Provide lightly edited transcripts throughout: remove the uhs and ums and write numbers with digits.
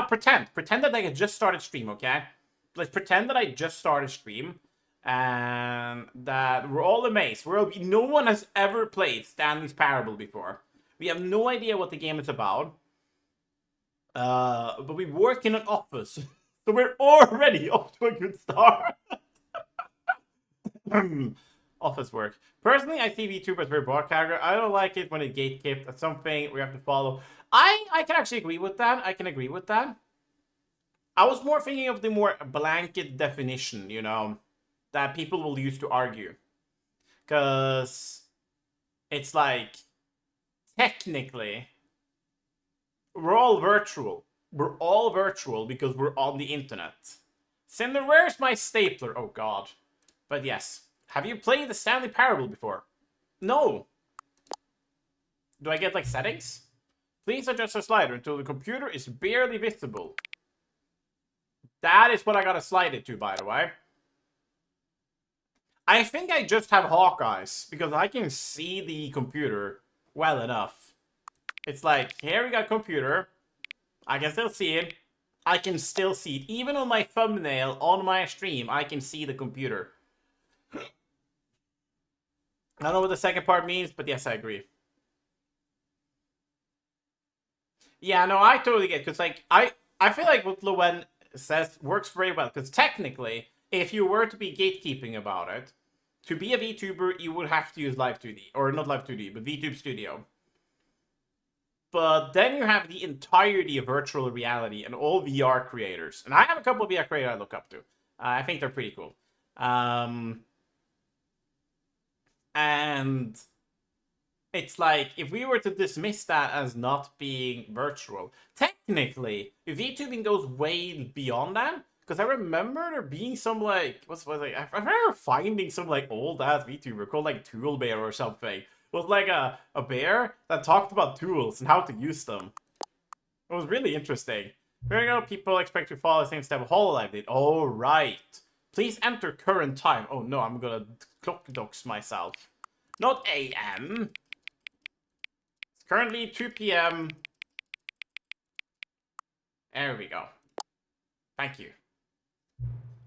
Now pretend that I just started stream, okay? Let's pretend that I just started stream, and that we're all amazed. No one has ever played Stanley's Parable before. We have no idea what the game is about. But we work in an office, so we're already off to a good start. Office work. Personally, I see VTuber as a very broad category. I don't like it when it gatekept. That's something we have to follow. I can actually agree with that. I can agree with that. I was more thinking of the more blanket definition, you know, that people will use to argue. Because it's like, technically, we're all virtual. We're all virtual because we're on the internet. Cinder, where's my stapler? Oh, God. But yes. Have you played the Stanley Parable before? No. Do I get, like, settings? Please adjust the slider until the computer is barely visible. That is what I gotta slide it to, by the way. I think I just have hawk eyes, because I can see the computer well enough. It's like, here we got computer. I can still see it. I can still see it. Even on my thumbnail, on my stream, I can see the computer. I don't know what the second part means, but yes, I agree. Yeah, no, I totally get it, because, like, I feel like what Lowen says works very well, because technically, if you were to be gatekeeping about it, to be a VTuber, you would have to use Live2D, or not Live2D, but VTube Studio. But then you have the entirety of virtual reality and all VR creators. And I have a couple of VR creators I look up to. I think they're pretty cool. And it's like, if we were to dismiss that as not being virtual, technically, VTubing goes way beyond that. Because I remember there being some, like, I remember finding some, like, old-ass VTuber called, like, Tool Bear or something. It was like a bear that talked about tools and how to use them. It was really interesting. Here we go, people expect to follow the same step Hololive did. Oh, right. Please enter current time. Oh, no, I'm gonna clock dox myself. Not AM. It's currently 2 PM. There we go. Thank you.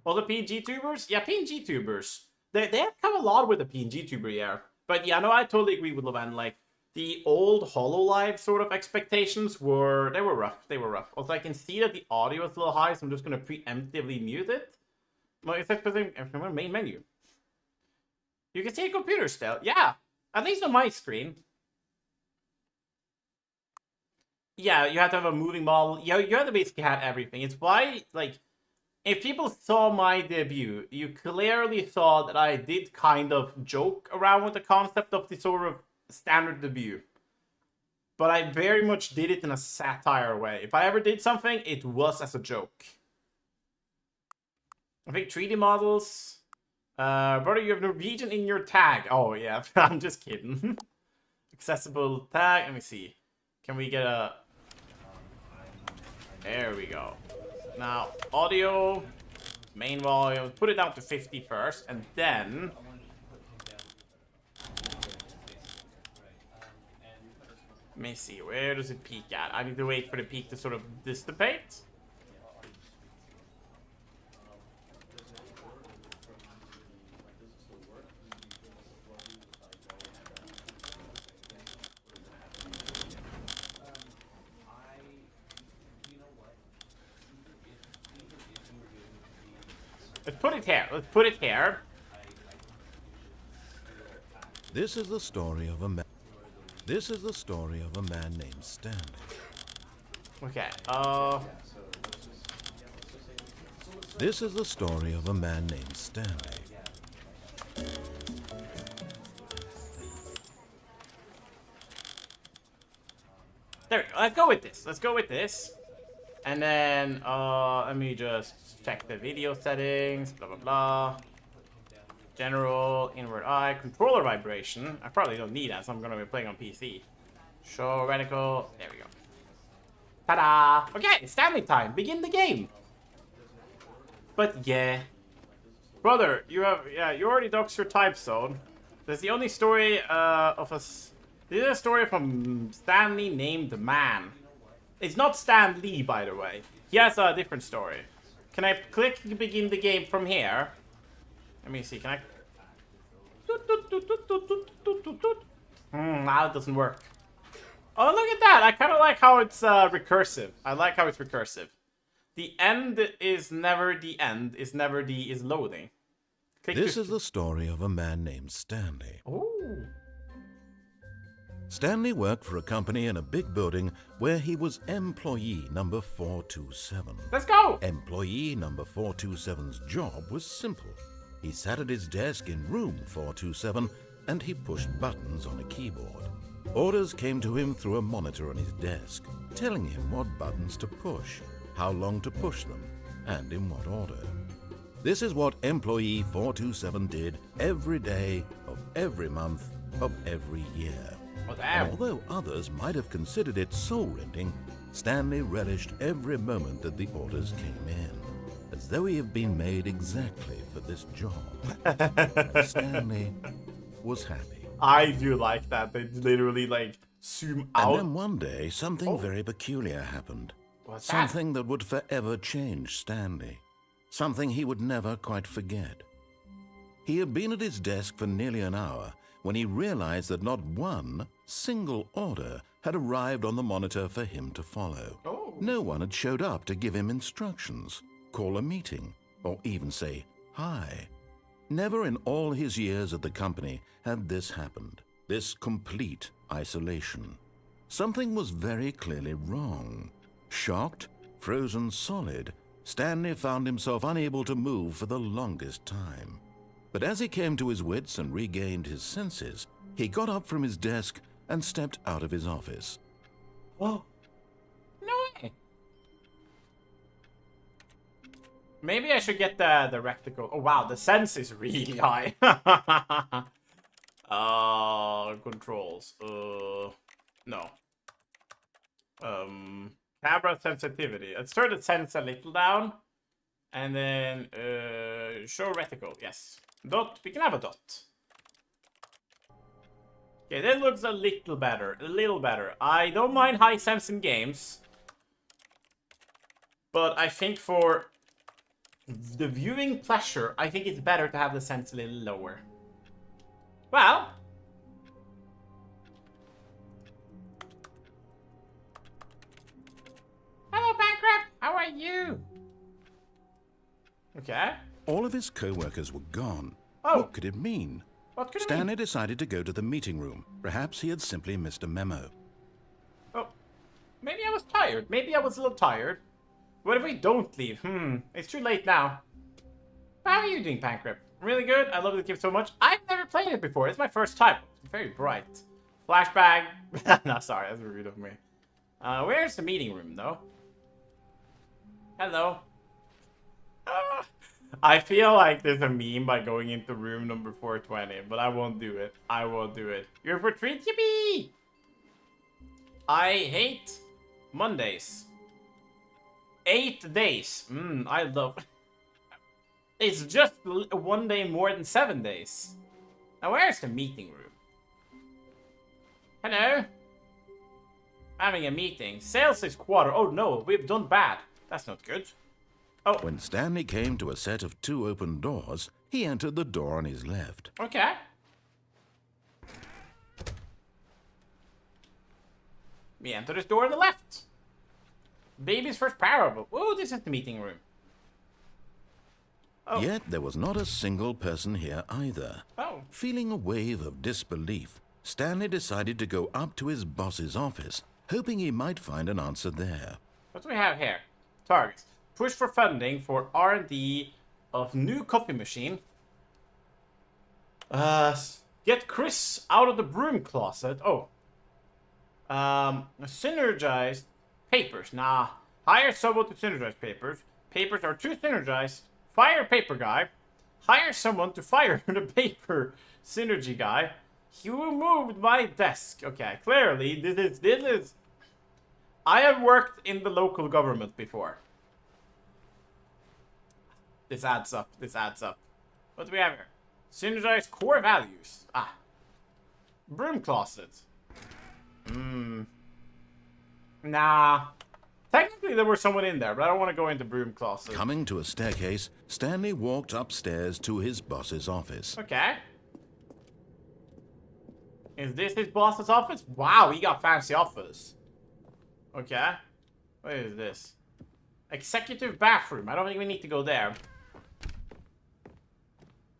Well, the PNG tubers? Yeah, PNG tubers. They have come a lot with the PNG tuber, yeah. But yeah, no, I totally agree with Levan. Like, the old HoloLive sort of expectations were rough. They were rough. Also, I can see that the audio is a little high, so I'm just going to preemptively mute it. Well, it's actually main menu. You can see a computer still. Yeah, at least on my screen. Yeah, you have to have a moving model. You have to basically have everything. It's why, like, if people saw my debut, you clearly saw that I did kind of joke around with the concept of the sort of standard debut. But I very much did it in a satire way. If I ever did something, it was as a joke. I think 3D models. Brother, you have Norwegian in your tag. Oh, yeah, I'm just kidding. Accessible tag. Let me see. Can we get a... There we go. Now, audio, main volume, put it down to 50 first, and then... Let me see, where does it peak at? I need to wait for the peak to sort of dissipate. Let's put it here. Let's put it here. This is the story of a man. This is the story of a man named Stanley. Okay. This is the story of a man named Stanley. There we go. Let's go with this. Let's go with this. And then, let me just check the video settings, blah, blah, blah. General, inward eye, controller vibration. I probably don't need that, so I'm going to be playing on PC. Show reticle. There we go. Ta-da! Okay, Stanley time. Begin the game. But yeah. Brother, you already doxed your type zone. That's the only story of us. This is a story from Stanley named Man. It's not Stan Lee, by the way. He has a different story. Can I click begin the game from here? Let me see, can I... Now it doesn't work. Oh, look at that! I kind of like how it's recursive. I like how it's recursive. The end is never the end, is never the is loading. Click This is the story of a man named Stanley. Ooh. Stanley worked for a company in a big building where he was employee number 427. Let's go! Employee number 427's job was simple. He sat at his desk in room 427 and he pushed buttons on a keyboard. Orders came to him through a monitor on his desk, telling him what buttons to push, how long to push them, and in what order. This is what employee 427 did every day of every month of every year. Oh, damn. And although others might have considered it soul-rending, Stanley relished every moment that the orders came in, as though he had been made exactly for this job. And Stanley was happy. I do like that. They literally, like, zoom out. And then one day, something very peculiar happened. What's that? Something that would forever change Stanley. Something he would never quite forget. He had been at his desk for nearly an hour when he realized that not one single order had arrived on the monitor for him to follow. Oh. No one had showed up to give him instructions, call a meeting, or even say hi. Never in all his years at the company had this happened, this complete isolation. Something was very clearly wrong. Shocked, frozen solid, Stanley found himself unable to move for the longest time. But as he came to his wits and regained his senses, he got up from his desk and stepped out of his office. Whoa. No way. Maybe I should get the rectical. Oh, wow. The sense is really high. Controls. No. Camera sensitivity. Let's turn the sense a little down. And then, show reticle. Yes. Dot. We can have a dot. Okay, that looks a little better. A little better. I don't mind high sense in games. But I think for the viewing pleasure, I think it's better to have the sense a little lower. Well. Hello, Bankrupt. How are you? Okay. All of his co-workers were gone. Oh. What could it mean? What could it Stanley mean? decided to go to the meeting room. Perhaps he had simply missed a memo. Oh. Maybe I was tired. Maybe I was a little tired. What if we don't leave? It's too late now. How are you doing, Bankrupt? Really good. I love the game so much. I've never played it before. It's my first time. It's very bright. Flashbang. No, sorry. That's rude of me. Where's the meeting room, though? Hello. I feel like there's a meme by going into room number 420, but I won't do it. I won't do it. You're for treat, yippee! I hate Mondays. 8 days. I love... It's just one day more than 7 days. Now, where's the meeting room? Hello? Having a meeting. Sales is quarter. Oh no, we've done bad. That's not good. Oh. When Stanley came to a set of 2 open doors, he entered the door on his left. Okay. We enter this door on the left. Baby's first parable. Oh, this is the meeting room. Oh. Yet there was not a single person here either. Oh. Feeling a wave of disbelief, Stanley decided to go up to his boss's office, hoping he might find an answer there. What do we have here? Targets. Push for funding for R&D of new copy machine. Get Chris out of the broom closet. Oh. Synergized papers. Nah. Hire someone to synergize papers. Papers are too synergized. Fire paper guy. Hire someone to fire the paper synergy guy. You moved my desk. Okay, clearly this is... I have worked in the local government before. This adds up. This adds up. What do we have here? Synergize core values. Ah. Broom closet. Nah. Technically, there was someone in there, but I don't want to go into broom closet. Coming to a staircase, Stanley walked upstairs to his boss's office. Okay. Is this his boss's office? Wow, he got fancy office. Okay. What is this? Executive bathroom. I don't think we need to go there.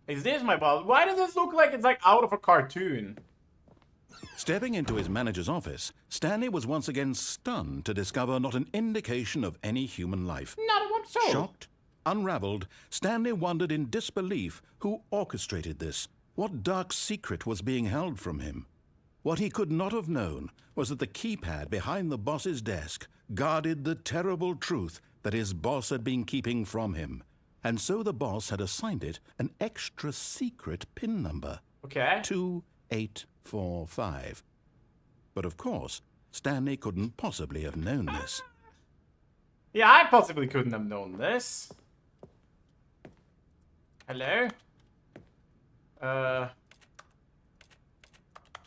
Is this my boss? Why does this look like it's like out of a cartoon? Stepping into his manager's office, Stanley was once again stunned to discover not an indication of any human life. Not one soul. Shocked, unraveled, Stanley wondered in disbelief who orchestrated this. What dark secret was being held from him? What he could not have known was that the keypad behind the boss's desk guarded the terrible truth that his boss had been keeping from him. And so the boss had assigned it an extra secret PIN number. Okay. 2845. But of course, Stanley couldn't possibly have known this. Yeah, I possibly couldn't have known this. Hello?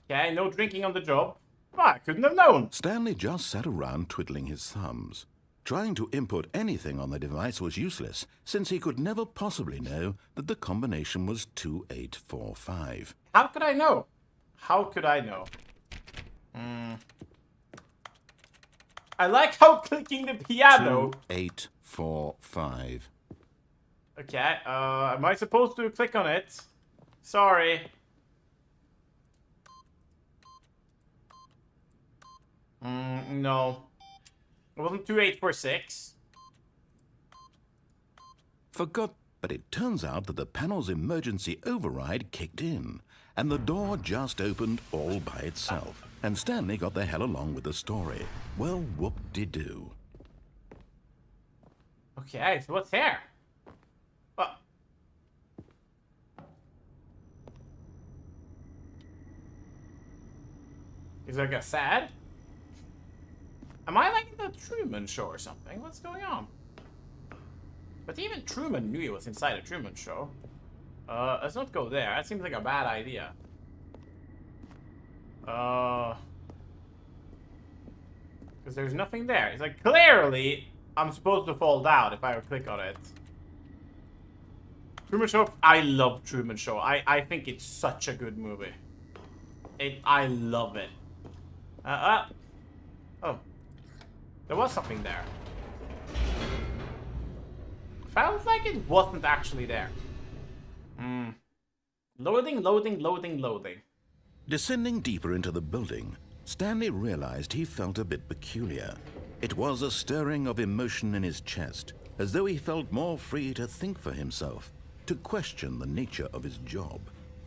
Okay, no drinking on the job. Oh, I couldn't have known. Stanley just sat around twiddling his thumbs. Trying to input anything on the device was useless, since he could never possibly know that the combination was 2845. How could I know? How could I know? I like how clicking the piano. 2845. Okay, am I supposed to click on it? Sorry. No. It wasn't 2846. Forgot, but it turns out that the panel's emergency override kicked in, and the door just opened all by itself. And Stanley got the hell along with the story. Well, whoop-de-doo. Okay, so what's here? Is there like a sad? Am I like in the Truman Show or something? What's going on? But even Truman knew he was inside a Truman Show. Let's not go there. That seems like a bad idea. Because there's nothing there. It's like, clearly, I'm supposed to fall down if I would click on it. Truman Show. I love Truman Show. I think it's such a good movie. I love it. Oh. There was something there. Felt like it wasn't actually there. Loading, loading, loading, loading. Descending deeper into the building, Stanley realized he felt a bit peculiar. It was a stirring of emotion in his chest, as though he felt more free to think for himself, to question the nature of his job.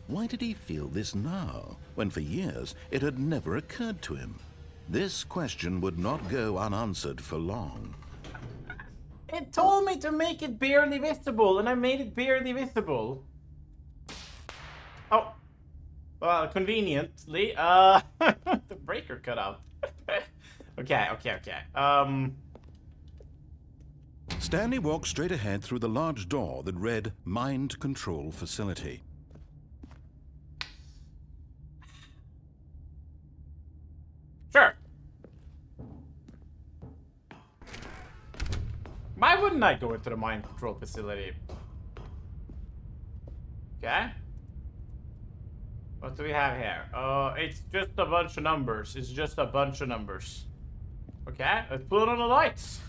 Why did he feel this now, when for years it had never occurred to him? This question would not go unanswered for long. It told me to make it barely visible, and I made it barely visible. Oh. Well, conveniently, the breaker cut out. Okay. Stanley walked straight ahead through the large door that read Mind Control Facility. Sure. Why wouldn't I go into the mind control facility? Okay. What do we have here? It's just a bunch of numbers. It's just a bunch of numbers. Okay, let's put on the lights.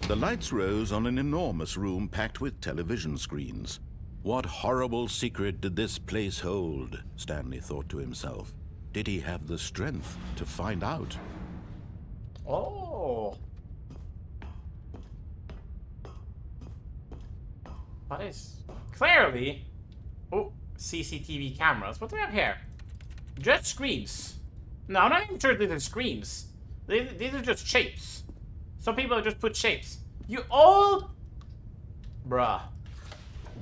The lights rose on an enormous room packed with television screens. What horrible secret did this place hold? Stanley thought to himself. Did he have the strength to find out? Oh. What is... Clearly... Oh, CCTV cameras. What do we have here? Just screens. No, I'm not even sure these are screens. These are just shapes. Some people just put shapes. You all... Bruh.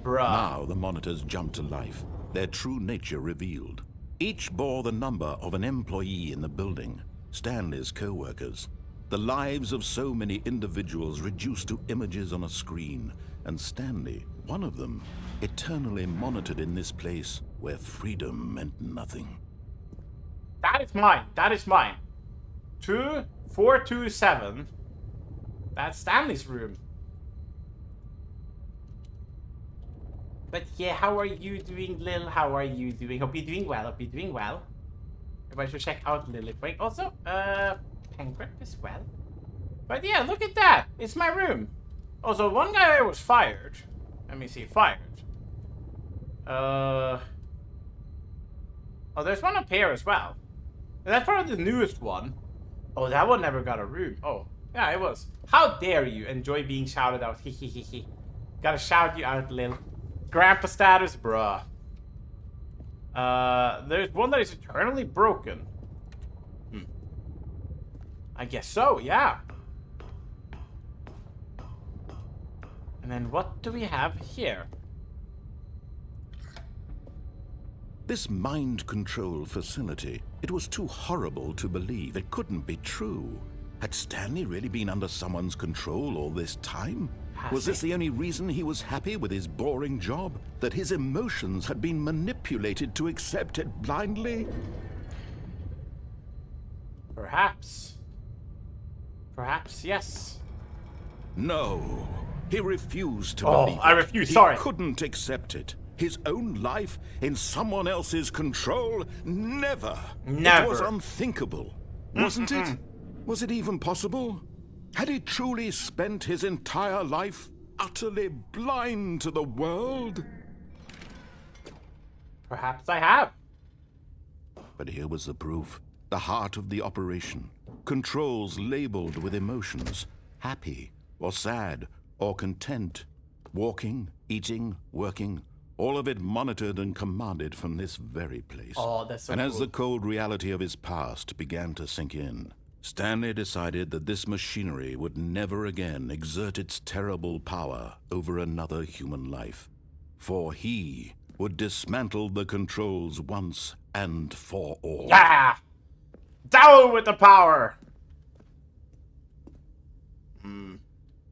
Now the monitors jumped to life, their true nature revealed. Each bore the number of an employee in the building, Stanley's co-workers. The lives of so many individuals reduced to images on a screen, and Stanley, one of them, eternally monitored in this place where freedom meant nothing. That is mine. That is mine. 2427. That's Stanley's room. But yeah, how are you doing, Lil? How are you doing? Hope you're doing well. Hope you're doing well. Everybody should check out Lily quick. Also, Pengrip as well. But yeah, look at that. It's my room. Also, one guy was fired. Let me see, fired. Oh, there's one up here as well. That's probably the newest one. Oh, that one never got a room. Oh, yeah, it was. How dare you enjoy being shouted out? Hehehehe. Gotta shout you out, Lil. Grandpa status, bruh. There's one that is eternally broken. I guess so, yeah. And then what do we have here? This mind control facility, it was too horrible to believe. It couldn't be true. Had Stanley really been under someone's control all this time? Was this the only reason he was happy with his boring job? That his emotions had been manipulated to accept it blindly? Perhaps. Perhaps, yes. No. He refused to believe it. I refuse, sorry. He couldn't accept it. His own life in someone else's control? Never. Never. It was unthinkable, wasn't it? Was it even possible? Had he truly spent his entire life utterly blind to the world? Perhaps I have. But here was the proof. The heart of the operation. Controls labeled with emotions. Happy, or sad, or content. Walking, eating, working. All of it monitored and commanded from this very place. Oh, that's so And as cool. the cold reality of his past began to sink in, Stanley decided that this machinery would never again exert its terrible power over another human life. For he would dismantle the controls once and for all. Yeah! Down with the power!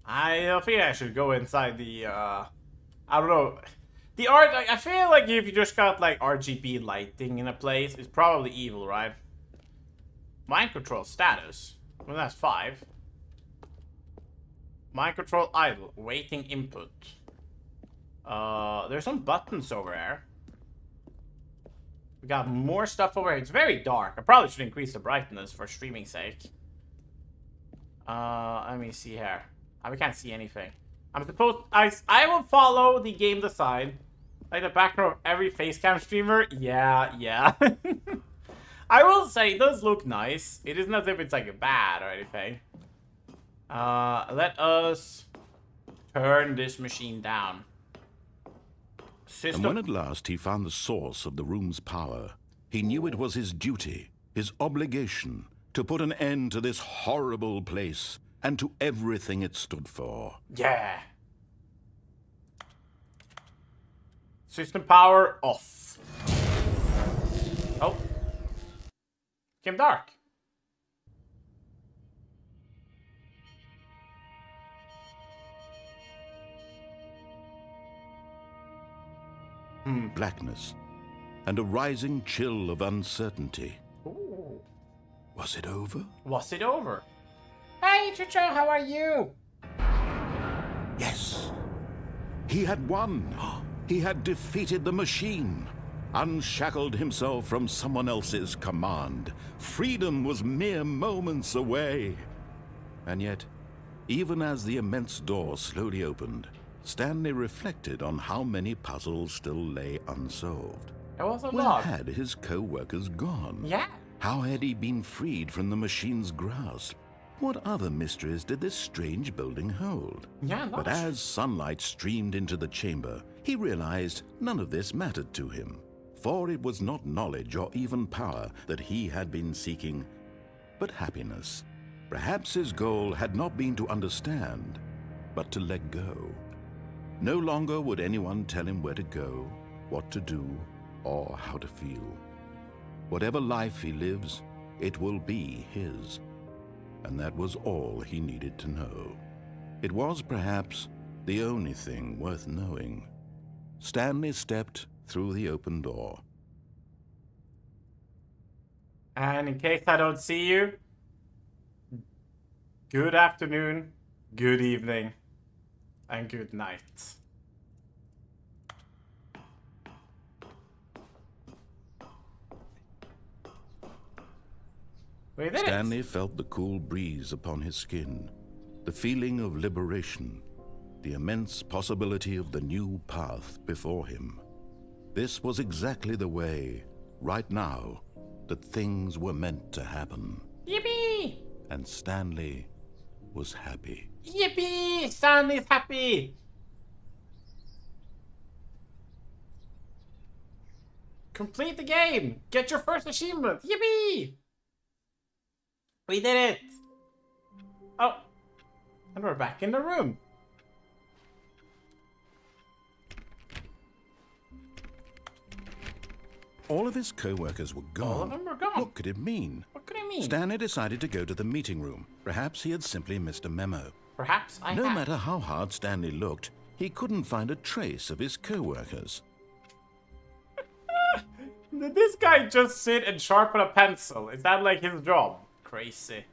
I think I should go inside the, I don't know. The art, I feel like if you just got, like, RGB lighting in a place, it's probably evil, right? Mind control status. Well, that's 5. Mind control idle. Waiting input. There's some buttons over there. We got more stuff over here. It's very dark. I probably should increase the brightness for streaming sake. Let me see here. We can't see anything. I'm supposed... I will follow the game design. Like the background of every facecam streamer. Yeah. I will say, it does look nice. It isn't as if it's like bad or anything. Let us turn this machine down. And when at last he found the source of the room's power, he knew it was his duty, his obligation, to put an end to this horrible place and to everything it stood for. Yeah. System power off. Oh. Became dark. Blackness and a rising chill of uncertainty. Ooh. Was it over? Was it over? Hey, Chucho, how are you? Yes. He had won. He had defeated the machine. Unshackled himself from someone else's command. Freedom was mere moments away. And yet, even as the immense door slowly opened, Stanley reflected on how many puzzles still lay unsolved. It was a Where lot. had his co-workers gone? Yeah. How had he been freed from the machine's grasp? What other mysteries did this strange building hold? Yeah, But lots. as sunlight streamed into the chamber, he realized none of this mattered to him. For it was not knowledge or even power that he had been seeking, but happiness. Perhaps his goal had not been to understand, but to let go. No longer would anyone tell him where to go, what to do, or how to feel. Whatever life he lives, it will be his. And that was all he needed to know. It was perhaps the only thing worth knowing. Stanley stepped through the open door. And in case I don't see you, good afternoon, Good evening. And good night. We did Stanley it. felt the cool breeze upon his skin, the feeling of liberation, the immense possibility of the new path before him. This was exactly the way, right now, that things were meant to happen. Yippee! And Stanley was happy. Yippee! Stanley's happy! Complete the game! Get your first achievement! Yippee! We did it! Oh, and we're back in the room. All of his co-workers were gone. All of them were gone. What could it mean? What could it mean? Stanley decided to go to the meeting room. Perhaps he had simply missed a memo. Perhaps I No have. matter how hard Stanley looked, he couldn't find a trace of his co-workers. Did this guy just sit and sharpen a pencil? Is that like his job? Crazy.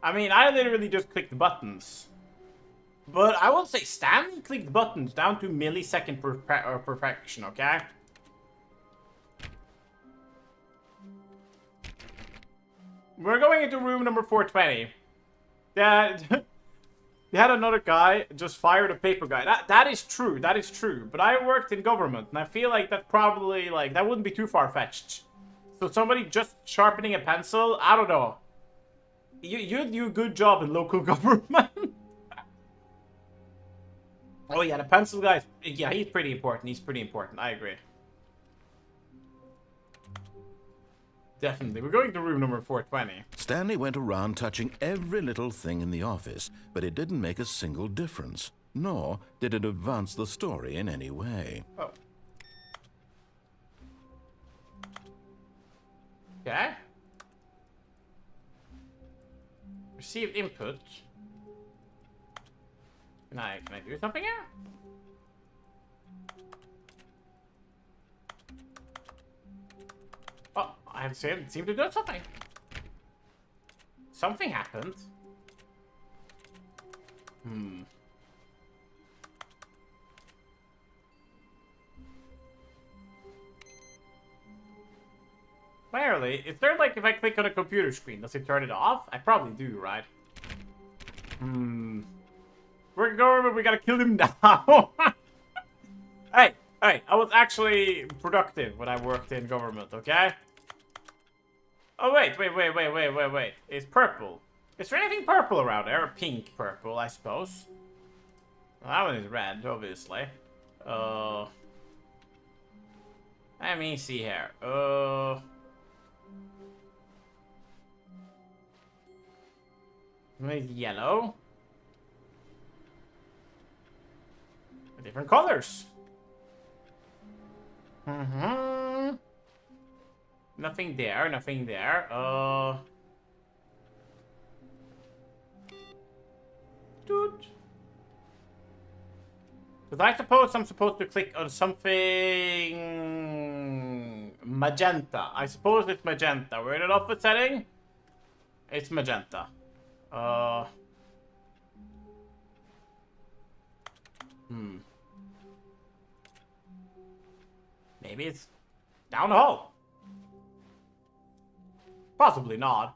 I mean, I literally just clicked buttons. But I will say Stanley clicked buttons down to millisecond perfection, okay? We're going into room number 420. They had another guy just fired a paper guy. That is true. That is true. But I worked in government, and I feel like that probably, like, that wouldn't be too far-fetched. So somebody just sharpening a pencil, I don't know. You do a good job in local government. Oh yeah, the pencil guy, yeah, he's pretty important. He's pretty important. I agree. Definitely. We're going to room number 420. Stanley went around touching every little thing in the office, but it didn't make a single difference, nor did it advance the story in any way. Oh. Okay. Received input. Can I do something here? Oh, I seem to do something. Something happened. Clearly, is there like if I click on a computer screen, does it turn it off? I probably do, right? We're going, but we gotta kill him now. Hey, I was actually productive when I worked in government, okay? Oh, wait. It's purple. Is there anything purple around there? Or pink purple, I suppose. Well, that one is red, obviously. Let me see here. Maybe yellow. Different colors. Nothing there, nothing there. Dude. Because I suppose I'm supposed to click on something magenta. I suppose it's magenta. We're in an output setting. It's magenta. Maybe it's down the hall. Possibly not.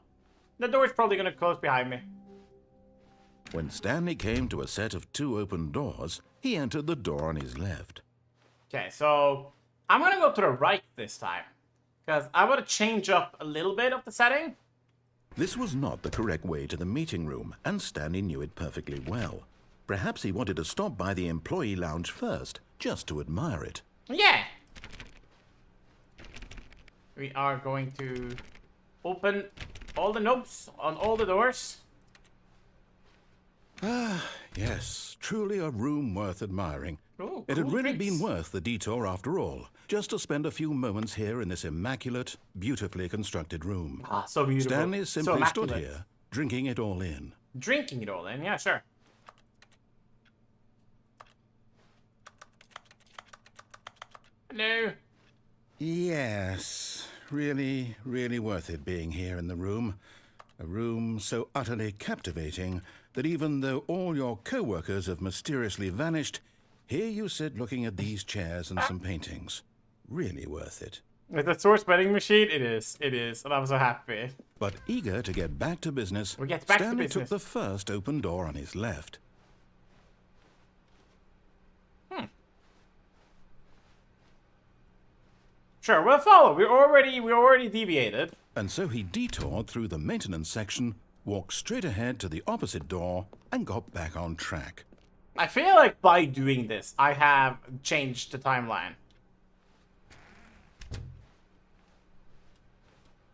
The door is probably gonna close behind me. When Stanley came to a set of 2 open doors, he entered the door on his left. Okay, so I'm gonna go to the right this time. Because I want to change up a little bit of the setting. This was not the correct way to the meeting room, and Stanley knew it perfectly well. Perhaps he wanted to stop by the employee lounge first, just to admire it. Yeah. We are going to open all the knobs on all the doors. Ah, yes, truly a room worth admiring. Ooh, It had cool really drinks. been worth the detour after all, just to spend a few moments here in this immaculate, beautifully constructed room. Ah, so beautiful. Stanley So simply stood immaculate. here, drinking it all in. Drinking it all in, yeah, sure. Hello. Yes, really worth it being here in the room. A room so utterly captivating that even though all your co-workers have mysteriously vanished, here you sit looking at these chairs and some paintings. Really worth it. With the source vending machine, it is. It is. And I'm so happy. But eager to get back to business, Stanley took the first open door on his left. Sure, we'll follow. We already deviated. And so he detoured through the maintenance section, walked straight ahead to the opposite door, and got back on track. I feel like by doing this, I have changed the timeline.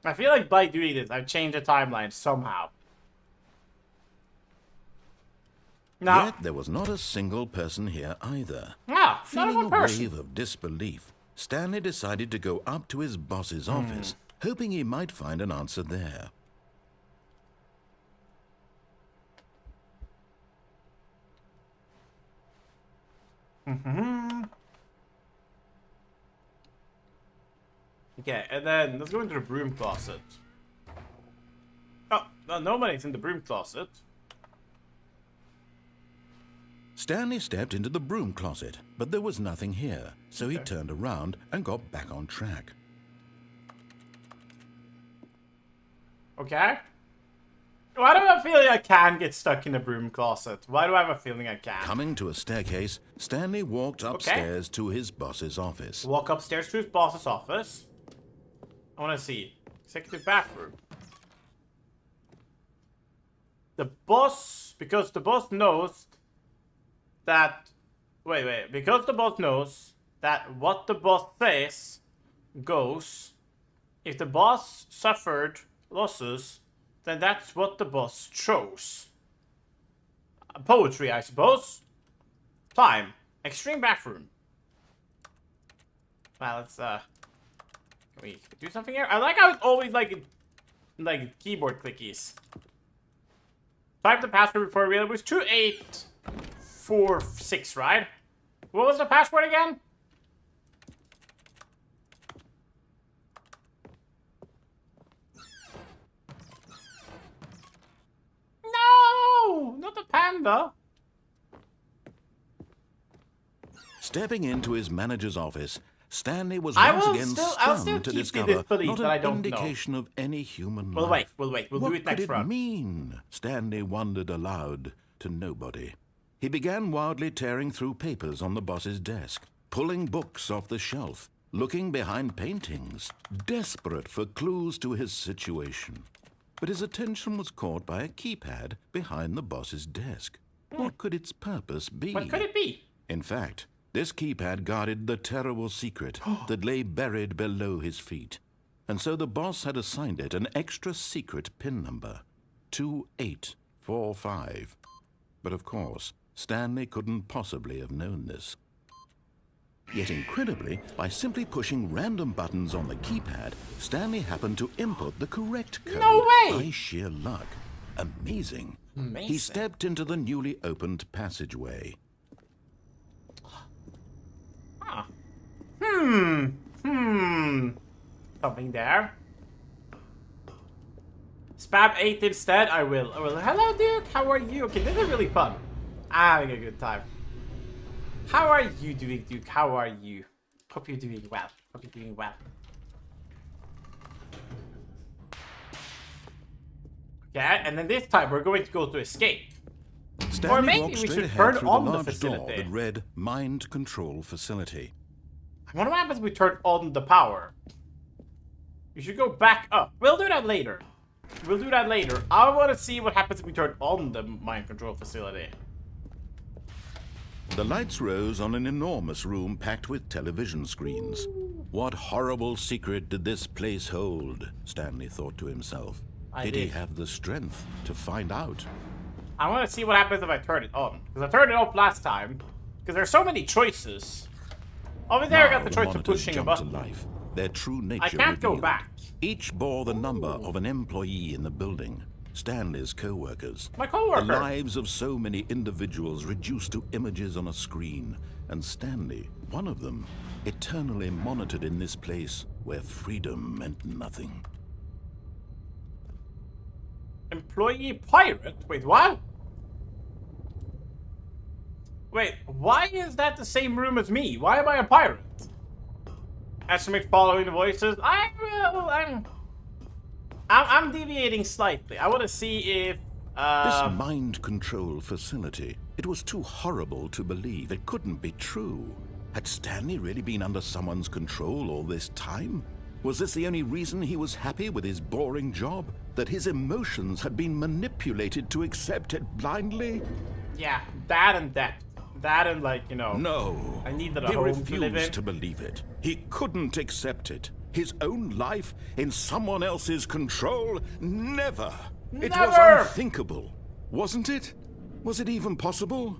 I feel like by doing this, I've changed the timeline somehow. No. Yet there was not a single person here either. No, Feeling not a person. wave of disbelief, Stanley decided to go up to his boss's office, hoping he might find an answer there. Okay, and then let's go into the broom closet. Oh, no, nobody's in the broom closet. Stanley stepped into the broom closet, but there was nothing here, so he turned around and got back on track. Okay. Why do I have a feeling I can get stuck in the broom closet? Why do I have a feeling I can? Coming to a staircase, Stanley walked upstairs to his boss's office. Walk upstairs to his boss's office. I want to see. Executive bathroom. The boss, because the boss knows that... Wait. Because the boss knows that what the boss says goes. If the boss suffered losses, then that's what the boss chose. Poetry, I suppose. Time. Extreme bathroom. Well, let's, can we do something here? I like how it's always like keyboard clickies. Type the password before I realized it was 2846, right? What was the password again? No! Not the panda! Stepping into his manager's office, Stanley was once again stunned to discover not an indication of any human life. We'll wait. We'll do it next round. What could it mean? Stanley wondered aloud to nobody. He began wildly tearing through papers on the boss's desk, pulling books off the shelf, looking behind paintings, desperate for clues to his situation. But his attention was caught by a keypad behind the boss's desk. What could its purpose be? What could it be? In fact, this keypad guarded the terrible secret that lay buried below his feet. And so the boss had assigned it an extra secret PIN number, 2845. But of course, Stanley couldn't possibly have known this. Yet incredibly, by simply pushing random buttons on the keypad, Stanley happened to input the correct code. No way! By sheer luck. Amazing. He stepped into the newly opened passageway. Huh. Something there. Spam 8 instead? I will. Hello, Duke. How are you? Okay, this is really fun. I'm having a good time. How are you doing, Duke? How are you? Hope you're doing well. Okay, and then this time we're going to go to escape. Stanley or maybe walked we straight should ahead turn through on the the large door facility. that read Mind Control Facility. I wonder what happens if we turn on the power. We should go back up. We'll do that later. I want to see what happens if we turn on the mind control facility. The lights rose on an enormous room packed with television screens. What horrible secret did this place hold? Stanley thought to himself. Did he have the strength to find out? I want to see what happens if I turn it on. Because I turned it off last time. Because there's so many choices. Over there, I got the choice of pushing a button. To life. Their true nature I can't go back. Each bore the number of an employee in the building. Stanley's co-workers. My co-worker. The lives of so many individuals reduced to images on a screen. And Stanley, one of them, eternally monitored in this place where freedom meant nothing. Employee pirate? Wait, what? Wait, why is that the same room as me? Why am I a pirate? Estimate following the voices. I'm deviating slightly. I want to see if This mind control facility, it was too horrible to believe. It couldn't be true. Had Stanley really been under someone's control all this time? Was this the only reason he was happy with his boring job? That his emotions had been manipulated to accept it blindly? yeah, that and that. That and like, you know. No. I needed a he home to live in. refused to believe it. He couldn't accept it. His own life in someone else's control? Never. It was Never! unthinkable. Wasn't it? Was it even possible?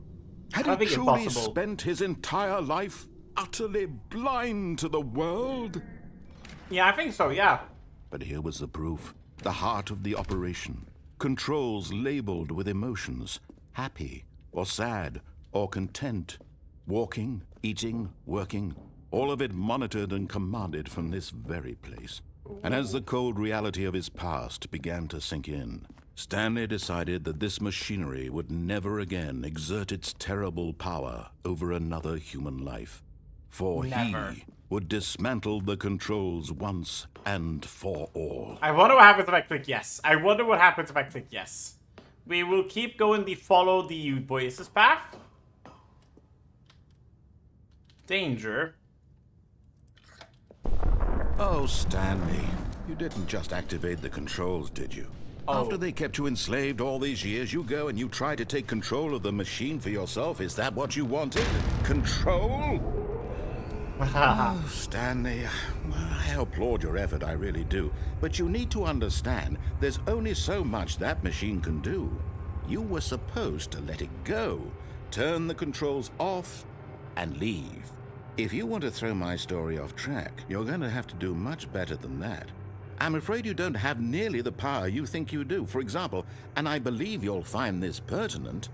Had I he think it's truly possible. spent his entire life utterly blind to the world? Yeah, I think so, yeah. But here was the proof. The heart of the operation. Controls labeled with emotions. Happy or sad or content. Walking, eating, working. All of it monitored and commanded from this very place. And as the cold reality of his past began to sink in, Stanley decided that this machinery would never again exert its terrible power over another human life. For Never. he would dismantle the controls once and for all. I wonder what happens if I click yes. I wonder what happens if I click yes. We will keep going the follow the voices path. Danger. Oh, Stanley, you didn't just activate the controls, did you? Oh. After they kept you enslaved all these years, you go and you try to take control of the machine for yourself. Is that what you wanted? Control? Oh, Stanley, well, I applaud your effort, I really do. But you need to understand, there's only so much that machine can do. You were supposed to let it go, turn the controls off, and leave. If you want to throw my story off track, you're going to have to do much better than that. I'm afraid you don't have nearly the power you think you do. For example, and I believe you'll find this pertinent,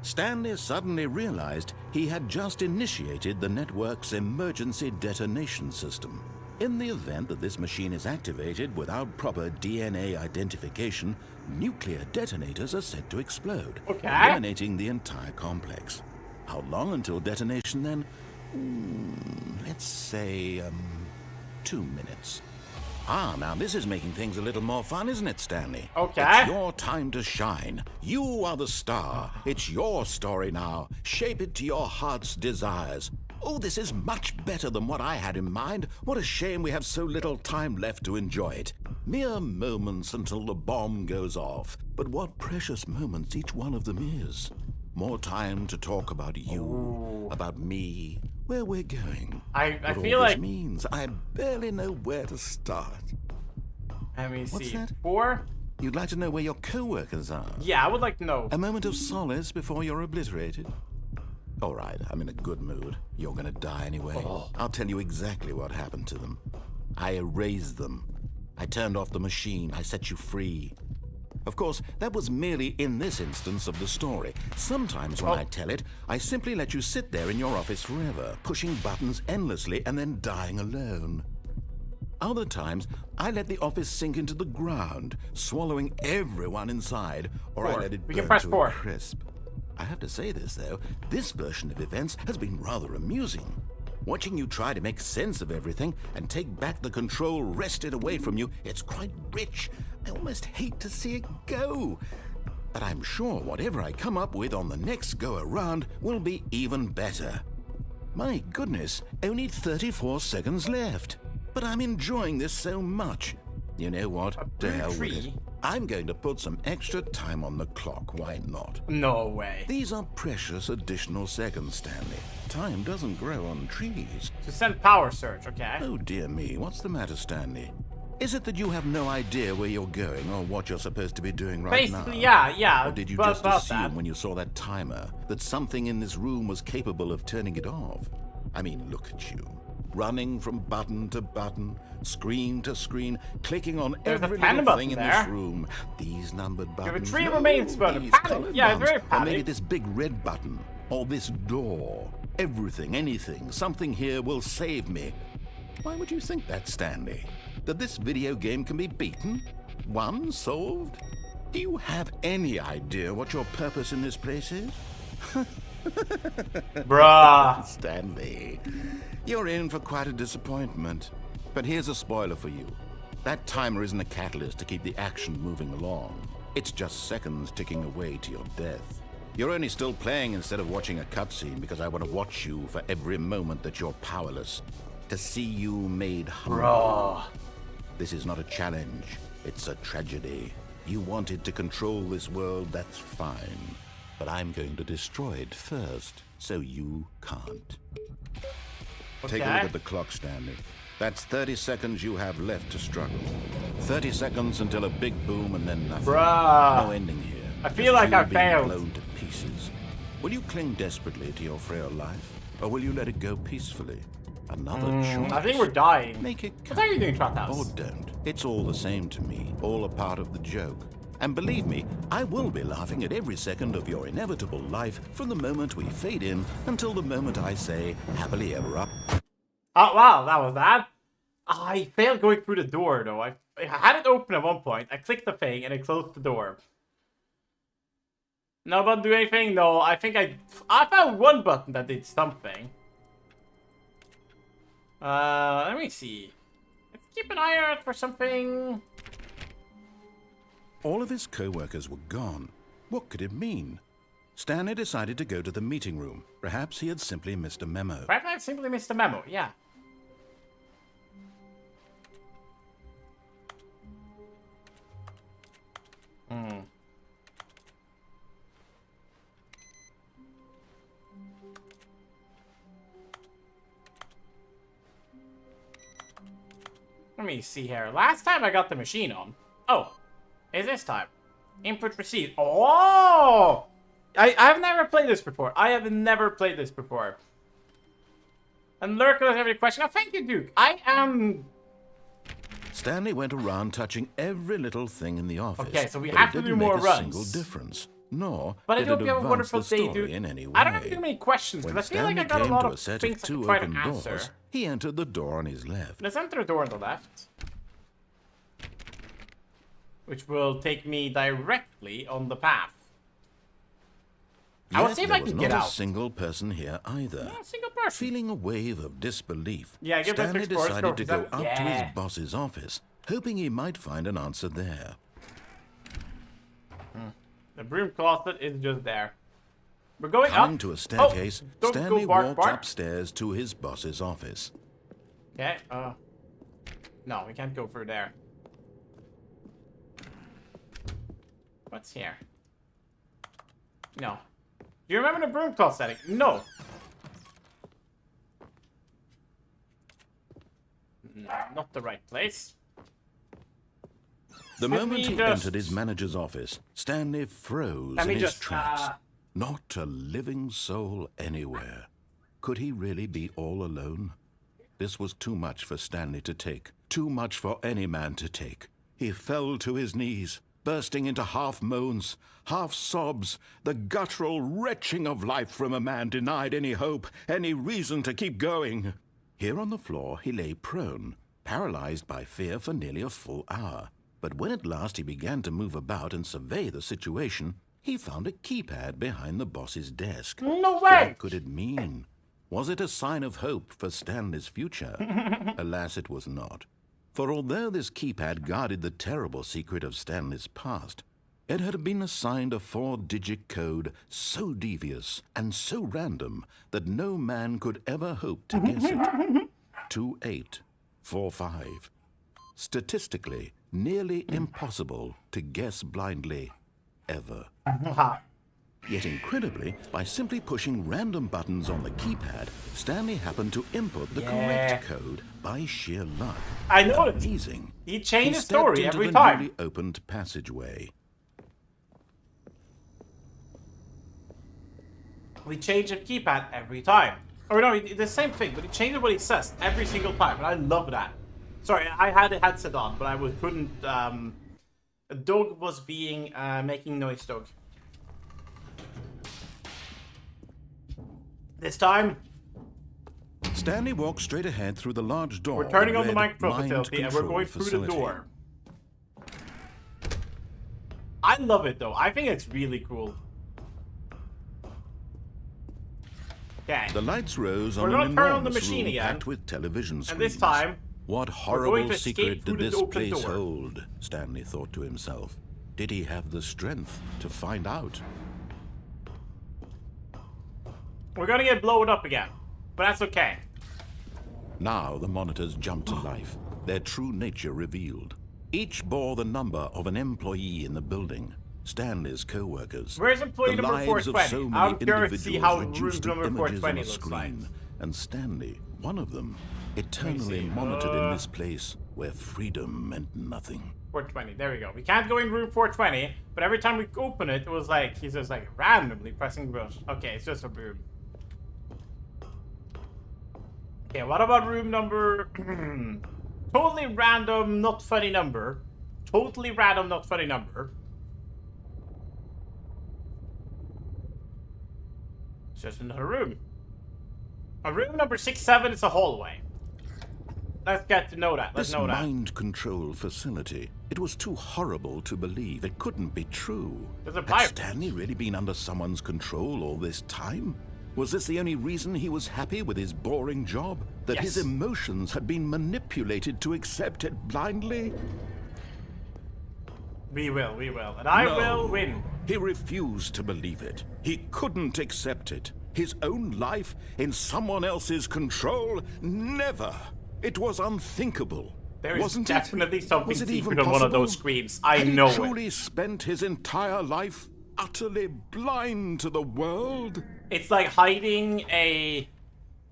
Stanley suddenly realized he had just initiated the network's emergency detonation system. In the event that this machine is activated without proper DNA identification, nuclear detonators are said to explode, eliminating the entire complex. How long until detonation then? Let's say, 2 minutes. Ah, now this is making things a little more fun, isn't it, Stanley? Okay. It's your time to shine. You are the star. It's your story now. Shape it to your heart's desires. Oh, this is much better than what I had in mind. What a shame we have so little time left to enjoy it. Mere moments until the bomb goes off. But what precious moments each one of them is. More time to talk about you, about me, where we're going. I what feel all this like means, I barely know where to start. let me see. What's that? 4? You'd like to know where your co-workers are? Yeah, I would like to know. A moment of solace before you're obliterated? All right, I'm in a good mood. You're gonna die anyway. I'll tell you exactly what happened to them. I erased them. I turned off the machine. I set you free. Of course, that was merely in this instance of the story. Sometimes when I tell it, I simply let you sit there in your office forever, pushing buttons endlessly and then dying alone. Other times, I let the office sink into the ground, swallowing everyone inside, or I let it We can burn press to 4. a crisp. I have to say this, though, this version of events has been rather amusing. Watching you try to make sense of everything and take back the control wrested away from you, it's quite rich. I almost hate to see it go. But I'm sure whatever I come up with on the next go-around will be even better. My goodness, only 34 seconds left. But I'm enjoying this so much. You know what? To hell with it. I'm going to put some extra time on the clock, why not? No way. These are precious additional seconds, Stanley. Time doesn't grow on trees. To send power surge, okay? Oh dear me, what's the matter, Stanley? Is it that you have no idea where you're going or what you're supposed to be doing right now? Basically, yeah. Or did you just assume when you saw that timer that something in this room was capable of turning it off? I mean, look at you. Running from button to button, screen to screen, clicking on every little thing in this room. These numbered buttons. Retrieve remains button. These Panic. colored Yeah, it's ones. very Or panic. maybe this big red button. Or this door. Everything, anything, something here will save me. Why would you think that, Stanley? That this video game can be beaten? Won? Solved? Do you have any idea what your purpose in this place is? Bruh. Stanley, you're in for quite a disappointment. But here's a spoiler for you. That timer isn't a catalyst to keep the action moving along. It's just seconds ticking away to your death. You're only still playing instead of watching a cutscene because I want to watch you for every moment that you're powerless. To see you made humble. Bruh. This is not a challenge. It's a tragedy. You wanted to control this world, that's fine. But I'm going to destroy it first, so you can't. Okay. Take a look at the clock, Stanley. That's 30 seconds you have left to struggle. 30 seconds until a big boom and then nothing. Bruh. No ending here. I feel like I failed. Blown to pieces. Will you cling desperately to your frail life, or will you let it go peacefully? Another choice. I think we're dying. Make it What are you doing, Trot or House? don't. It's all the same to me. All a part of the joke. And believe me, I will be laughing at every second of your inevitable life from the moment we fade in until the moment I say happily ever up. Oh, wow, that was that. I failed going through the door, though. I had it open at one point. I clicked the thing, and it closed the door. No button do anything? No, I think I found one button that did something. Let me see. Let's keep an eye out for something. All of his co-workers were gone. What could it mean? Stanley decided to go to the meeting room. Perhaps he had simply missed a memo. Perhaps I simply missed a memo, yeah. Let me see here. Last time I got the machine on. Oh, is this time? Input received. Oh! I've never played this before. I have never played this before. And lurk with every question. Oh, thank you, Duke. I am... Stanley went around touching every little thing in the office. Okay, so we but have it to do didn't more make a runs. single difference. Nor But I did hope it you have a advance wonderful the day, story dude. in any way. I don't have too many questions, When because I feel like Stanley I got a came lot to of a set things of I two could try to open answer. doors, he entered the door on his left. Let's enter the door on the left. Which will take me directly on the path. I will Yet see if there I was can not get a out. single person here either. Not a single person. Feeling a wave of disbelief, Yeah, give us Stanley Explorer's decided to Trophy. go up to Yeah. his boss's office, hoping he might find an answer there. The broom closet is just there. We're going Coming up. to a staircase, Oh, don't Stanley go bark, walked bark. upstairs to his boss's office. Okay, no, we can't go through there. What's here? No. Do you remember the broom closet setting? No. No, not the right place. The Let moment me he just- entered his manager's office, Stanley froze Let in me his just, tracks. Not a living soul anywhere. Could he really be all alone? This was too much for Stanley to take. Too much for any man to take. He fell to his knees, bursting into half moans, half sobs, the guttural retching of life from a man denied any hope, any reason to keep going. Here on the floor, he lay prone, paralyzed by fear for nearly a full hour. But when at last he began to move about and survey the situation, he found a keypad behind the boss's desk. No way! What could it mean? Was it a sign of hope for Stanley's future? Alas, it was not. For although this keypad guarded the terrible secret of Stanley's past, it had been assigned a 4-digit code so devious and so random that no man could ever hope to guess it. 2845. Statistically, nearly impossible to guess blindly, ever. Yet incredibly, by simply pushing random buttons on the keypad, Stanley happened to input the correct code by sheer luck. I know it. Amazing. He changed the stepped story into every the time. newly opened passageway. We change the keypad every time. Or no, the same thing, but he changes what he says every single time, and I love that. Sorry, I had a headset on, but I couldn't. A dog was making noise. Dog. This time, Stanley walked straight ahead through the large door. we're turning that on the read microphone Mind facility, and we're Control going through the Facility. door. I love it though. I think it's really cool. Okay. The lights rose We're on gonna an turn on the enormous machine room again. packed with television screens. And this time, what going horrible to secret escape through did this this open place door. hold? Stanley thought to himself. Did he have the strength to find out? We're gonna get blown up again, but that's okay. Now the monitors jumped to life, their true nature revealed. Each bore the number of an employee in the building. Stanley's co-workers. Where's employee The number lives of 420? so many I'm curious to see how room individuals reduced to number images 420 on a looks like. screen. And Stanley, one of them, eternally see. monitored in this place where freedom meant nothing. 420, there we go. We can't go in room 420, but every time we open it, it was like, he's just like randomly pressing buttons. Okay, it's just a room. Okay, what about room number... totally random, not funny number. Totally random, not funny number. It's just another room. A room number 67 is a hallway. Let's get to know that. Let's This know that. mind control facility, it was too horrible to believe. It couldn't be true. There's a Had pirate. Stanley really been under someone's control all this time? Was this the only reason he was happy with his boring job? That his Yes. emotions had been manipulated to accept it blindly? We will. And I No. will win. He refused to believe it. He couldn't accept it. His own life in someone else's control? Never. It was unthinkable. There is Wasn't definitely it? something Was it even secret on one of those possible? screens. I Had know he it. truly spent his entire life utterly blind to the world? It's like hiding a...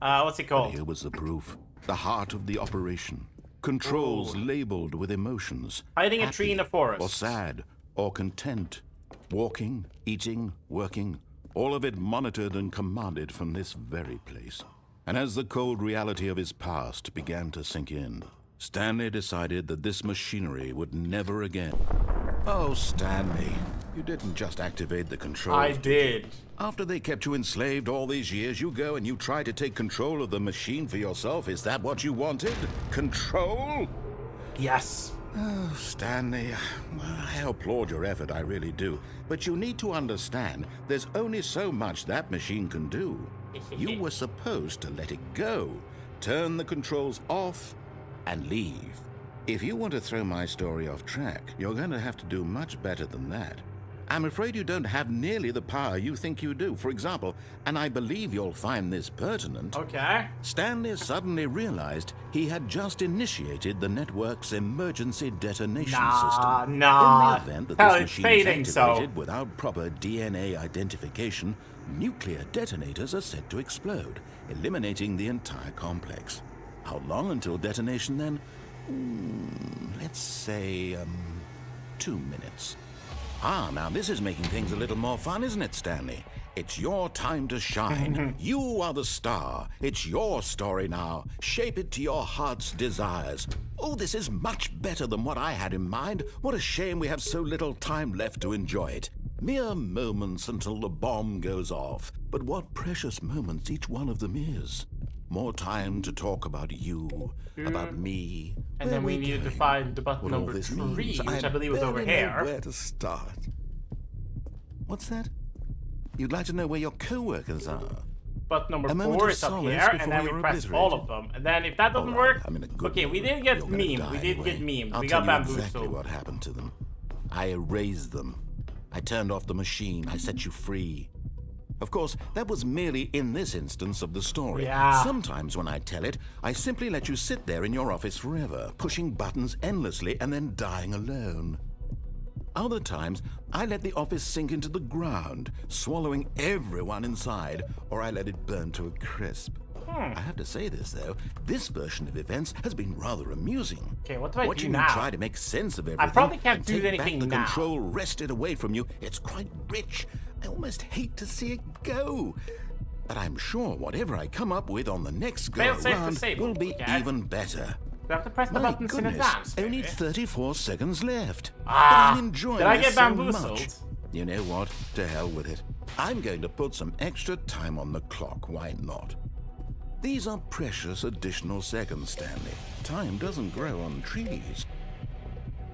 what's it called? Here was the proof. The heart of the operation. Controls Ooh. labeled with emotions. Hiding a tree in a forest. Or sad, or content. Walking, eating, working. All of it monitored and commanded from this very place. And as the cold reality of his past began to sink in, Stanley decided that this machinery would never again... Oh, Stanley, you didn't just activate the controls. I did. After they kept you enslaved all these years, you go and you try to take control of the machine for yourself. Is that what you wanted? Control? Yes. Oh, Stanley, I applaud your effort, I really do. But you need to understand, there's only so much that machine can do. You were supposed to let it go, turn the controls off, and leave. If you want to throw my story off track, you're going to have to do much better than that. I'm afraid you don't have nearly the power you think you do. For example, and I believe you'll find this pertinent, Okay. Stanley suddenly realized he had just initiated the network's emergency detonation system. Nah. In the event that Hell, this it's machine fading, is so. activated without proper DNA identification, nuclear detonators are set to explode, eliminating the entire complex. How long until detonation then? Let's say, 2 minutes. Ah, now this is making things a little more fun, isn't it, Stanley? It's your time to shine. You are the star. It's your story now. Shape it to your heart's desires. Oh, this is much better than what I had in mind. What a shame we have so little time left to enjoy it. Mere moments until the bomb goes off. But what precious moments each one of them is. More time to talk about you, about me. And then we needed to find the button What all number this 3, means, which I believe was over barely know here. where to start. What's that? You'd like to know where your co-workers are? Button number A moment 4 of is up solace here, and before then we you're press all obliterated. of them. And then if that doesn't All right, work... I'm in a good Okay, we mood. did get You're gonna memed. die We did get anyway. memed. I'll We tell got you bamboozled. exactly what happened to them. I erased them. I turned off the machine. I set you free. Of course, that was merely in this instance of the story. Yeah. Sometimes when I tell it, I simply let you sit there in your office forever, pushing buttons endlessly and then dying alone. Other times, I let the office sink into the ground, swallowing everyone inside, or I let it burn to a crisp. I have to say this, though. This version of events has been rather amusing. Okay, what do I do Watching now? you try to make sense of everything probably can't and do take anything back the now. control wrested away from you, it's quite rich. I almost hate to see it go. But I'm sure whatever I come up with on the next Fail-safe go-around disabled, will be okay. even better. We have to press the My buttons in goodness, advance, only maybe. 34 seconds left. Ah, but I'm enjoying did I this get so bamboozled? much. You know what? To hell with it. I'm going to put some extra time on the clock. Why not? These are precious additional seconds, Stanley. Time doesn't grow on trees.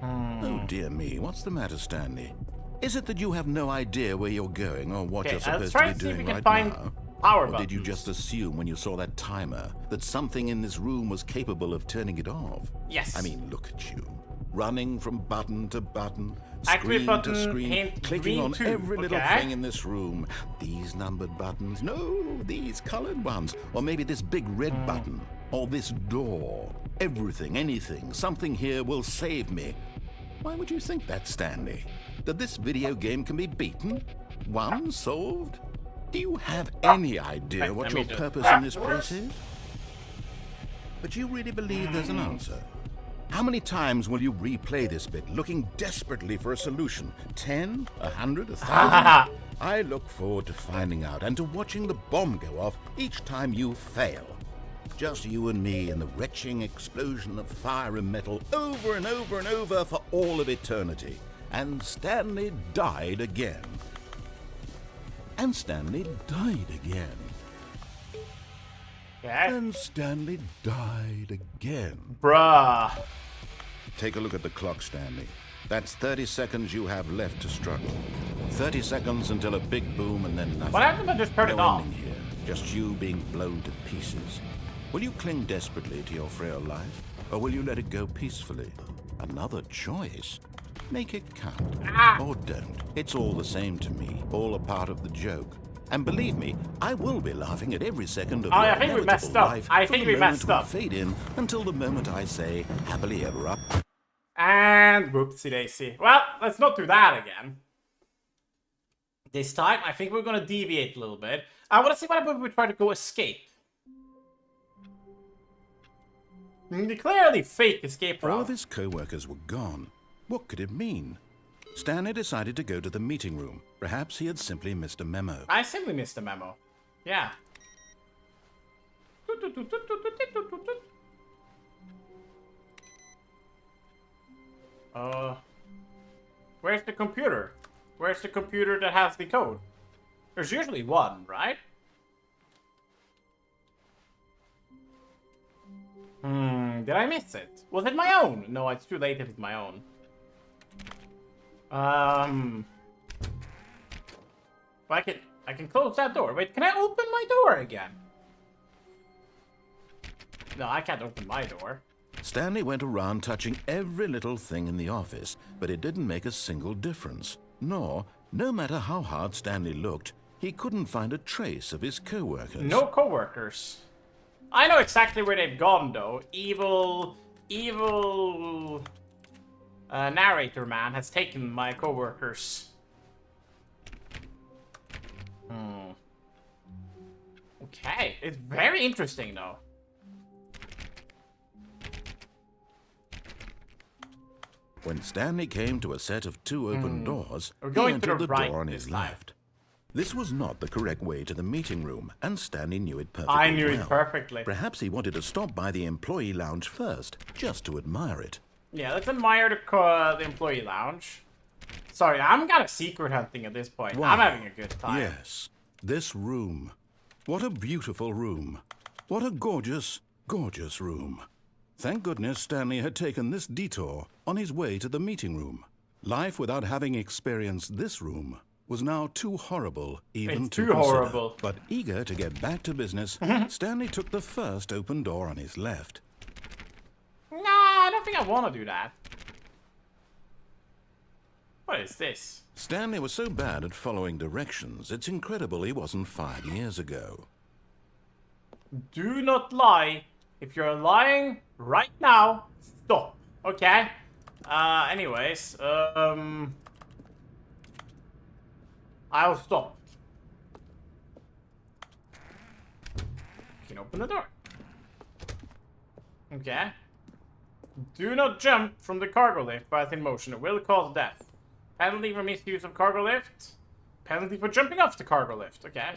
Oh, dear me. What's the matter, Stanley? Is it that you have no idea where you're going or what Okay, you're let's supposed try to to be see if we doing can right find now? power Or buttons. did you just assume when you saw that timer that something in this room was capable of turning it off? Yes. I mean, look at you. Running from button to button, Activate screen button, to screen, hint, clicking green on 2. every little Okay. thing in this room. These numbered buttons, no, these colored ones. Or maybe this big red button, or this door. Everything, anything, something here will save me. Why would you think that, Stanley? That this video game can be beaten? Won? Solved? Do you have any idea Wait, what let me your just- purpose in this place is? But you really believe there's an answer? How many times will you replay this bit, looking desperately for a solution? 10? 100? 1,000? I look forward to finding out and to watching the bomb go off each time you fail. Just you and me in the retching explosion of fire and metal over and over and over for all of eternity. And Stanley died again. And Stanley died again. Okay. And Stanley died again. Bruh. Take a look at the clock, Stanley. That's 30 seconds you have left to struggle. 30 seconds until a big boom and then nothing. What happened if I just turn it No off? ending here. Just you being blown to pieces. Will you cling desperately to your frail life? Or will you let it go peacefully? Another choice. Make it count. Or don't. It's all the same to me. All a part of the joke. And believe me, I will be laughing at every second of Oh, your I think we inevitable messed up. life I from think the we moment messed up. Fade in until the moment I say happily ever up. And whoopsie daisy. Well, let's not do that again. This time, I think we're gonna deviate a little bit. I want to see what happens if we try to go escape. The clearly fake escape All route. of his co-workers were gone. What could it mean? Stanley decided to go to the meeting room. Perhaps he had simply missed a memo. I simply missed a memo. Yeah. Where's the computer? Where's the computer that has the code? There's usually one, right? Did I miss it? Was it my own? No, it's too late if it's my own. Well, I can close that door. Wait, can I open my door again? No, I can't open my door. Stanley went around touching every little thing in the office, but it didn't make a single difference. Nor, no matter how hard Stanley looked, he couldn't find a trace of his co-workers. No co-workers. I know exactly where they've gone, though. Evil narrator man has taken my co-workers. Okay, it's very interesting, though. When Stanley came to a set of two open doors, We're he going to entered the the right door on this his time. left. This was not the correct way to the meeting room, and Stanley knew it perfectly I knew well. it perfectly. Perhaps he wanted to stop by the employee lounge first, just to admire it. Yeah, let's admire the employee lounge. Sorry, I'm kind of secret hunting at this point. Wow. I'm having a good time. Yes, this room. What a beautiful room. What a gorgeous, gorgeous room. Thank goodness Stanley had taken this detour on his way to the meeting room. Life without having experienced this room was now too horrible even It's to too consider. horrible. But eager to get back to business, Stanley took the first open door on his left. Nah, I don't think I want to do that. What is this? Stanley was so bad at following directions, it's incredible he wasn't 5 years ago. Do not lie. If you're lying right now, stop. Okay? Anyways, I'll stop. You can open the door. Okay. Do not jump from the cargo lift while it's in motion. It will cause death. Penalty for misuse of cargo lift. Penalty for jumping off the cargo lift. Okay.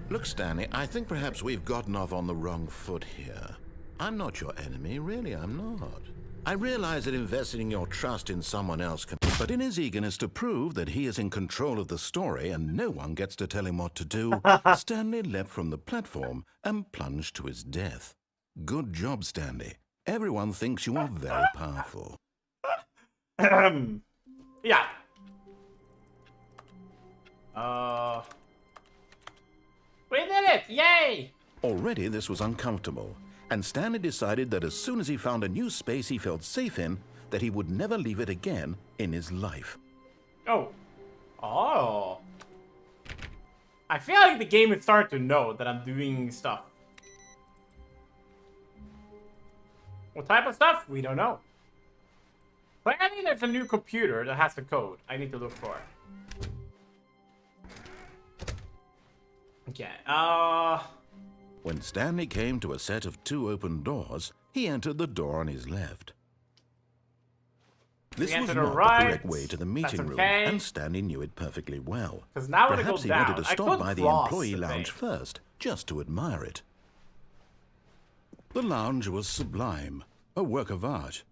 Look, Stanley, I think perhaps we've gotten off on the wrong foot here. I'm not your enemy, really, I'm not. I realize that investing your trust in someone else can... But in his eagerness to prove that he is in control of the story and no one gets to tell him what to do, Stanley leapt from the platform and plunged to his death. Good job, Stanley. Everyone thinks you are very powerful. Yeah. Yay! Already this was uncomfortable, and Stanley decided that as soon as he found a new space he felt safe in, that he would never leave it again in his life. Oh. Oh. I feel like the game is starting to know that I'm doing stuff. What type of stuff? We don't know. But I think there's a new computer that has the code I need to look for. Okay, When Stanley came to a set of 2 open doors, he entered the door on his left. This was not the correct way to the meeting room, and Stanley knew it perfectly well. Now Perhaps he wanted to stop by the employee lounge first, just to admire it. The lounge was sublime, a work of art.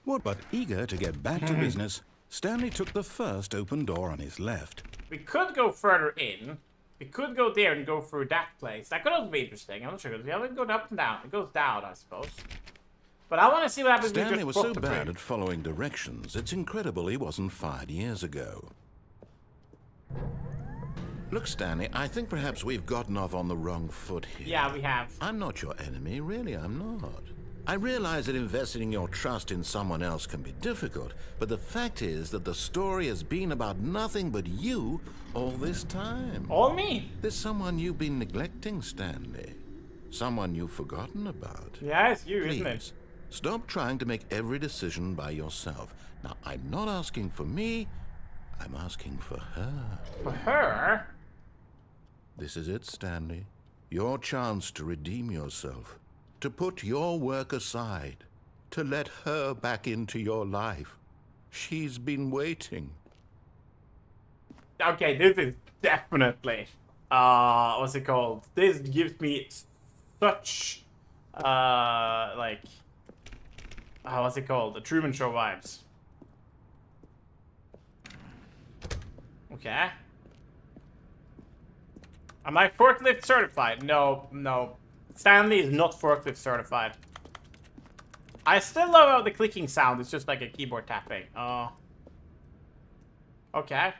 But eager to get back to business, Stanley took the first open door on his left. We could go further in. We could go there and go through that place. That could also be interesting. I'm not sure. Yeah, it goes up and down. It goes down, I suppose. But I want to see what happens. Stanley was so bad at following directions, it's incredible he wasn't fired years ago. Look, Stanley, I think perhaps we've gotten off on the wrong foot here. Yeah, we have. I'm not your enemy, really, I'm not. I realize that investing your trust in someone else can be difficult, but the fact is that the story has been about nothing but you all this time. All me? There's someone you've been neglecting, Stanley. Someone you've forgotten about. Yeah, it's you, Please, isn't it? Stop trying to make every decision by yourself. Now, I'm not asking for me, I'm asking for her. For her? This is it, Stanley. Your chance to redeem yourself. To put your work aside. To let her back into your life. She's been waiting. Okay, this is definitely... what's it called? This gives me such... like... what's it called? The Truman Show vibes. Okay. Am I forklift certified? No, no. Stanley is not forklift certified. I still love how the clicking sound is just like a keyboard tapping. Okay.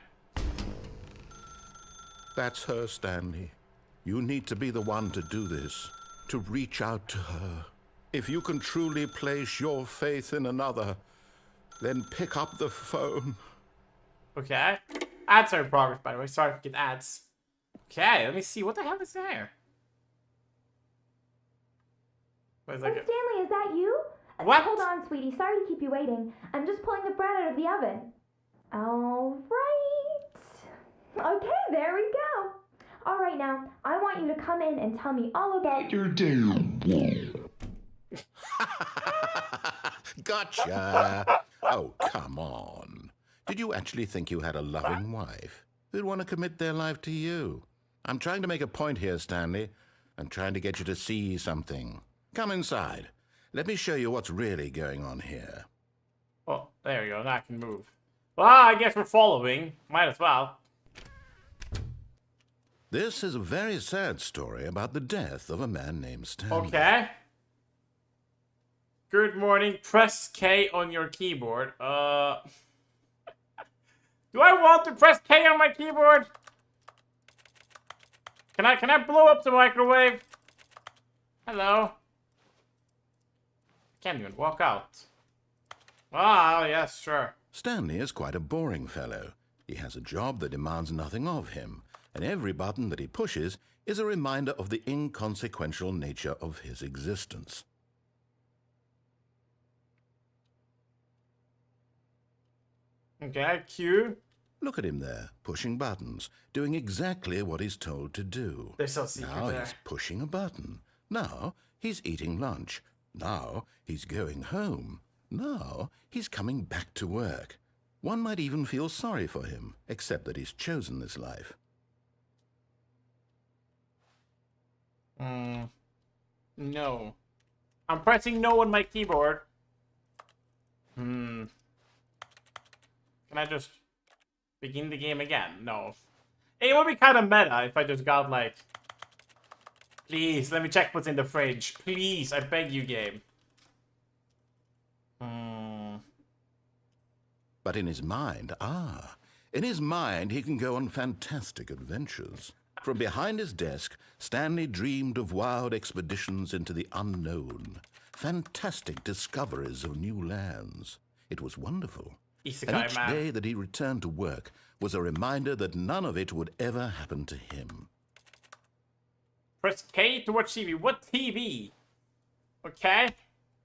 That's her, Stanley. You need to be the one to do this. To reach out to her. If you can truly place your faith in another, then pick up the phone. Okay. Ads are in progress, by the way. Sorry if we get ads. Okay, let me see. What the hell is there? What is that? Oh, Stanley, is that you? What? Hold on, sweetie. Sorry to keep you waiting. I'm just pulling the bread out of the oven. All right. Okay, there we go. All right, now, I want you to come in and tell me all about your day. Gotcha. Oh, come on. Did you actually think you had a loving wife who'd want to commit their life to you? I'm trying to make a point here, Stanley. I'm trying to get you to see something. Come inside. Let me show you what's really going on here. Oh, there we go. Now I can move. Well, I guess we're following. Might as well. This is a very sad story about the death of a man named Stanley. Okay. Good morning. Press K on your keyboard. Do I want to press K on my keyboard? Can I blow up the microwave? Hello? Can't even walk out. Ah, yes, sure. Stanley is quite a boring fellow. He has a job that demands nothing of him, and every button that he pushes is a reminder of the inconsequential nature of his existence. Okay, Q. Look at him there, pushing buttons, doing exactly what he's told to do. They're so secret Now there. he's pushing a button. Now he's eating lunch. Now he's going home. Now he's coming back to work. One might even feel sorry for him, except that he's chosen this life. No. I'm pressing no on my keyboard. Can I just begin the game again? No. It would be kind of meta if I just got like... Please, let me check what's in the fridge. Please, I beg you, game. But in his mind, in his mind he can go on fantastic adventures. From behind his desk, Stanley dreamed of wild expeditions into the unknown, fantastic discoveries of new lands. It was wonderful. And Isekai, each man. day that he returned to work was a reminder that none of it would ever happen to him. Press K to watch TV. What TV? Okay.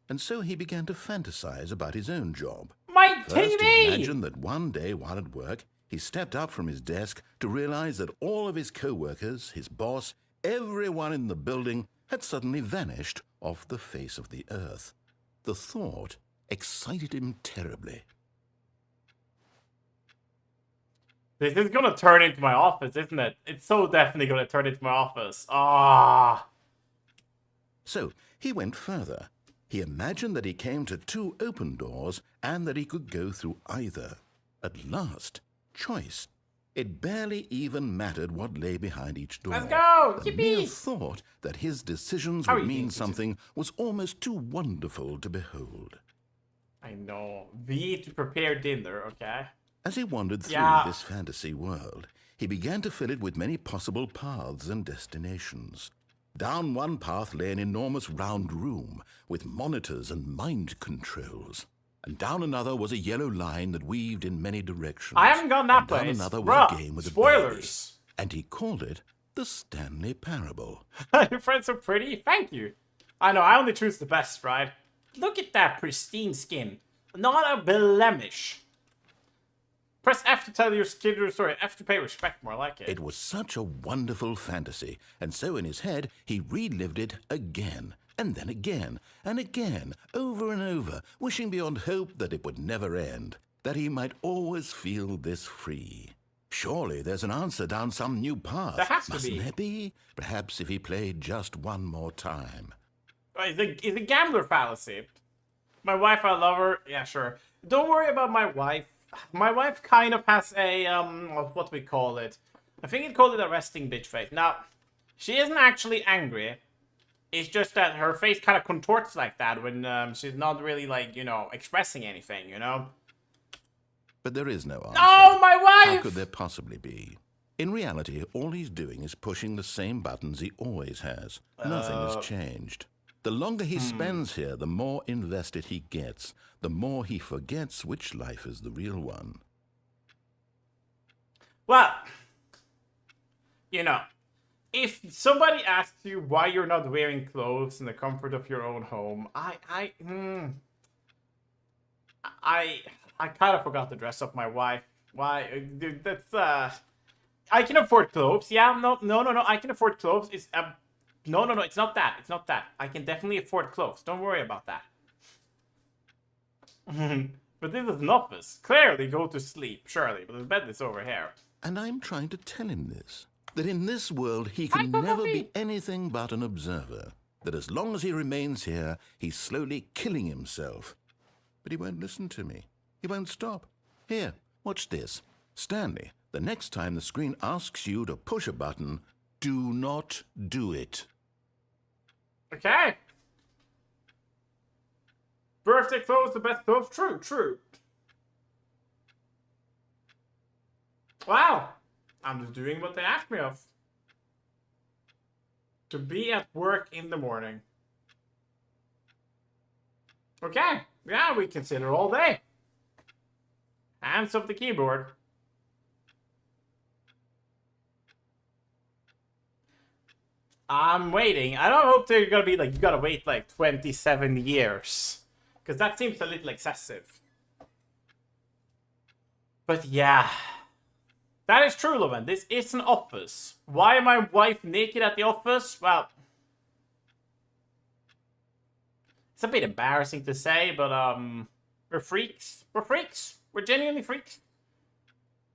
And so he began to fantasize about his own job. My First, he TV! imagined that one day while at work, he stepped up from his desk to realize that all of his co-workers, his boss, everyone in the building had suddenly vanished off the face of the earth. The thought excited him terribly. This is gonna turn into my office, isn't it? It's so definitely gonna turn into my office. Ah. So he went further. He imagined that he came to 2 open doors and that he could go through either. At last, choice. It barely even mattered what lay behind each door. Let's go! The mere Yippee! thought that his decisions How are would you mean doing, something was almost too wonderful to behold. I know. V to prepare dinner, okay? As he wandered through Yeah. this fantasy world, he began to fill it with many possible paths and destinations. Down one path lay an enormous round room with monitors and mind controls. And down another was a yellow line that weaved in many directions. I haven't gone that And down place. another was Bruh, a game with spoilers. a baby. And he called it the Stanley Parable. Your friend's so pretty. Thank you. I know, I only choose the best, right? Look at that pristine skin. Not a blemish. Press F to tell your kid your story. F to pay respect, more like it. It was such a wonderful fantasy, and so in his head he relived it again, and then again, and again, over and over, wishing beyond hope that it would never end, that he might always feel this free. Surely there's an answer down some new path. There has to Mustn't be. there be? Perhaps if he played just one more time. It's a gambler fallacy. My wife, I love her. Yeah, sure. Don't worry about my wife. My wife kind of has a, what do we call it? I think it called it a resting bitch face. Now, she isn't actually angry. It's just that her face kind of contorts like that when she's not really, like, you know, expressing anything, you know? But there is no answer. Oh, my wife! How could there possibly be? In reality, all he's doing is pushing the same buttons he always has. Nothing has changed. The longer he spends here, the more invested he gets, the more he forgets which life is the real one. Well, you know, if somebody asks you why you're not wearing clothes in the comfort of your own home, I kind of forgot to dress up my wife. Why? Dude, that's I can afford clothes. Yeah, no. I can afford clothes. It's no. It's not that. It's not that. I can definitely afford clothes. Don't worry about that. But this is an office. Clearly, go to sleep, surely. But the bed is over here. And I'm trying to tell him this, that in this world he can never be anything but an observer, that as long as he remains here, he's slowly killing himself. But he won't listen to me. He won't stop. Here, watch this. Stanley, the next time the screen asks you to push a button, do not do it. Okay. Birthday clothes, the best clothes. True. Wow. I'm just doing what they asked me of. To be at work in the morning. Okay. Yeah, we can sit here all day. Hands off the keyboard. I'm waiting. I don't hope they're gonna be like, you gotta wait like 27 years. Because that seems a little excessive. But yeah. That is true, Loven. This is an office. Why am my wife naked at the office? Well, it's a bit embarrassing to say, but we're freaks. We're freaks. We're genuinely freaks.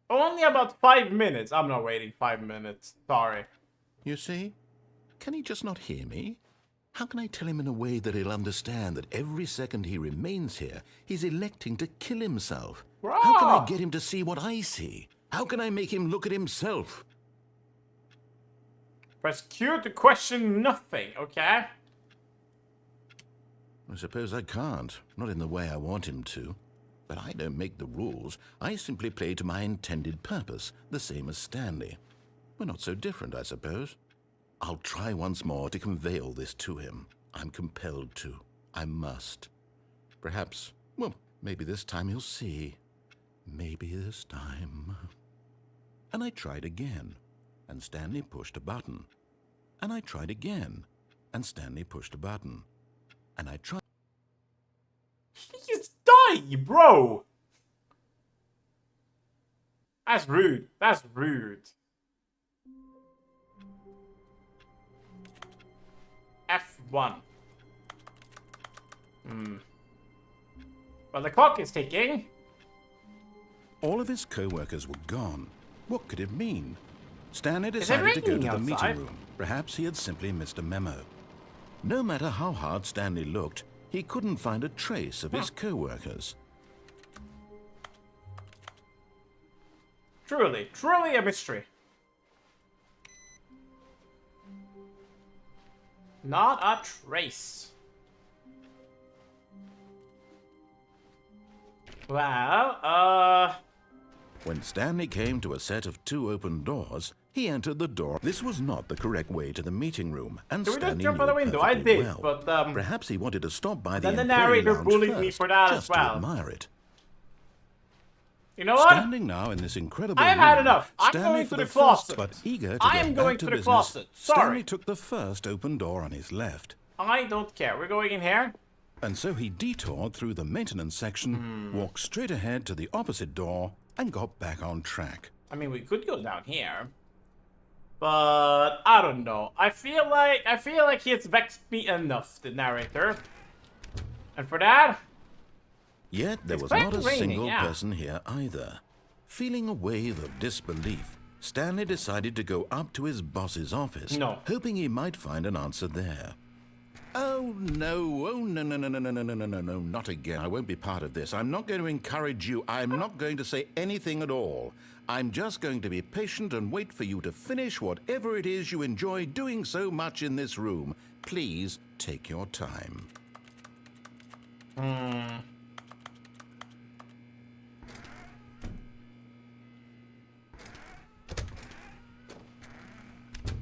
Only about 5 minutes. I'm not waiting 5 minutes. Sorry. You see? Can he just not hear me? How can I tell him in a way that he'll understand that every second he remains here, he's electing to kill himself? How can I get him to see what I see? How can I make him look at himself? Press Q to question nothing, okay? I suppose I can't. Not in the way I want him to. But I don't make the rules. I simply play to my intended purpose, the same as Stanley. We're not so different, I suppose. I'll try once more to convey all this to him. I'm compelled to. I must. Perhaps, well, maybe this time he'll see. Maybe this time. And I tried again, and Stanley pushed a button. And I tried again, and Stanley pushed a button. And I tried... Just die, bro! That's rude. That's rude. F1. Well, the clock is ticking. All of his co-workers were gone. What could it mean? Stanley decided to go to the meeting room. Perhaps he had simply missed a memo. No matter how hard Stanley looked, he couldn't find a trace of his co-workers. Truly, truly a mystery. Not a trace. Well, When Stanley came to a set of 2 open doors, he entered the door. This was not the correct way to the meeting room, and did we Stanley just jump knew out the it window? I perfectly did, well. but Perhaps he wanted to stop by then the employee narrator lounge bullied me first, for that as just well. to admire it. you know what? Standing now in this incredible I have had room, enough. I'm Stanley going for to the first closet. but eager to I get am back going to to the business, closet. Stanley Sorry. took the first open door on his left. I don't care. We're going in here. And so he detoured through the maintenance section, walked straight ahead to the opposite door, and got back on track. I mean, we could go down here. But I don't know. I feel like he has vexed me enough, the narrator. And for that, Yet there It's was quite not a raining, single yeah. person here either. Feeling a wave of disbelief, Stanley decided to go up to his boss's office, hoping he might find an answer there. Oh no, no, not again. I won't be part of this. I'm not going to encourage you. I'm not going to say anything at all. I'm just going to be patient and wait for you to finish whatever it is you enjoy doing so much in this room. Please take your time.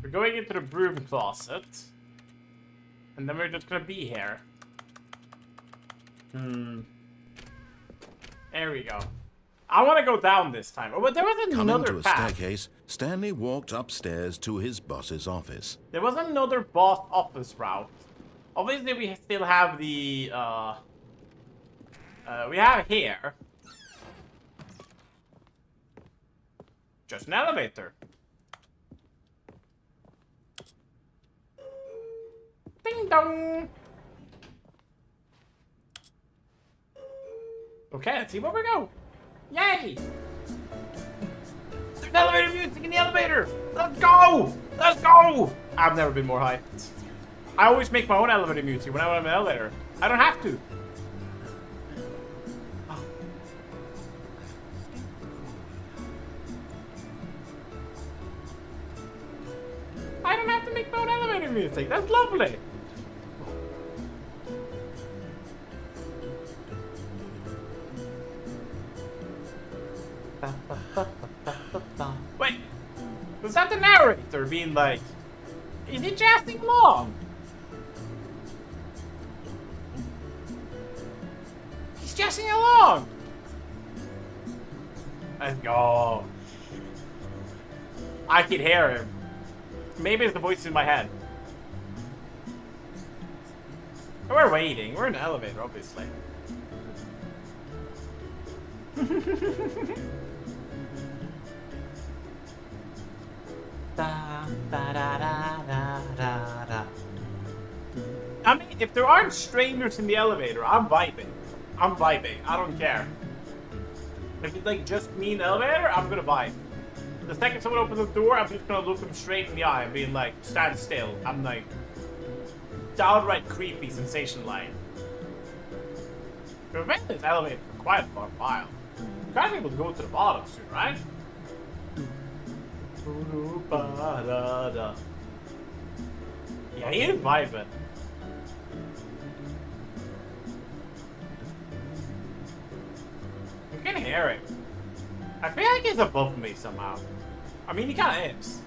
we're going into the broom closet. And then we're just gonna be here. There we go. I want to go down this time. Oh, but there was Coming another to a path. staircase, Stanley walked upstairs to his boss's office. There was another boss office route. Obviously, we still have the, we have here. Just an elevator. Ding dong. Okay, let's see where we go. Yay! There's elevator music in the elevator! Let's go! Let's go! I've never been more hyped. I always make my own elevator music when I'm in an elevator. I don't have to. I don't have to make my own elevator music. That's lovely. Wait, was that the narrator being like, is he jazzing along? He's jazzing along. Let's go. I can hear him. Maybe it's the voice in my head. We're waiting. We're in an elevator, obviously. I mean, if there aren't strangers in the elevator, I'm vibing. I'm vibing. I don't care. If it's like just me in the elevator, I'm gonna vibe. The second someone opens the door, I'm just gonna look them straight in the eye and being like, stand still. I'm like, downright creepy sensation line. We've been in this elevator for quite a while. We're kind of able to go to the bottom soon, right? Yeah, he is vibing. You can hear it. I feel like he's above me somehow. I mean, he kind of is.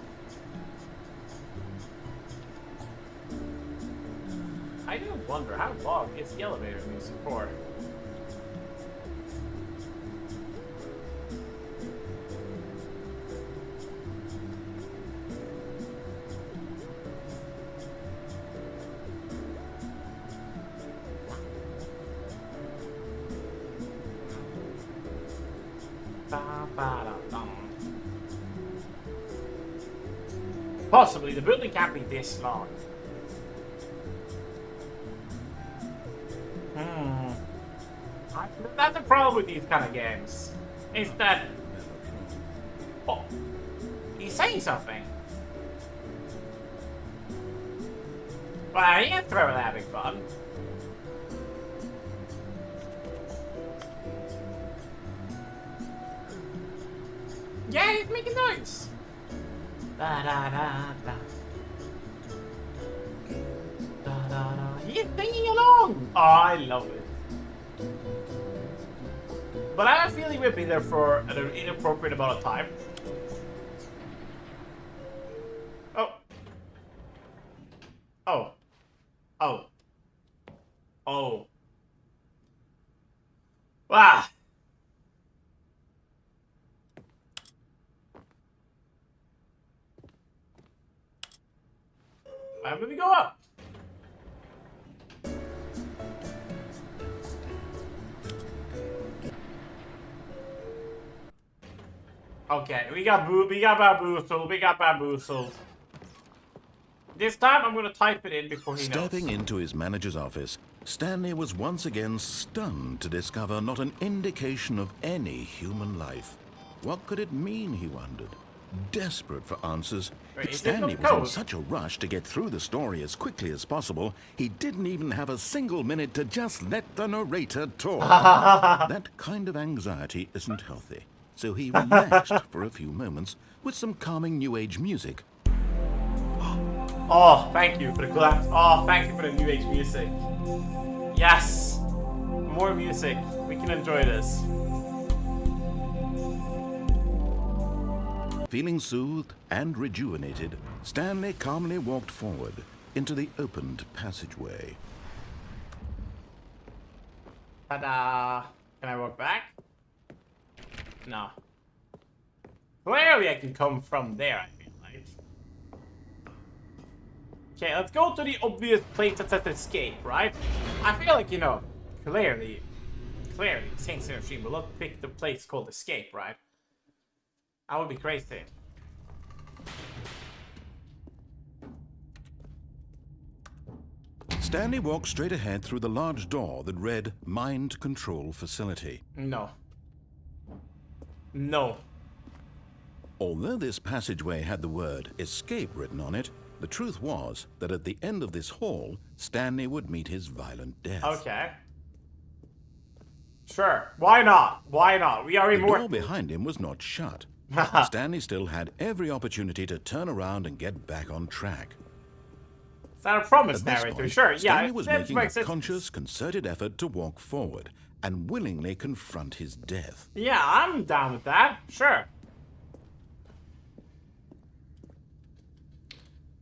I do wonder how long is the elevator music for? Possibly, the building can't be this long. That's the problem with these kind of games. Is that... Oh, he's saying something. Well, he is throwing having fun. Yeah, he's making noise. Da da da da. Da da da. He's singing along. Oh, I love it. But I have a feeling we'll be there for an inappropriate amount of time. Oh. Oh. Oh. Oh. Wow. I'm gonna go up. Okay, we got bamboozled. This time I'm gonna type it in before he knows. Stepping into his manager's office, Stanley was once again stunned to discover not an indication of any human life. What could it mean, he wondered. Desperate for answers, but Stanley was in such a rush to get through the story as quickly as possible, he didn't even have a single minute to just let the narrator talk. That kind of anxiety isn't healthy, so he relaxed for a few moments with some calming New Age music. Oh, thank you for the collapse. Oh, thank you for the New Age music. Yes! More music. We can enjoy this. Feeling soothed and rejuvenated, Stanley calmly walked forward into the opened passageway. Ta-da! Can I walk back? No. Clearly I can come from there, I feel like. Okay, let's go to the obvious place that says escape, right? I feel like, you know, clearly, Saint Synergy will not pick the place called escape, right? That would be crazy. Stanley walked straight ahead through the large door that read Mind Control Facility. No. No. Although this passageway had the word escape written on it, the truth was that at the end of this hall, Stanley would meet his violent death. Okay. Sure. Why not? Why not? We are immortal. The door behind him was not shut. Stanley still had every opportunity to turn around and get back on track. Is that a promise, narrator? Sure, yeah. Stanley was making a conscious, concerted effort to walk forward and willingly confront his death. Yeah, I'm down with that. Sure.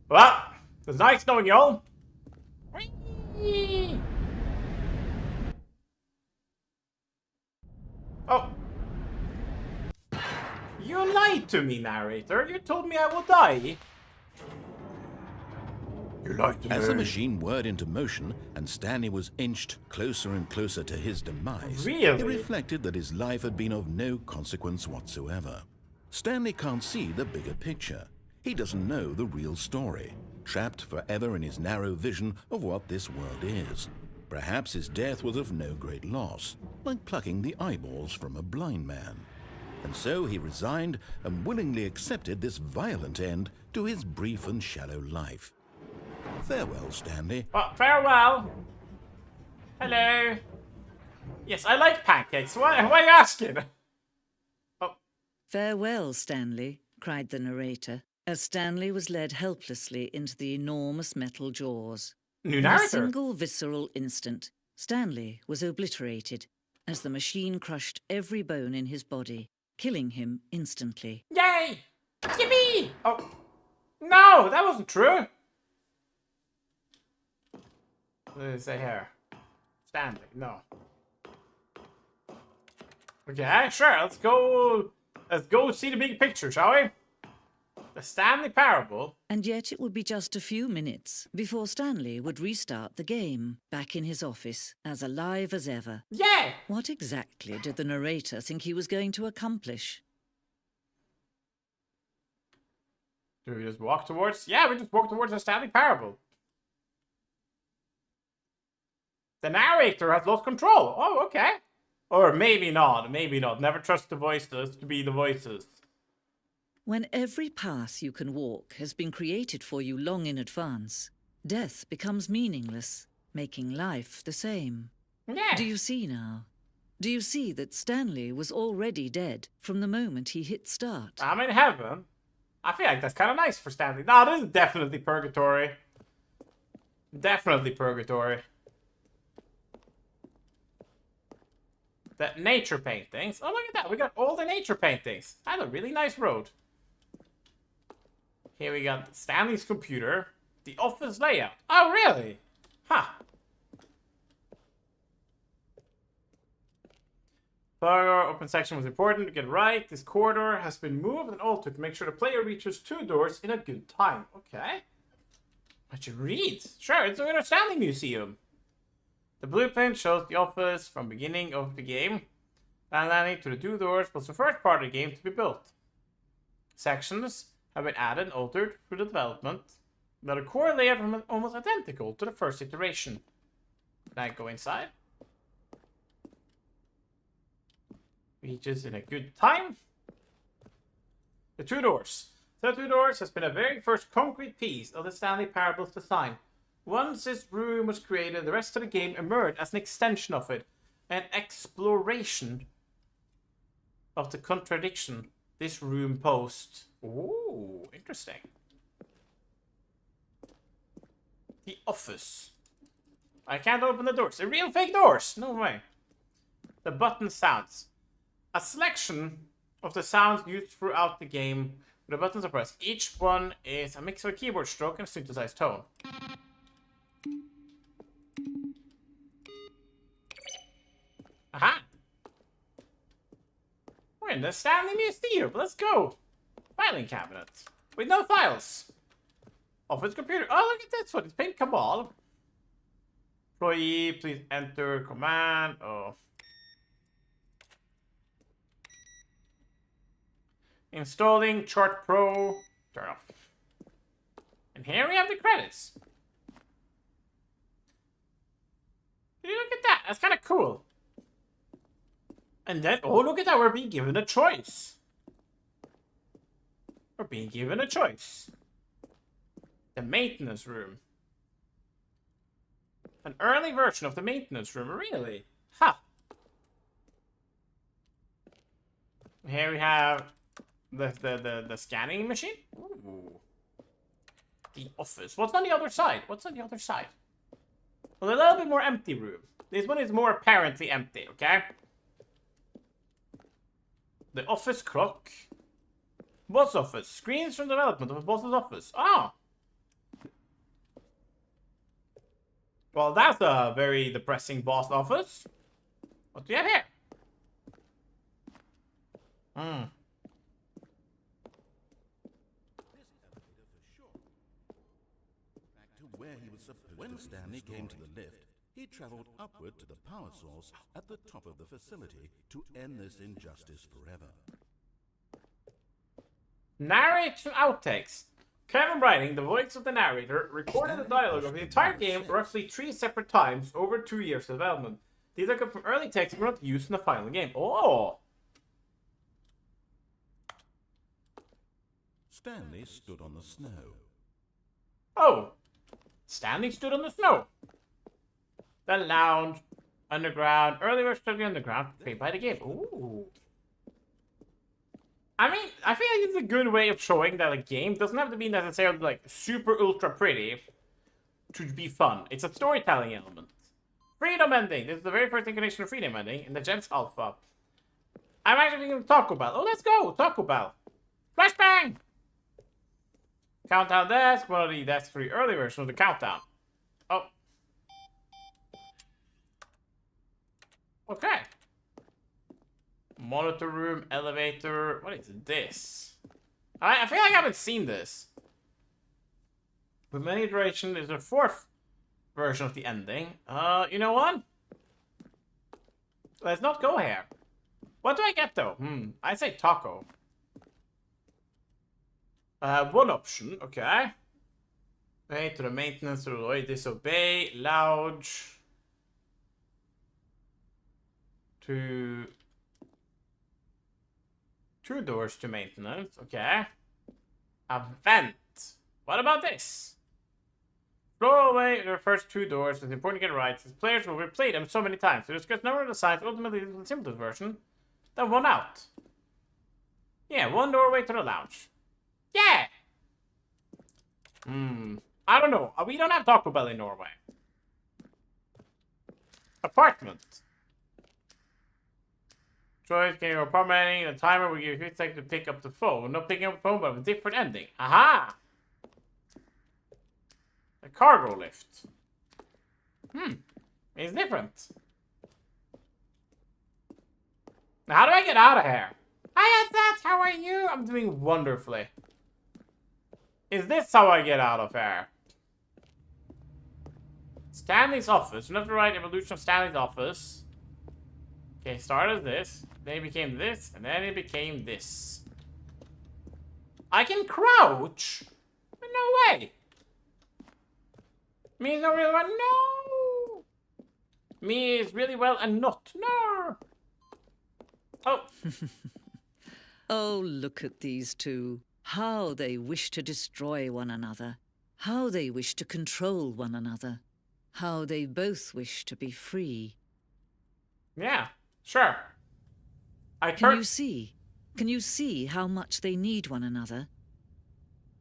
Well, it was nice knowing you all. Oh. You lied to me, narrator. You told me I will die. You lied to me. As the machine whirred into motion and Stanley was inched closer and closer to his demise, Really? he reflected that his life had been of no consequence whatsoever. Stanley can't see the bigger picture. He doesn't know the real story, trapped forever in his narrow vision of what this world is. Perhaps his death was of no great loss, like plucking the eyeballs from a blind man. And so he resigned and willingly accepted this violent end to his brief and shallow life. Farewell, Stanley. Farewell. Hello. Yes, I like pancakes. Why are you asking? Oh. Farewell, Stanley, cried the narrator, as Stanley was led helplessly into the enormous metal jaws. New In narrator. a single visceral instant, Stanley was obliterated as the machine crushed every bone in his body, killing him instantly. Yay! Yippee! Oh. No, that wasn't true. What did it say here? Stanley, no. Okay, sure, let's go see the big picture, shall we? The Stanley Parable. And yet it would be just a few minutes before Stanley would restart the game, back in his office, as alive as ever. Yeah! What exactly did the narrator think he was going to accomplish? Do we just walk towards? Yeah, we just walk towards the Stanley Parable. The narrator has lost control. Oh, okay. Or maybe not, maybe not. Never trust the voices to be the voices. When every path you can walk has been created for you long in advance, death becomes meaningless, making life the same. Yeah. Do you see now? Do you see that Stanley was already dead from the moment he hit start? I'm in heaven. I feel like that's kind of nice for Stanley. No, this is definitely purgatory. Definitely purgatory. The nature paintings. Oh, look at that. We got all the nature paintings. That's a really nice road. Here we got Stanley's computer. The office layout. Oh, really? Huh. Our open section was important to get right. This corridor has been moved and altered to make sure the player reaches 2 doors in a good time. Okay. What you read? Sure, it's a Stanley Museum. The blueprint shows the office from beginning of the game. And landing to the 2 doors was the first part of the game to be built. Sections have been added and altered through the development, but the core layout was almost identical to the first iteration. Can I go inside? Reaches in a good time. The 2 doors. The 2 doors has been a very first concrete piece of the Stanley Parable's design. Once this room was created, the rest of the game emerged as an extension of it, an exploration of the contradiction this room posed. Ooh, interesting. The office. I can't open the doors. They're real fake doors. No way. The button sounds. A selection of the sounds used throughout the game where the buttons are pressed. Each one is a mix of a keyboard stroke and a synthesized tone. Aha! We're in the Stanley Museum. Let's go. Filing cabinet. With no files. Office computer. Oh, look at this one. It's Pink Cabal. Employee, please enter command. Oh. Installing Chart Pro. Turn off. And here we have the credits. Look at that. That's kind of cool. And then, oh, look at that. We're being given a choice. We're being given a choice. The maintenance room. An early version of the maintenance room. Really? Huh. Here we have the scanning machine. Ooh. The office. What's on the other side? What's on the other side? Well, a little bit more empty room. This one is more apparently empty, okay? The office clock. Boss office. Screens from development of a boss's office. Oh. Well, that's a very depressing boss office. What do you have here? When Stanley came to the lift, he traveled upward to the power source at the top of the facility to end this injustice forever. Narration outtakes. Kevin Writing, the voice of the narrator, recorded the dialogue of the entire game roughly 3 separate times over 2 years of development. These are cut from early texts and were not used in the final game. Oh! Stanley stood on the snow. Oh! Stanley stood on the snow. The lounge, underground, early version of the underground, played by the game. Ooh. I mean, I feel like it's a good way of showing that a game doesn't have to be necessarily like super ultra pretty to be fun. It's a storytelling element. Freedom ending. This is the very first incarnation of Freedom ending in the Gens Alpha. I'm actually thinking of Taco Bell. Oh, let's go! Taco Bell. Flashbang! Countdown desk. One of the desks for the early version of the countdown. Oh. Okay. Monitor room, elevator. What is this? I feel like I haven't seen this. With many iteration, there's a fourth version of the ending. You know what? Let's not go here. What do I get though? I say taco. One option, okay. Wait to the maintenance, to disobey, lounge. To 2 doors to maintenance, okay. A vent. What about this? Throw away the first 2 doors. It's important to get right, since players will replay them so many times. To discuss number of the signs, ultimately the simplest version. Then 1 out. Yeah, 1 doorway to the lounge. Yeah! I don't know. We don't have Taco Bell in Norway. Apartment. Choice, can you apartment? The timer will give you 50 seconds to pick up the phone. Not picking up the phone, but with a different ending. Aha! A cargo lift. It's different. Now, how do I get out of here? Hi, Seth. How are you? I'm doing wonderfully. Is this how I get out of here? Stanley's office. Left to right evolution of Stanley's office. Okay, started as this. Then it became this. And then it became this. I can crouch? No way. Me is not really well. No. Me is really well and not. No. Oh. Oh, look at these two. How they wish to destroy one another. How they wish to control one another. How they both wish to be free. Yeah, sure. Can you see? Can you see how much they need one another?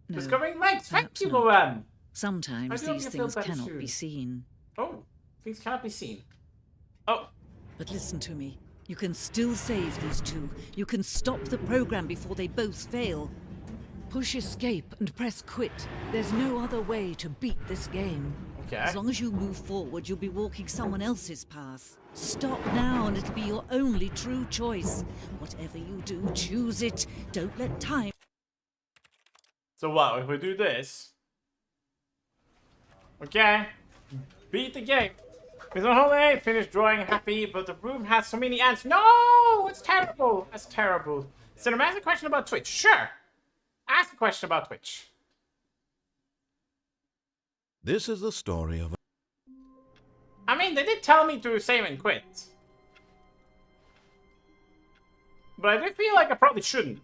No, discovering legs. Thank you, not. Luan. Sometimes these things cannot be seen. Oh, things cannot be seen. Oh. But listen to me. You can still save these two. You can stop the program before they both fail. Push escape and press quit. There's no other way to beat this game. Okay. As long as you move forward, you'll be walking someone else's path. Stop now and it'll be your only true choice. Whatever you do, choose it. Don't let time... So what, if we do this? Okay. Beat the game. It's on holiday, finish drawing happy, but the room has so many ants. No! It's terrible! That's terrible. So I'm asking a question about Twitch. Sure. Ask a question about Twitch. This is the story of... I mean, they did tell me to save and quit. But I do feel like I probably shouldn't.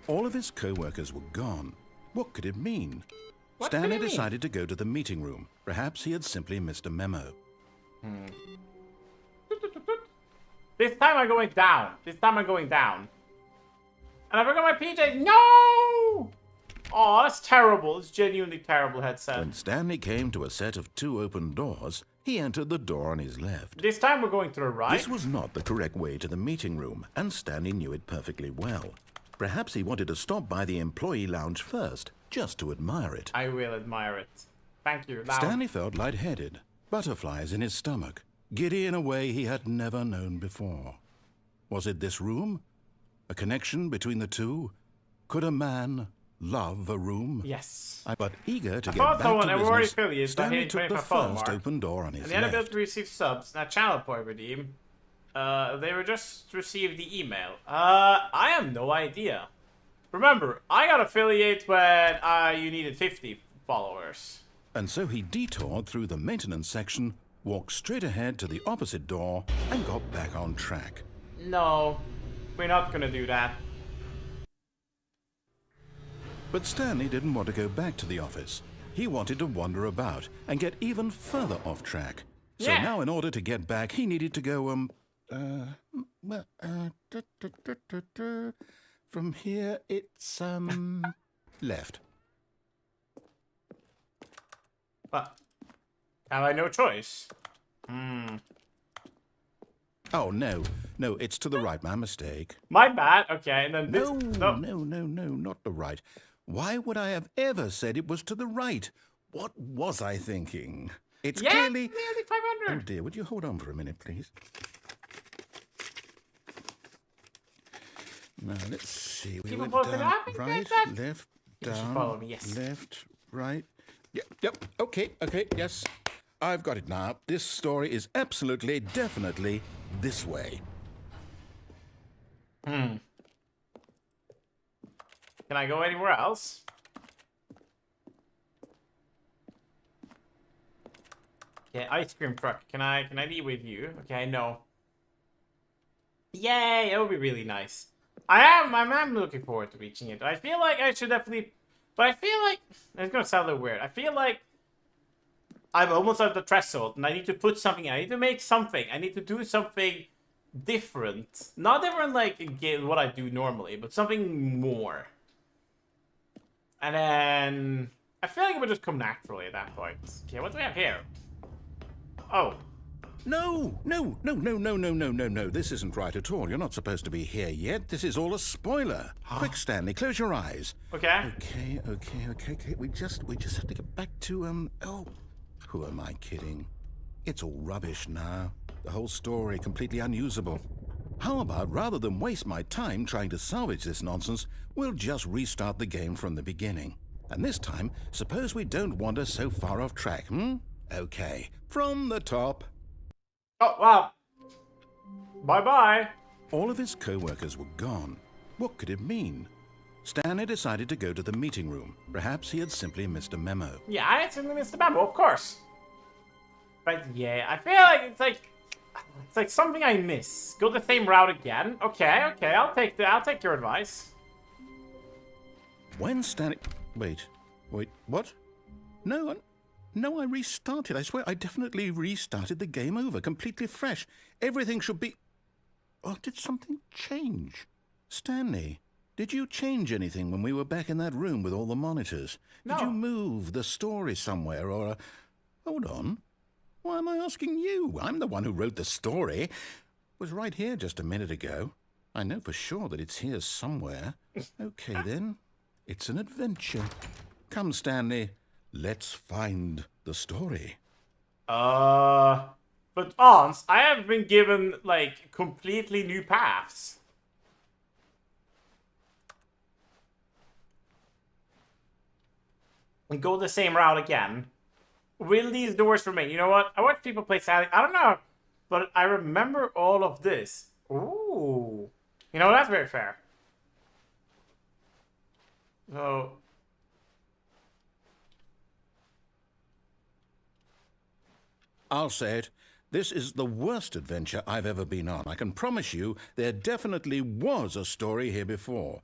All of his co-workers were gone. What could it mean? What Stanley could it mean? decided to go to the meeting room. Perhaps he had simply missed a memo. This time I'm going down. This time I'm going down. And I forgot my PJs. No! Oh, that's terrible. It's genuinely terrible headset. When Stanley came to a set of 2 open doors, he entered the door on his left. This time we're going to the right. This was not the correct way to the meeting room, and Stanley knew it perfectly well. Perhaps he wanted to stop by the employee lounge first, just to admire it. I will admire it. Thank you. Now. Stanley felt lightheaded, butterflies in his stomach, giddy in a way he had never known before. Was it this room? A connection between the two? Could a man love a room? Yes. But eager to I get thought back someone to ever already business, affiliated by Stanley hitting took the 25 follow first mark. open door on his And the other ability left. to receive subs, not channel point redeem. They were just received the email. I have no idea. Remember, I got affiliate when you needed 50 followers. And so he detoured through the maintenance section, walked straight ahead to the opposite door, and got back on track. No, we're not gonna do that. But Stanley didn't want to go back to the office. He wanted to wander about and get even further off track. So Yeah. now in order to get back, he needed to go, from here it's, left. But have I no choice? Oh, no, it's to the right, my mistake. My bad. Okay, and then this. No, not the right. Why would I have ever said it was to the right? What was I thinking? It's Yeah, clearly... nearly Oh 500. dear, would you hold on for a minute, please? Now, let's see. We Keep went posting. down, I think right, that- left, You should down, follow me, yes. left, right. Yep, okay, yes. I've got it now. This story is absolutely, definitely this way. Can I go anywhere else? Okay, ice cream truck. Can I be with you? Okay, no. Yay, that would be really nice. I'm looking forward to reaching it. I feel like I should definitely, but I feel like it's gonna sound a little weird. I feel like I'm almost at the threshold, and I need to put something. I need to make something. I need to do something different. Not different like what I do normally, but something more. And then I feel like it would just come naturally at that point. Okay, what do we have here? Oh. No. This isn't right at all. You're not supposed to be here yet. This is all a spoiler. Quick, Stanley, close your eyes. Okay. Okay. We just have to get back to, oh. Who am I kidding? It's all rubbish now. The whole story completely unusable. How about, rather than waste my time trying to salvage this nonsense, we'll just restart the game from the beginning. And this time, suppose we don't wander so far off track, Okay, from the top. Oh, wow. Bye-bye. All of his co-workers were gone. What could it mean? Stanley decided to go to the meeting room. Perhaps he had simply missed a memo. Yeah, I simply missed the memo, of course. But yeah, I feel like it's like something I miss. Go the same route again. Okay, I'll take your advice. When Stanley... Wait, what? No, I restarted. I swear, I definitely restarted the game over, completely fresh. Everything should be... Oh, did something change? Stanley, did you change anything when we were back in that room with all the monitors? No. Did you move the story somewhere, or... Hold on. Why am I asking you? I'm the one who wrote the story. It was right here just a minute ago. I know for sure that it's here somewhere. Okay, then. It's an adventure. Come, Stanley. Let's find the story. But Hans, I have been given, like, completely new paths. And go the same route again. Will these doors remain? You know what? I watch people play Sally. I don't know. But I remember all of this. Ooh. You know, that's very fair. So... I'll say it. This is the worst adventure I've ever been on. I can promise you there definitely was a story here before.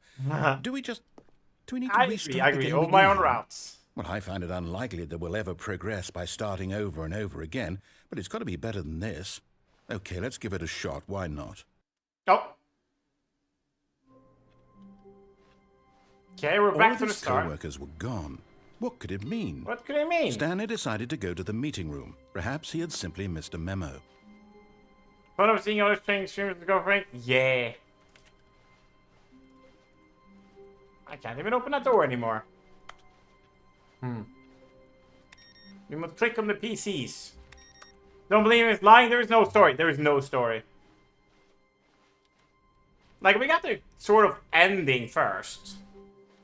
Do we need to restart I the agree. game All my own again? routes. Well, I find it unlikely that we'll ever progress by starting over and over again, but it's got to be better than this. Okay, let's give it a shot. Why not? Oh. Okay, we're back to the All of his start. co-workers were gone. What could it mean? What could it mean? Stanley decided to go to the meeting room. Perhaps he had simply missed a memo. Fun of seeing other things streamers go Frank? Yeah. I can't even open that door anymore. We must click on the PCs. Don't believe it's lying? There is no story. There is no story. Like, we got the sort of ending first.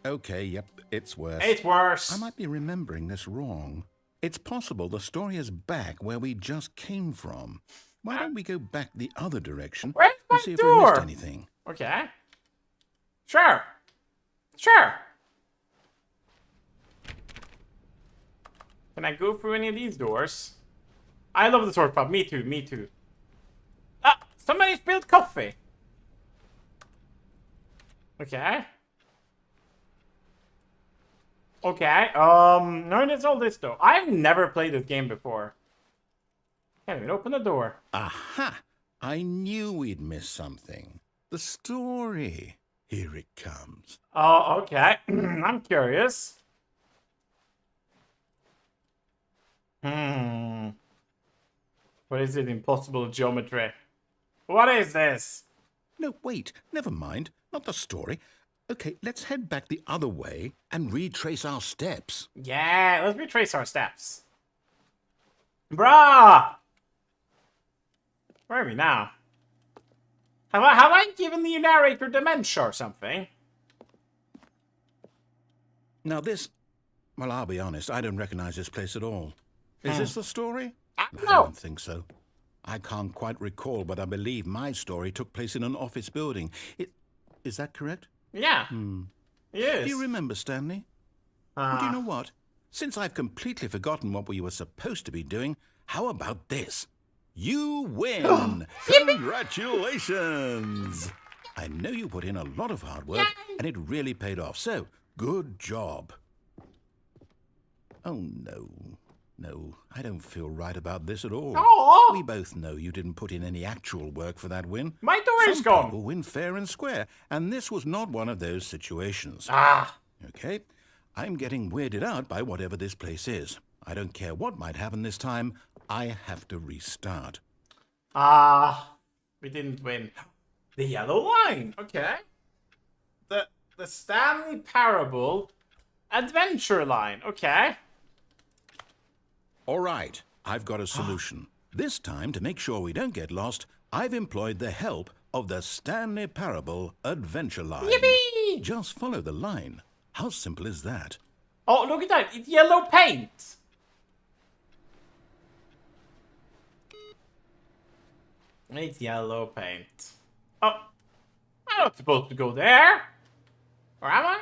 Okay, yep, it's worse. It's worse. I might be remembering this wrong. It's possible the story is back where we just came from. Why don't we go back the other direction Where's my and see if we door? missed anything? Okay. Sure. Sure. Can I go through any of these doors? I love the sword pub. Me too. Me too. Ah! Somebody spilled coffee. Okay. Okay. No, it's all this though. I've never played this game before. Can't even open the door. Aha! I knew we'd miss something. The story. Here it comes. Oh, okay. I'm curious. What is it? Impossible geometry. What is this? No, wait. Never mind. Not the story. Okay, let's head back the other way and retrace our steps. Yeah, let's retrace our steps. Bruh! Where are we now? Have I given the narrator dementia or something? Now this... Well, I'll be honest, I don't recognize this place at all. Is this the story? I No. don't think so. I can't quite recall, but I believe my story took place in an office building. Is that correct? Yeah. Yes. Do you remember, Stanley? Do you know what? Since I've completely forgotten what we were supposed to be doing, how about this? You win! Congratulations! I know you put in a lot of hard work, and it really paid off, so good job. Oh, no. No, I don't feel right about this at all. Aww. We both know you didn't put in any actual work for that win. My door is gone. People win fair and square, and this was not one of those situations. Ah. Okay? I'm getting weirded out by whatever this place is. I don't care what might happen this time. I have to restart. We didn't win. The yellow line. Okay. The Stanley Parable adventure line. Okay. All right, I've got a solution. This time, to make sure we don't get lost, I've employed the help of the Stanley Parable adventure line. Yippee! Just follow the line. How simple is that? Oh, look at that. It's yellow paint. It's yellow paint. Oh. I'm not supposed to go there. Or am I?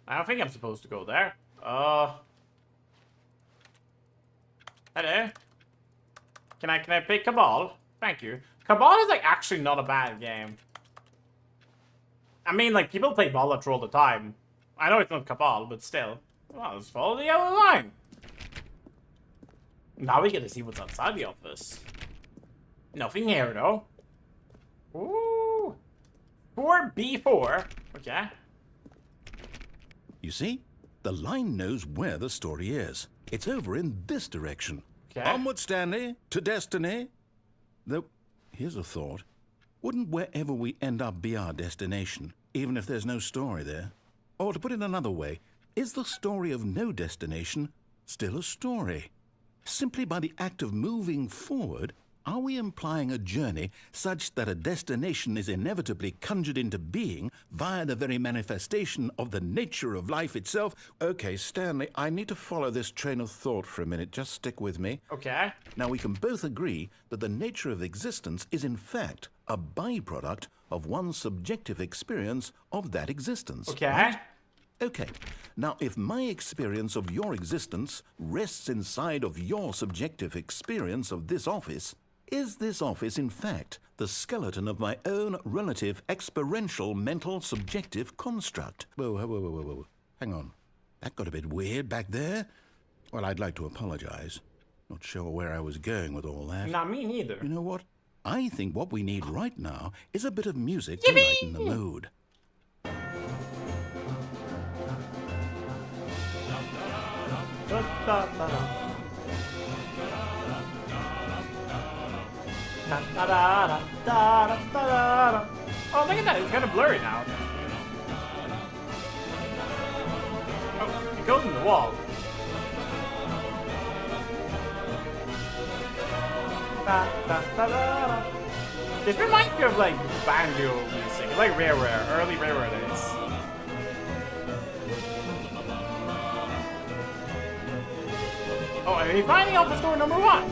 I don't think I'm supposed to go there. Hello. Can I play Cabal? Thank you. Cabal is like actually not a bad game. I mean, like, people play Balatro all the time. I know it's not Cabal, but still. Well, let's follow the yellow line. Now we get to see what's outside the office. Nothing here, though. Ooh. 4B4. Okay. You see? The line knows where the story is. It's over in this direction. Okay. Onward, Stanley, to destiny. Though, here's a thought. Wouldn't wherever we end up be our destination, even if there's no story there? Or to put it another way, is the story of no destination still a story? Simply by the act of moving forward, are we implying a journey such that a destination is inevitably conjured into being via the very manifestation of the nature of life itself? Okay, Stanley, I need to follow this train of thought for a minute. Just stick with me. Okay. Now, we can both agree that the nature of existence is in fact a byproduct of one's subjective experience of that existence. Okay. Right? Okay. Now, if my experience of your existence rests inside of your subjective experience of this office, is this office, in fact, the skeleton of my own relative experiential mental subjective construct? Whoa. Hang on. That got a bit weird back there. Well, I'd like to apologize. Not sure where I was going with all that. Not me neither. You know what? I think what we need right now is a bit of music to lighten the mood. Oh, look at that. It's kind of blurry now. Oh, it goes in the wall. This reminds me of like banjo music, like early rare days. Oh, are we finding out the door number 1?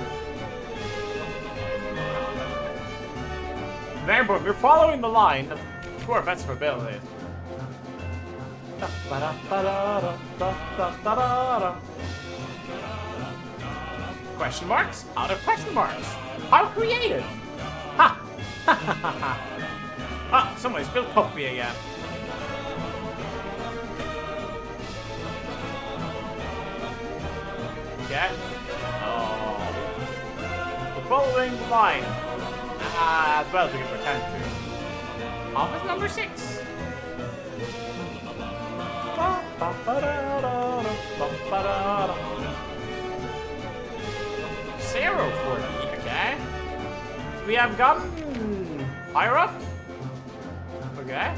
Very important. We're following the line to our best of ability. Question marks? Out of question marks. How creative! Ha! Ah, somebody spilled coffee again. Okay. Oh. We're following the line. As well as we can pretend to. Office number 6. 040, okay. So we have gotten higher up. Okay.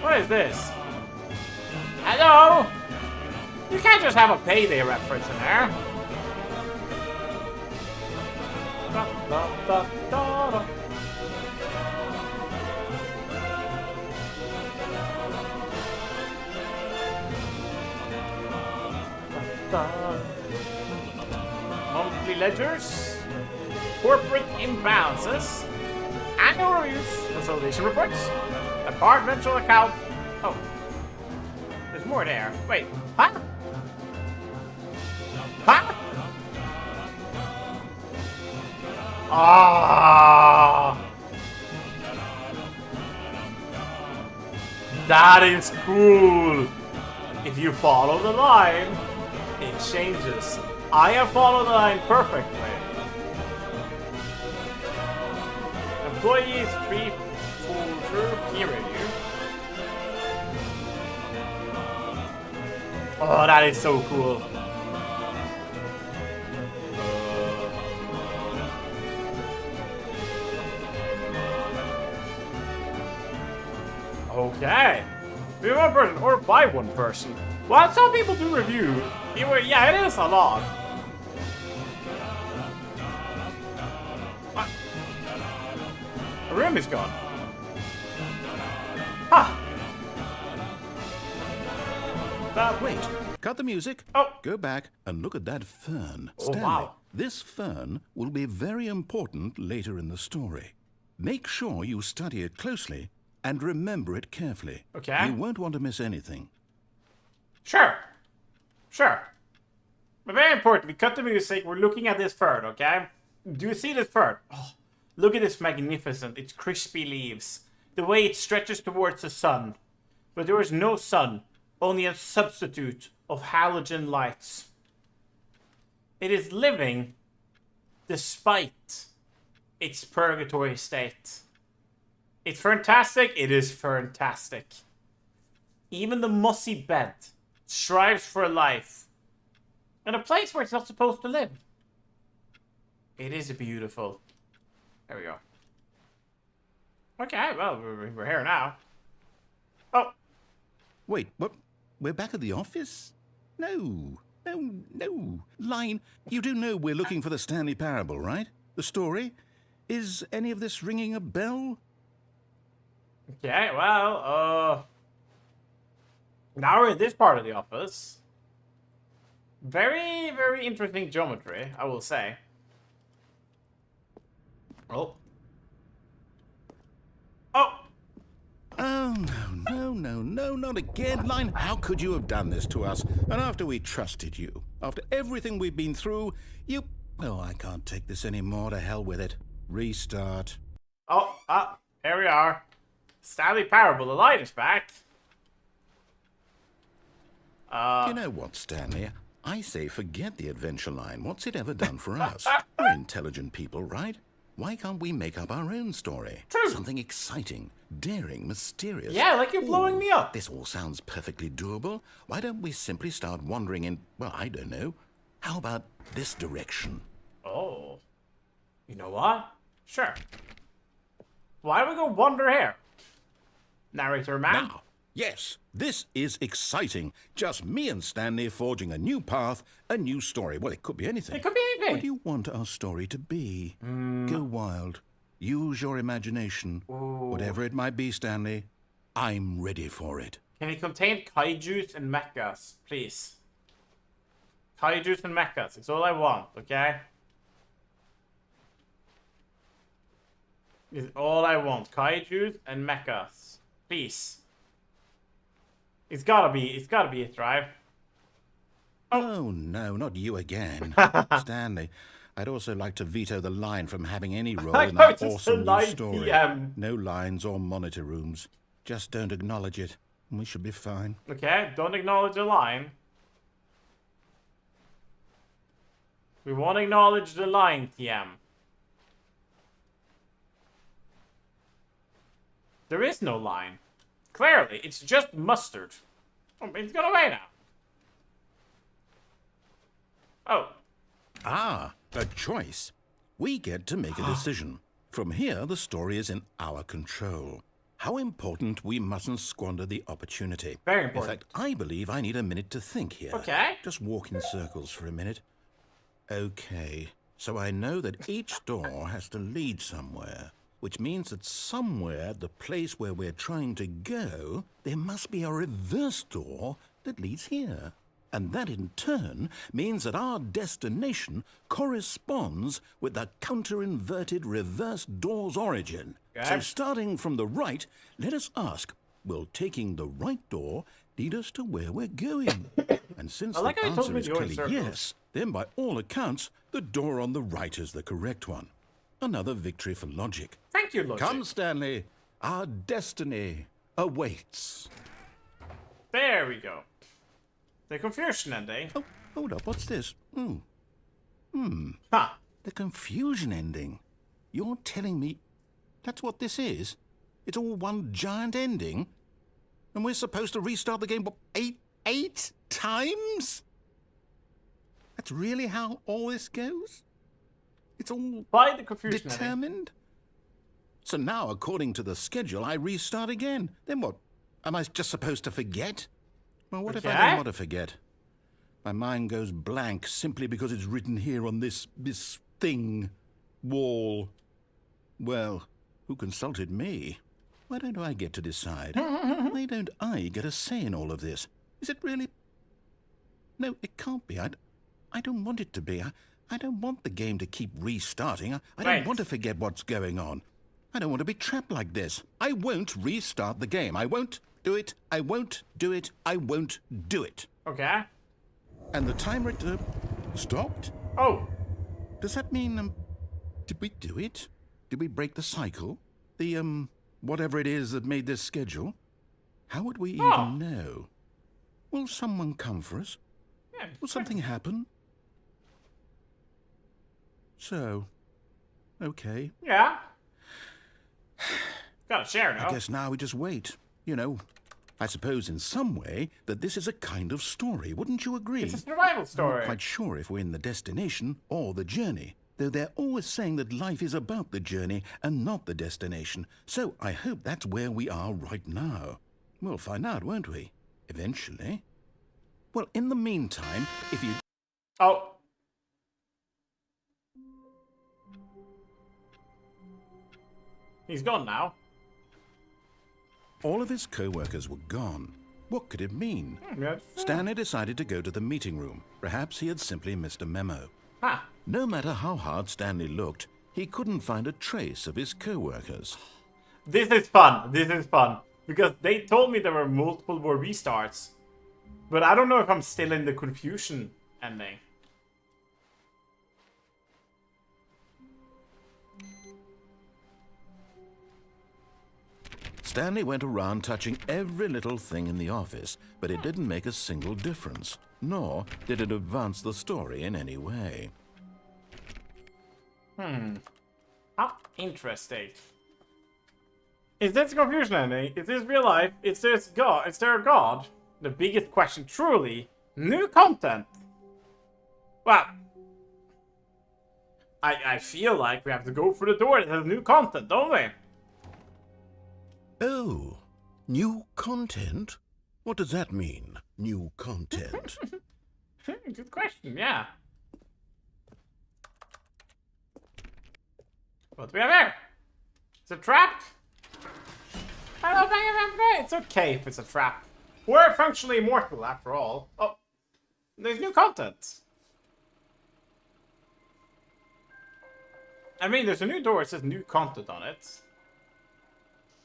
What is this? Hello? You can't just have a payday reference in there. Da, da, da, da, da. Monthly ledgers, corporate imbalances, annual reviews, consolidation reports, departmental account. Oh, there's more there. Wait, huh? Huh? Ah, that is cool. If you follow the line, it changes. I have followed the line perfectly. Employees pre-folder peer review. Oh, that is so cool. Okay. Be one person or by one person. Well, some people do review. Yeah, it is a lot. What? The room is gone. Huh. Wait, cut the music. Oh. Go back and look at that fern. Oh, Stanley, wow. this fern will be very important later in the story. Make sure you study it closely and remember it carefully. Okay. You won't want to miss anything. Sure. Sure. But very important, we cut the music, we're looking at this fern, okay? Do you see this fern? Oh, look at this magnificent, it's crispy leaves. The way it stretches towards the sun. But there is no sun, only a substitute of halogen lights. It is living despite its purgatory state. It's fantastic, it is fantastic. Even the mossy bed strives for a life in a place where it's not supposed to live. It is beautiful. There we go. Okay, well, we're here now. Oh. Wait, what? We're back at the office? No. Line, you do know we're looking for the Stanley Parable, right? The story? Is any of this ringing a bell? Okay, well, now we're in this part of the office. Very, very interesting geometry, I will say. Oh. Oh! Oh, no, not again. Line, how could you have done this to us? And after we trusted you, after everything we've been through, you... Oh, I can't take this anymore. To hell with it. Restart. Oh, here we are. Stanley Parable, the light is back. You know what, Stanley? I say forget the adventure line. What's it ever done for us? We're intelligent people, right? Why can't we make up our own story? True. Something exciting, daring, mysterious. Yeah, like you're blowing me up. This all sounds perfectly doable. Why don't we simply start wandering in, well, I don't know. How about this direction? Oh. You know what? Sure. Why don't we go wander here? Narrator man? Now, yes, this is exciting. Just me and Stanley forging a new path, a new story. Well, it could be anything. It could be anything. What do you want our story to be? Go wild. Use your imagination. Ooh. Whatever it might be, Stanley, I'm ready for it. Can it contain kaijus and mechas, please? Kaijus and mechas. It's all I want, okay? It's all I want. Kaijus and mechas. Please. It's gotta be it, right? Oh, no, not you again. Stanley, I'd also like to veto the line from having any role I in know that it's awesome a new line story. PM. No lines or monitor rooms. Just don't acknowledge it, and we should be fine. Okay, don't acknowledge the line. We won't acknowledge the line, TM. There is no line. Clearly, it's just mustard. Oh, it's gone away now. Oh. Ah, a choice. We get to make a decision. From here, the story is in our control. How important we mustn't squander the opportunity. Very In important. fact, I believe I need a minute to think here. Okay. Just walk in circles for a minute. Okay, so I know that each door has to lead somewhere, which means that somewhere, the place where we're trying to go, there must be a reverse door that leads here. And that in turn means that our destination corresponds with the counter-inverted reverse door's origin. So Okay. starting from the right, let us ask, will taking the right door lead us to where we're going? And since I like the how he told answer me is to go in clearly circles. yes, then by all accounts, the door on the right is the correct one. Another victory for logic. Thank you, Logic. Come, Stanley. Our destiny awaits. There we go. The confusion ending. Oh, hold up. What's this? Huh. The confusion ending. You're telling me that's what this is? It's all one giant ending? And we're supposed to restart the game, what, eight times? That's really how all this goes? It's all By the confusion ending. determined? So now, according to the schedule, I restart again. Then what? Am I just supposed to forget? Well, what if I Okay. don't want to forget? My mind goes blank simply because it's written here on this thing, wall. Well, who consulted me? Why don't I get to decide? Why don't I get a say in all of this? Is it really? No, it can't be. I don't want it to be. I don't want the game to keep restarting. I don't Right. want to forget what's going on. I don't want to be trapped like this. I won't restart the game. I won't do it. I won't do it. I won't do it. Okay. And the timer stopped? Oh. Does that mean, did we do it? Did we break the cycle? The, whatever it is that made this schedule? How would we Oh. even know? Will someone come for us? Yeah. Will something happen? So, okay. Yeah. Gotta share now. I guess now we just wait. You know, I suppose in some way that this is a kind of story. Wouldn't you agree? It's a survival I'm not story. quite sure if we're in the destination or the journey, though they're always saying that life is about the journey and not the destination. So I hope that's where we are right now. We'll find out, won't we? Eventually. Well, in the meantime, if you... Oh. He's gone now. All of his co-workers were gone. What could it mean? Yeah. Stanley decided to go to the meeting room. Perhaps he had simply missed a memo. Huh. No matter how hard Stanley looked, he couldn't find a trace of his co-workers. This is fun. This is fun. Because they told me there were multiple more restarts. But I don't know if I'm still in the confusion ending. Stanley went around touching every little thing in the office, but it didn't make a single difference, nor did it advance the story in any way. How interesting. Is this a confusion ending? Is this real life? Is this God? Is there a God? The biggest question, truly. New content. Well, I feel like we have to go for the door that has new content, don't we? Oh, new content? What does that mean, new content? Good question, yeah. What do we have here? It's a trap? I don't think it's okay if it's a trap. We're functionally immortal after all. Oh, there's new content. I mean, there's a new door, it says new content on it.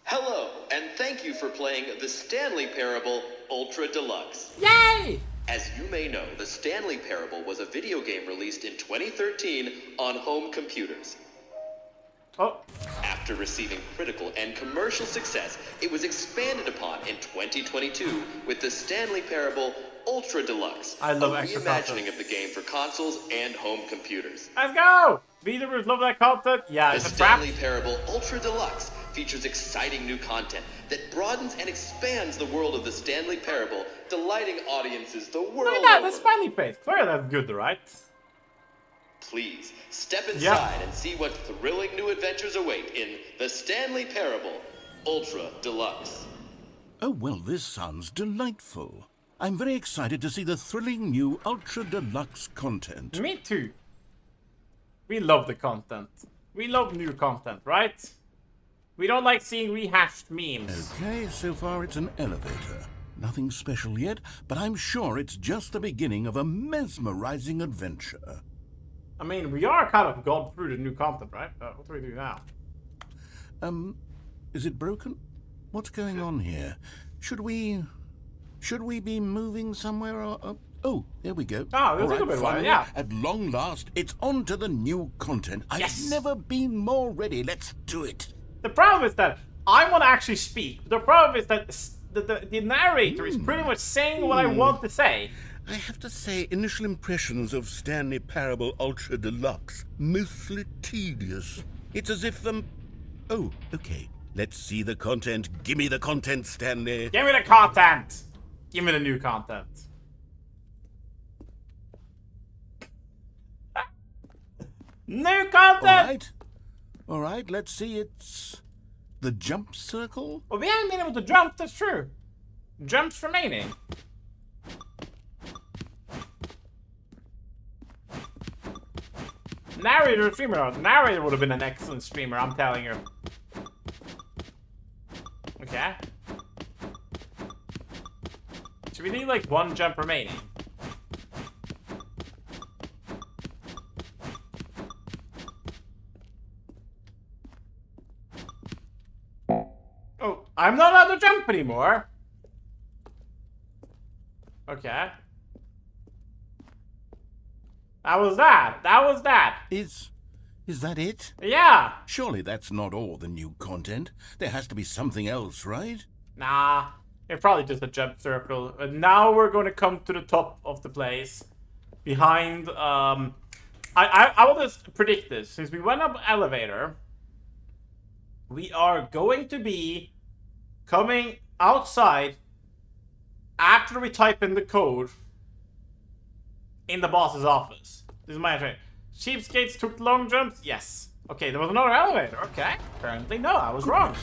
Hello, and thank you for playing the Stanley Parable Ultra Deluxe. Yay! As you may know, the Stanley Parable was a video game released in 2013 on home computers. Oh, After receiving critical and commercial success, it was expanded upon in 2022 with the Stanley Parable Ultra Deluxe, I love a extra reimagining content. of the game for consoles and home computers. let's go! VTubers love that content. Yeah, The it's a trap. Stanley Parable Ultra Deluxe features exciting new content that broadens and expands the world of the Stanley Parable, delighting audiences the world Look at that, over. the smiley face. Clearly that's good, right? Please, step inside Yeah. and see what thrilling new adventures await in The Stanley Parable Ultra Deluxe. Oh, well, this sounds delightful. I'm very excited to see the thrilling new Ultra Deluxe content. Me too. We love the content. We love new content, right? We don't like seeing rehashed memes. Okay, so far it's an elevator. Nothing special yet, but I'm sure it's just the beginning of a mesmerizing adventure. I mean, we are kind of gone through the new content, right? What do we do now? Is it broken? What's going on here? Should we be moving somewhere or... Oh, there we go. Oh, there's All a little bit of one, finally, yeah. At long last, it's on to the new content. Yes. I've never been more ready. Let's do it. The problem is that I want to actually speak. The problem is that the narrator is pretty much saying what I want to say. I have to say, initial impressions of Stanley Parable Ultra Deluxe, mostly tedious. It's as if Oh, okay. Let's see the content. Give me the content, Stanley. Give me the content. Give me the new content. New content! All right, let's see. It's the jump circle. Well, we haven't been able to jump, that's true. Jumps remaining. Narrator, streamer. Narrator would have been an excellent streamer, I'm telling you. Okay. So we need like one jump remaining. Oh, I'm not allowed to jump anymore. Okay. That was that. That was that. Is that it? Yeah. Surely that's not all the new content. There has to be something else, right? Nah. It's probably just a jump circle. And now we're going to come to the top of the place. Behind, I will just predict this. Since we went up elevator, we are going to be coming outside after we type in the code in the boss's office. This is my train. Cheapskates took long jumps? Yes. Okay, there was another elevator. Okay. Apparently, no, I was wrong.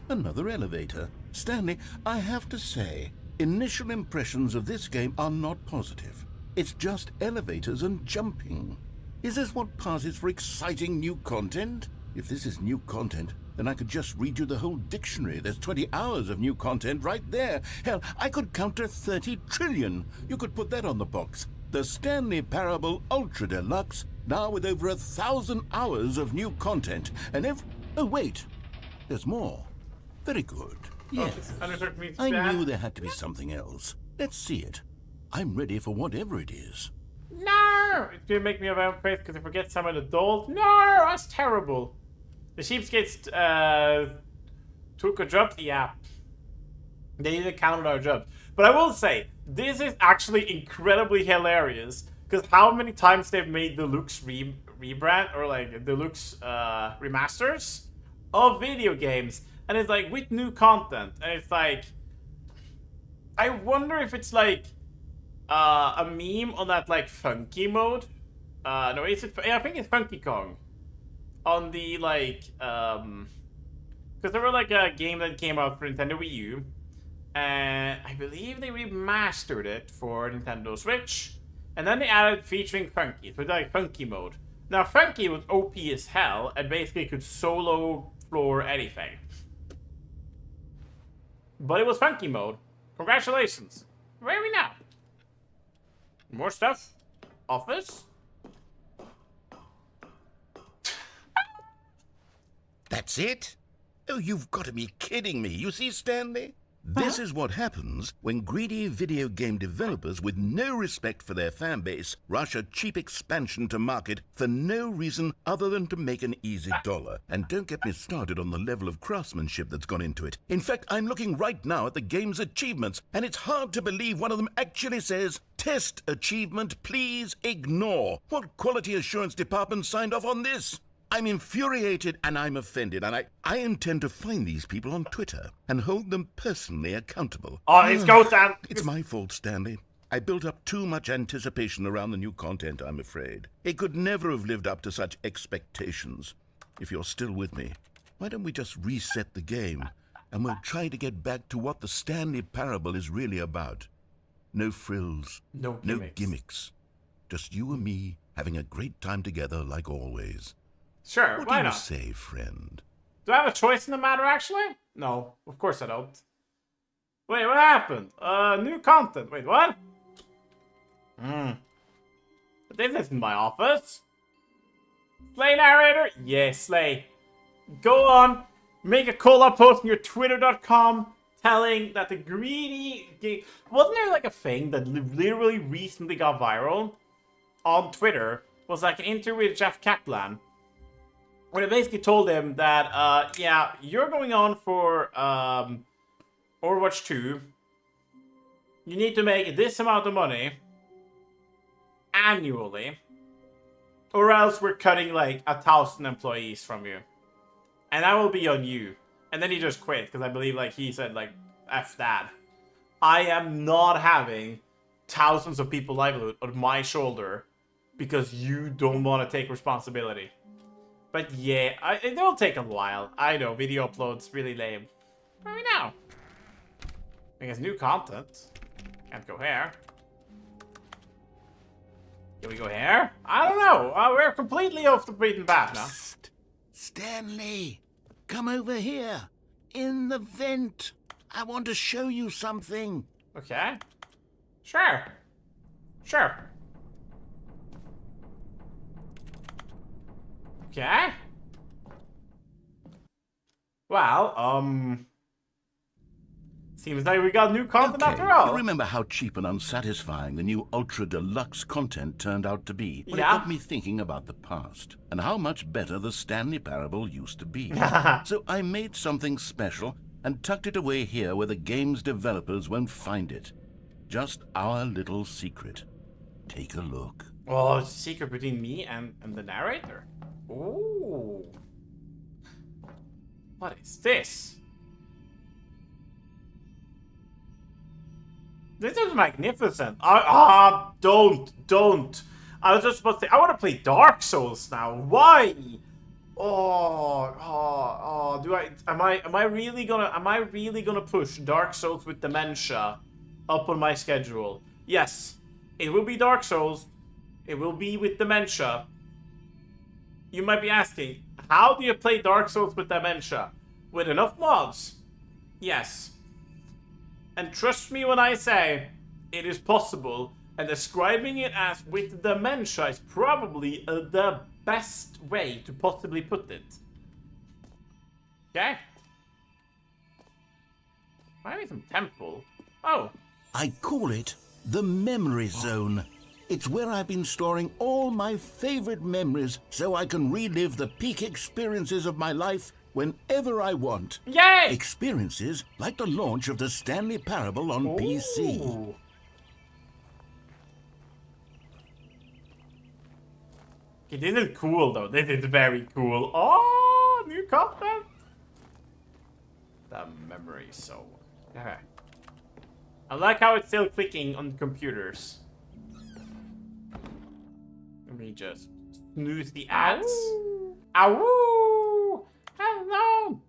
Another elevator. Stanley, I have to say, initial impressions of this game are not positive. It's just elevators and jumping. Is this what passes for exciting new content? If this is new content, then I could just read you the whole dictionary. There's 20 hours of new content right there. Hell, I could count to 30 trillion. You could put that on the box. The Stanley Parable Ultra Deluxe, now with over 1,000 hours of new content. And oh, wait. There's more. Very good. Yes. I knew there had to be something else. Let's see it. I'm ready for whatever it is. No! It's gonna make me a vampire because I forget some of the dolls. No! That's terrible. The cheapskates took a jump. Yeah. They didn't count our jumps. But I will say, this is actually incredibly hilarious. Because how many times they've made deluxe rebrand or like deluxe remasters of video games. And it's like with new content. And it's like, I wonder if it's like a meme on that like funky mode. No, is it? Yeah, I think it's Funky Kong. On the like, because there were like a game that came out for Nintendo Wii U, and I believe they remastered it for Nintendo Switch, and then they added featuring Funky, so like Funky mode. Now Funky was OP as hell and basically could solo floor anything, but it was Funky mode. Congratulations. Where are we now? More stuff. Office. That's it? Oh, you've got to be kidding me. You see, Stanley? This is what happens when greedy video game developers with no respect for their fan base rush a cheap expansion to market for no reason other than to make an easy dollar. And don't get me started on the level of craftsmanship that's gone into it. In fact, I'm looking right now at the game's achievements, and it's hard to believe one of them actually says, "Test achievement, please ignore." What quality assurance department signed off on this? I'm infuriated and I'm offended, and I intend to find these people on Twitter and hold them personally accountable. Oh, it's go time. It's my fault, Stanley. I built up too much anticipation around the new content, I'm afraid. It could never have lived up to such expectations. If you're still with me, why don't we just reset the game and we'll try to get back to what the Stanley Parable is really about. No frills, No gimmicks. Just you and me having a great time together like always. Sure, What why do you not? say, friend? Do I have a choice in the matter, actually? No, of course I don't. Wait, what happened? New content. Wait, what? But this isn't my office. Slay narrator? Yes, Slay. Go on, make a call-out post on your twitter.com telling that the greedy game... Wasn't there like a thing that literally recently got viral on Twitter? Was like an interview with Jeff Kaplan, where they basically told him that, yeah, you're going on for Overwatch 2. You need to make this amount of money annually, or else we're cutting like 1,000 employees from you. And that will be on you. And then he just quit, because I believe like he said like, F that. I am not having thousands of people's livelihood on my shoulder because you don't want to take responsibility. But yeah, it will take a while. I know, video uploads really lame. What do we know? I guess new content. Can't go here. Can we go here? I don't know. We're completely off the beaten path now. Psst. Stanley, come over here. In the vent. I want to show you something. Okay. Sure. Sure. Okay. Well, seems like we got new content after all. You remember how cheap and unsatisfying the new Ultra Deluxe content turned out to be? Well, Yeah. it got me thinking about the past and how much better the Stanley Parable used to be. So I made something special and tucked it away here where the game's developers won't find it. Just our little secret. Take a look. Oh, it's a secret between me and the narrator. Ooh. What is this? This is magnificent. Don't. I was just supposed to say, I want to play Dark Souls now. Why? Am I really gonna push Dark Souls with dementia up on my schedule? Yes. It will be Dark Souls. It will be with dementia. You might be asking, how do you play Dark Souls with dementia? With enough mods? Yes. And trust me when I say, it is possible, and describing it as with dementia is probably the best way to possibly put it. Okay? Maybe some temple. Oh. I call it the Memory Zone. It's where I've been storing all my favorite memories so I can relive the peak experiences of my life whenever I want. Yay! Experiences like the launch of the Stanley Parable on PC. Ooh. Okay, this is cool though. This is very cool. Oh, new content. The memory zone. Okay. I like how it's still clicking on computers. Let me just snooze the ads. Ow! Hello!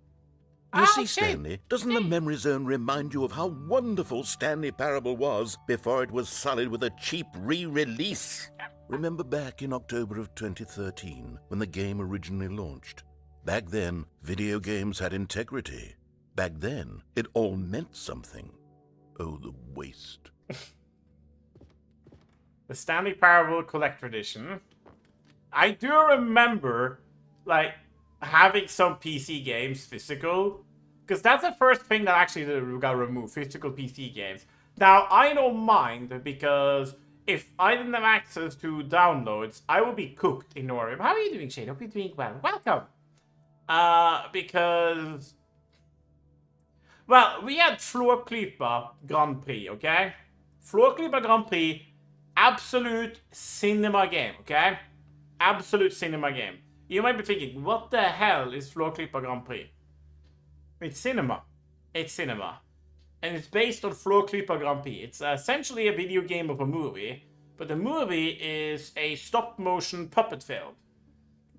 You see, Okay. Stanley, doesn't the Memory Zone remind you of how wonderful Stanley Parable was before it was sullied with a cheap re-release? Remember back in October of 2013, when the game originally launched? Back then, video games had integrity. Back then, it all meant something. Oh, the waste. The Stanley Parable Collector Edition. I do remember, like, having some PC games physical. Because that's the first thing that actually got removed, physical PC games. Now, I don't mind, because if I didn't have access to downloads, I would be cooked in Norway. How are you doing, Shane? Hope you're doing well. Welcome. Because... Well, we had Flåklypa Grand Prix, okay? Flåklypa Grand Prix, absolute cinema game, okay? Absolute cinema game. You might be thinking, what the hell is Flåklypa Grand Prix? It's cinema. It's cinema. And it's based on Flåklypa Grand Prix. It's essentially a video game of a movie, but the movie is a stop-motion puppet film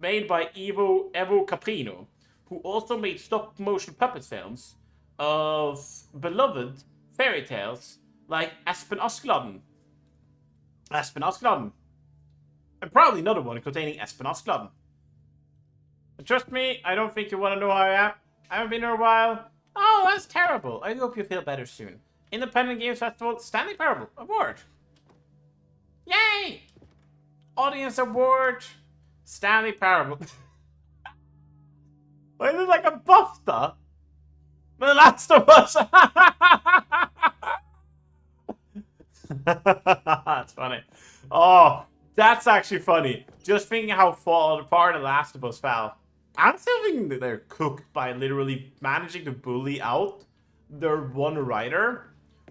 made by Evo Caprino, who also made stop-motion puppet films of beloved fairy tales like Espen Askeladd. Espen Askeladd. And probably another one containing Espen Askeladd. But trust me, I don't think you want to know how I am. I haven't been here a while. Oh, that's terrible. I hope you feel better soon. Independent Games Festival, Stanley Parable Award. Yay! Audience Award, Stanley Parable. Why is it like a BAFTA? The Last of Us. That's funny. Oh, that's actually funny. Just thinking how far apart The Last of Us fell. I'm still thinking that they're cooked by literally managing to bully out their one writer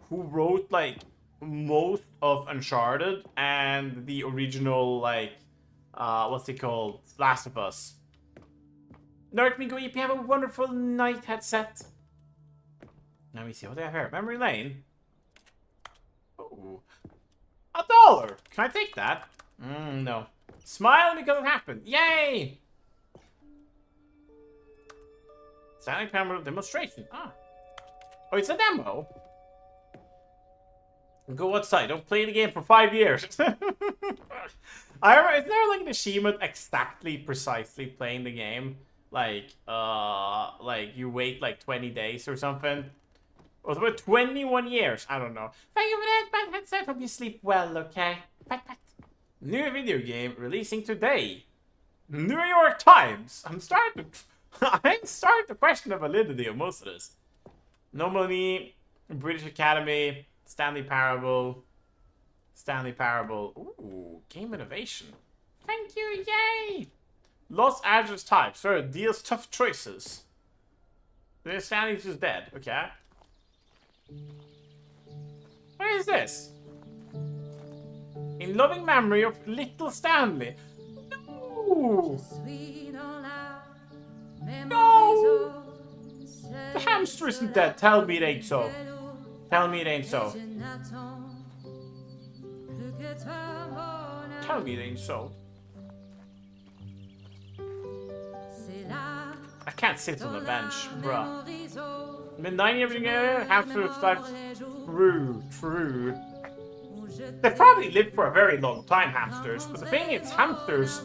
who wrote like most of Uncharted and the original like what's it called? Last of Us. Nerd me go you have a wonderful night headset. Let me see what they have here. Memory lane. Oh. $1. Can I take that? No. Smile because it happened. Yay! Stanley Parable demonstration. Ah. Oh, it's a demo. Go outside. Don't play the game for 5 years. I remember, isn't there like an achievement exactly, precisely playing the game? Like you wait like 20 days or something. Or about 21 years. I don't know. Thank you for that, bad headset. Hope you sleep well, okay? Pat, pat. New video game releasing today. New York Times. I'm starting to question the validity of most of this. No Money, British Academy, Stanley Parable. Stanley Parable. Ooh, game innovation. Thank you, yay! Los Angeles Times. Sir, deals tough choices. Stanley's just dead, okay? What is this? In loving memory of little Stanley. No! No! The hamster isn't dead. Tell me it ain't so. Tell me it ain't so. Tell me it ain't so. I can't sit on the bench, bruh. Mid-90 everything hamster starts. True. They probably lived for a very long time, hamsters. But the thing is, hamsters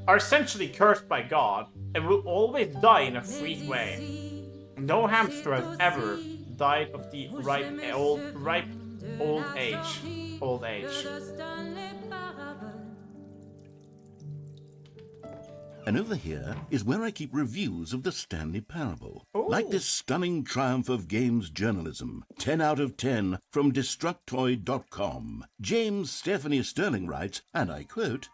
are essentially cursed by God and will always die in a freak way. No hamster has ever died of the ripe old age. And over here is where I keep reviews of the Stanley Parable. Ooh. Like this stunning triumph of games journalism. 10 out of 10 from Destructoid.com. James Stephanie Sterling writes, and I quote,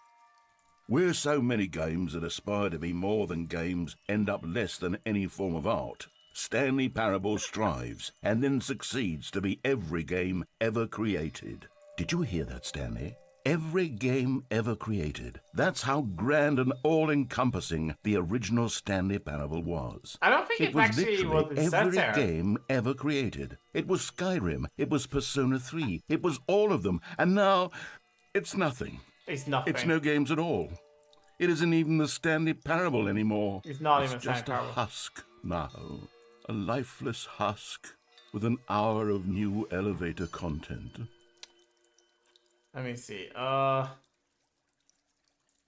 "Where so many games that aspire to be more than games end up less than any form of art, Stanley Parable strives and then succeeds to be every game ever created." Did you hear that, Stanley? Every game ever created. That's how grand and all-encompassing the original Stanley Parable was. I don't think it was actually was literally set every there. game ever created. It was Skyrim. It was Persona 3. It was all of them. And now, it's nothing. It's nothing. It's no games at all. It isn't even the Stanley Parable anymore. It's not It's even just Stanley Parable. a husk now. A lifeless husk with an hour of new elevator content. Let me see. Let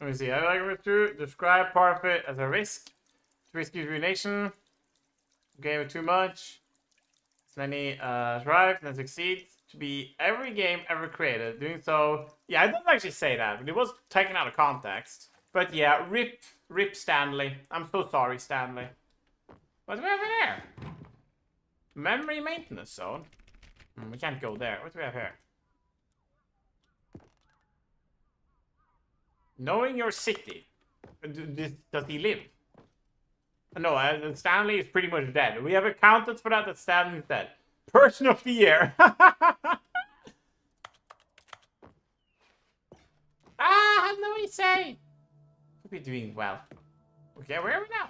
me see. I like it through. Describe part of it as a risk. To risky ruination. Game too much. So many thrive and succeed to be every game ever created. Doing so. Yeah, I didn't actually say that, but it was taken out of context. But yeah, rip Stanley. I'm so sorry, Stanley. What do we have in there? Memory maintenance zone. We can't go there. What do we have here? Knowing your city. Does he live? No, Stanley is pretty much dead. We have accounted for that Stanley is dead. Person of the year. Have no say. We'll be doing well. Okay, where are we now?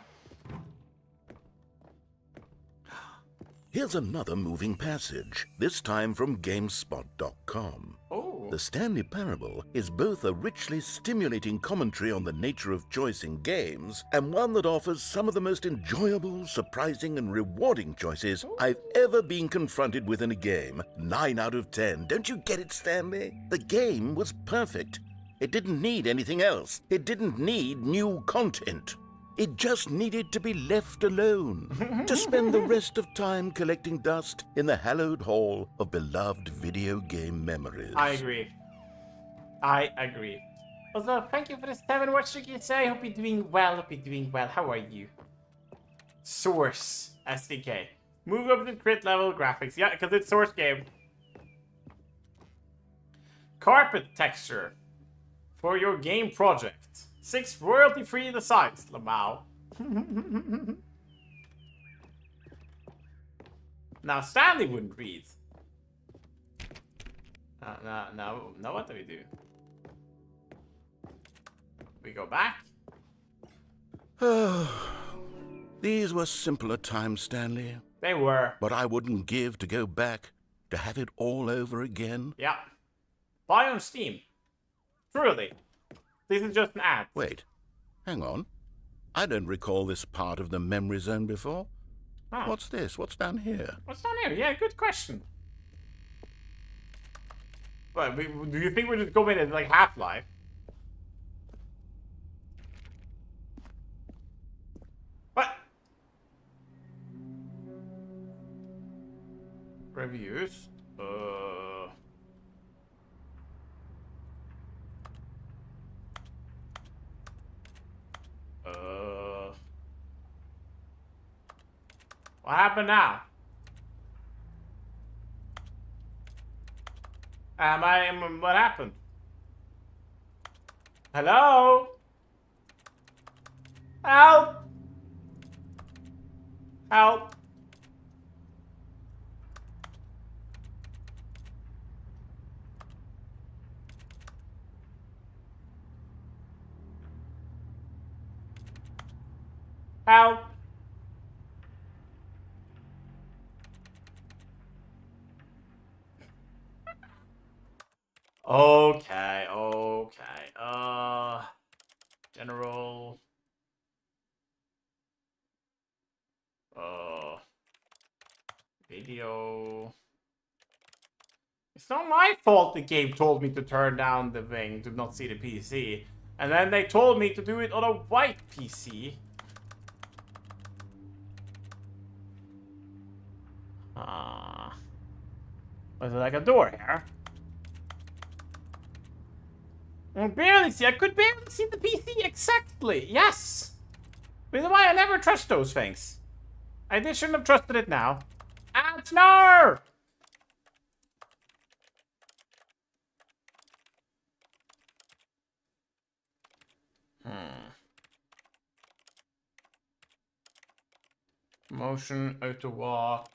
Here's another moving passage, this time from GameSpot.com. Oh. The Stanley Parable is both a richly stimulating commentary on the nature of choice in games and one that offers some of the most enjoyable, surprising, and rewarding choices I've ever been confronted with in a game. 9 out of 10. Don't you get it, Stanley? The game was perfect. It didn't need anything else. It didn't need new content. It just needed to be left alone, to spend the rest of time collecting dust in the hallowed hall of beloved video game memories. I agree. I agree. Also, thank you for the 7. What should you say? Hope you're doing well. Hope you're doing well. How are you? Source SDK. Move up to crit level graphics. Yeah, because it's Source game. Carpet texture for your game project. 6 royalty-free designs, Lamau. Now Stanley wouldn't read. Now what do we do? We go back? These were simpler times, Stanley. They were. But I wouldn't give to go back, to have it all over again. Yeah. Buy on Steam. Truly. This is just an ad. Wait, hang on. I don't recall this part of the memory zone before. Huh. What's this? What's down here? What's down here? Yeah, good question. But do you think we're just going in like Half-Life? What? Reviews? What happened now? What happened? Hello? Help! Help! Help! Okay, general. Video. It's not my fault the game told me to turn down the thing to not see the PC. And then they told me to do it on a white PC. Was it like a door here? I could barely see the PC exactly. Yes. This is why I never trust those things. I shouldn't have trusted it now. Antler! Motion, auto walk,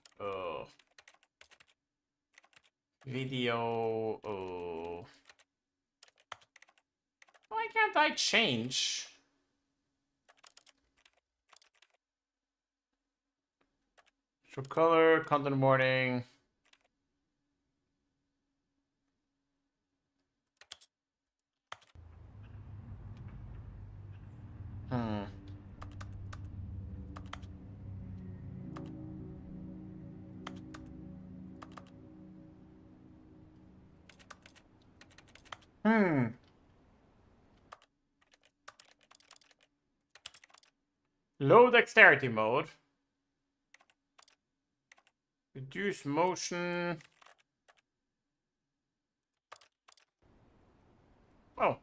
video, Why can't I change? Show color, content warning. Low dexterity mode. Reduce motion. Oh.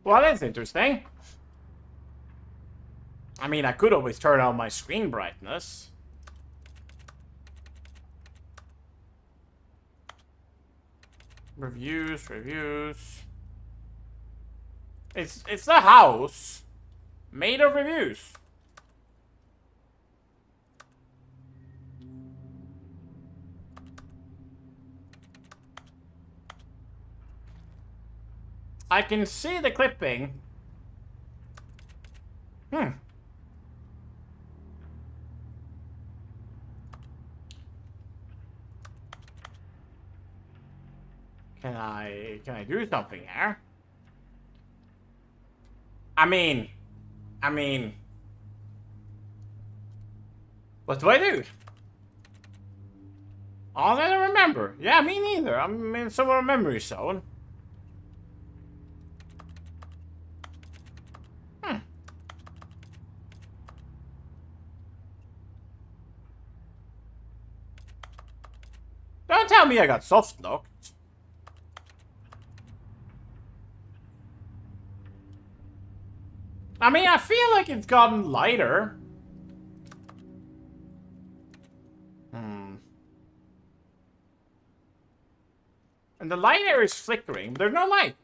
Well, that's interesting. I mean, I could always turn on my screen brightness. Reviews. It's the house made of reviews. I can see the clipping. Can I do something here? I mean, what do I do? All that I remember. Yeah, me neither. I'm in some of a memory zone. Don't tell me I got soft locked. I mean, I feel like it's gotten lighter. And the light here is flickering, but there's no light.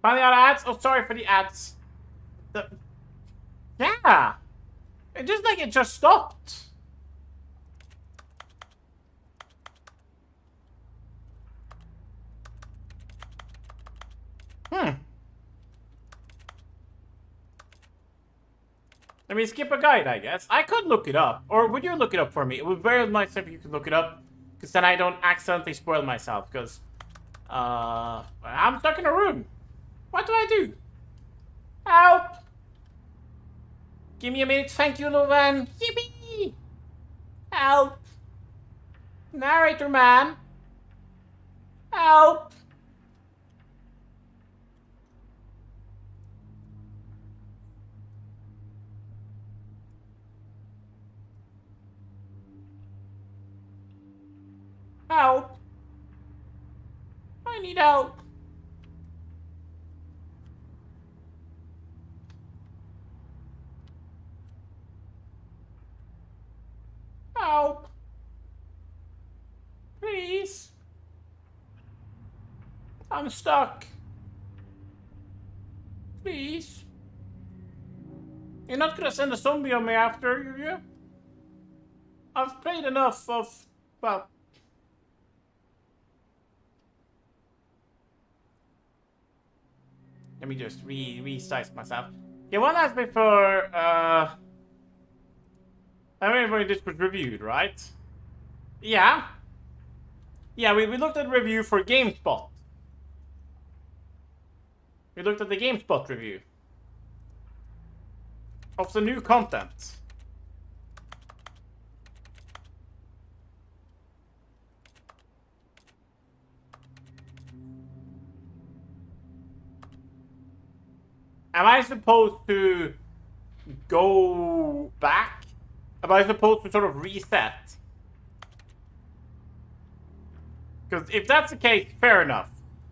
Finally out of ads? Oh, sorry for the ads. Yeah. It just stopped. Let me skip a guide, I guess. I could look it up. Or would you look it up for me? It would be very nice if you could look it up. Because then I don't accidentally spoil myself. Because, I'm stuck in a room. What do I do? Help! Give me a minute. Thank you, Lovan. Yippee! Help! Narrator man. Help! Help! I need help. Help! Please. I'm stuck. Please. You're not gonna send a zombie on me after, are you? I've played enough of, well... Let me just resize myself. Yeah, one last before, I remember this was reviewed, right? Yeah. Yeah, we looked at the review for GameSpot. We looked at the GameSpot review. Of the new content. Am I supposed to go back? Am I supposed to sort of reset? Because if that's the case, fair enough.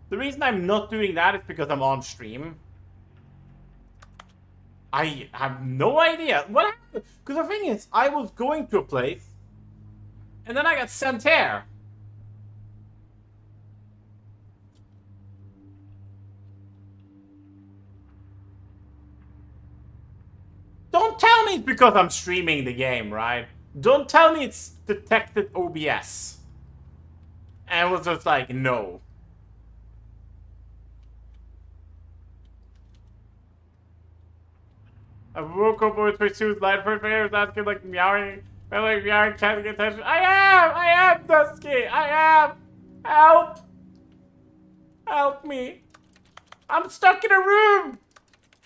The reason I'm not doing that is because I'm on stream. I have no idea. What happened? Because the thing is, I was going to a place, and then I got sent here. Don't tell me it's because I'm streaming the game, right? Don't tell me it's detected OBS. And was just like, no. I woke up with my shoes light first thing I was asking like meowing. I'm like meowing, trying to get attention. I am Dusky. I am. Help. Help me. I'm stuck in a room.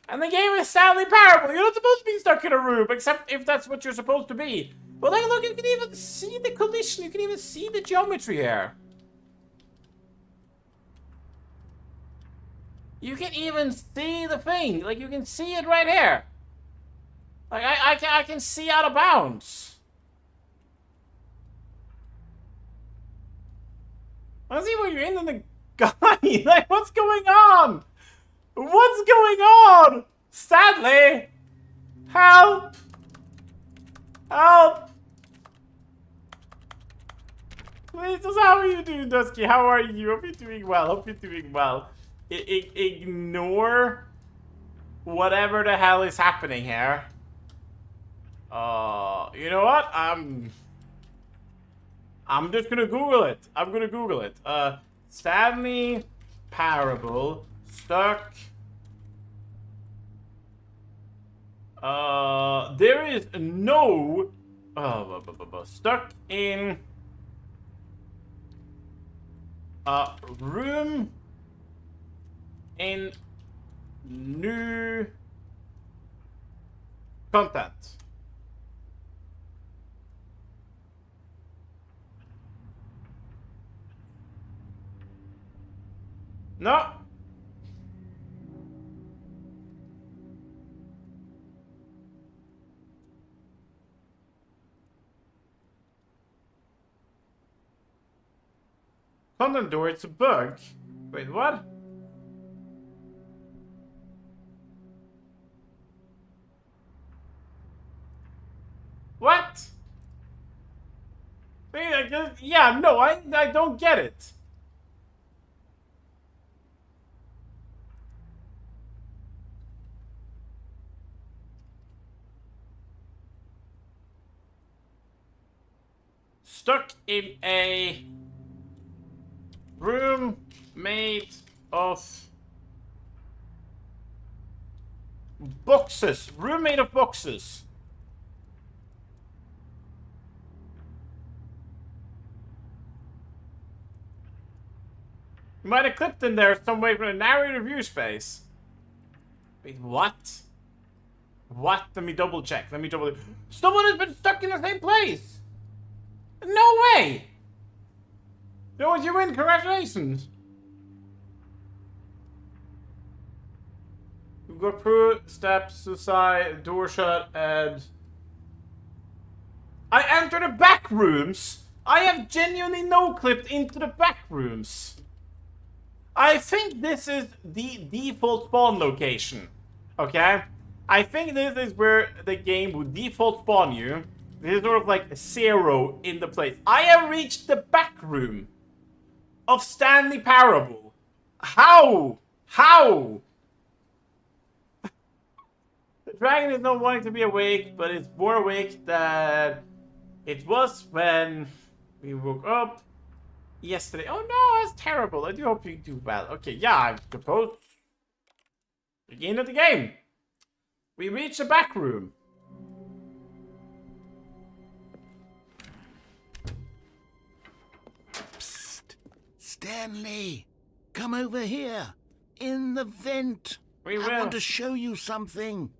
And the game is Stanley Parable. You're not supposed to be stuck in a room, except if that's what you're supposed to be. But like, look, you can even see the collision. You can even see the geometry here. You can even see the thing. Like, you can see it right here. Like, I can see out of bounds. I see what you're in the guy. Like, what's going on? What's going on? Stanley! Help! Help! Please, how are you doing, Dusky? How are you? Hope you're doing well. Hope you're doing well. Ignore whatever the hell is happening here. You know what? I'm just gonna Google it. I'm gonna Google it. Stanley Parable stuck There is no stuck in room in new content. No. Content door, it's a bug. Wait, what? What? Wait, yeah, no, I don't get it. Stuck in a room made of boxes. Room made of boxes. You might have clipped in there some way from a narrator view space. Wait, what? What? Let me double check. Let me double. Someone has been stuck in the same place. No way! No, you win. Congratulations. You go through steps to side, door shut, and I enter the back rooms. I have genuinely no clipped into the back rooms. I think this is the default spawn location. Okay? I think this is where the game would default spawn you. This is sort of like 0 in the place. I have reached the back room of Stanley Parable. How? How? The dragon is not wanting to be awake, but it's more awake than it was when we woke up yesterday. Oh no, that's terrible. I do hope you do well. Okay, yeah, I suppose. Beginning of the game. We reach the back room. Stanley, come over here. In the vent. We will. I want to show you something.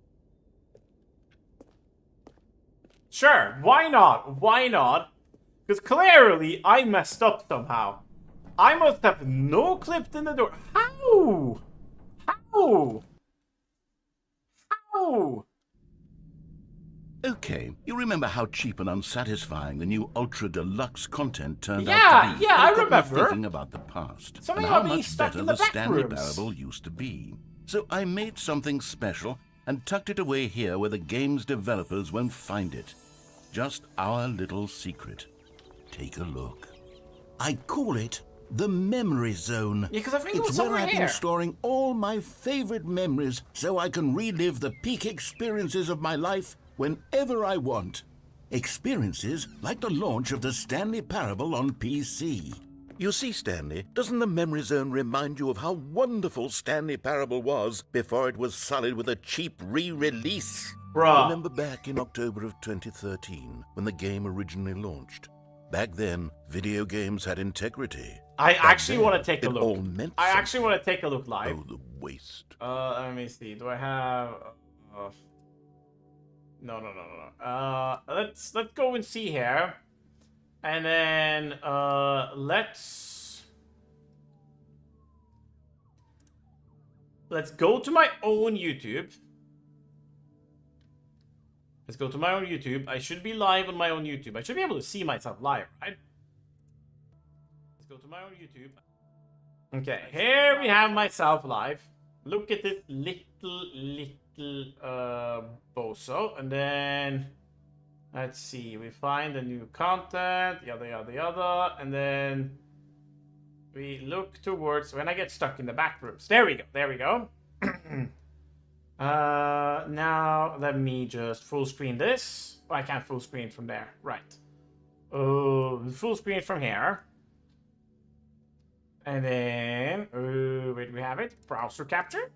Sure, why not? Why not? Because clearly I messed up somehow. I must have no clipped in the door. How? How? How? Okay, you remember how cheap and unsatisfying the new Ultra Deluxe content turned Yeah, out to be? yeah, I It got me remember. thinking about the past Something and how about me much stuck better in the the back Stanley rooms. Parable used to be. So I made something special and tucked it away here where the game's developers won't find it. Just our little secret. Take a look. I call it the Memory Zone. Yeah, because I think it It's was where somewhere I've here. been storing all my favorite memories so I can relive the peak experiences of my life whenever I want. Experiences like the launch of the Stanley Parable on PC. You see, Stanley, doesn't the Memory Zone remind you of how wonderful Stanley Parable was before it was sullied with a cheap re-release? Bruh. Remember back in October of 2013 when the game originally launched? Back then, video games had integrity. I Back actually then, want to take a it look. all meant I actually something. want to take a look live. Oh, the waste. Let me see. Do I have? No. Let's go and see here, and then let's go to my own YouTube. Let's go to my own YouTube. I should be live on my own YouTube. I should be able to see myself live, right? Let's go to my own YouTube. Okay, here we have myself live. Look at this little bozo. And then, let's see. We find the new content, yada. And then we look towards when I get stuck in the back rooms. There we go. Now let me just full screen this. Oh, I can't full screen from there. Right. Full screen from here. And then, where do we have it? Browser capture.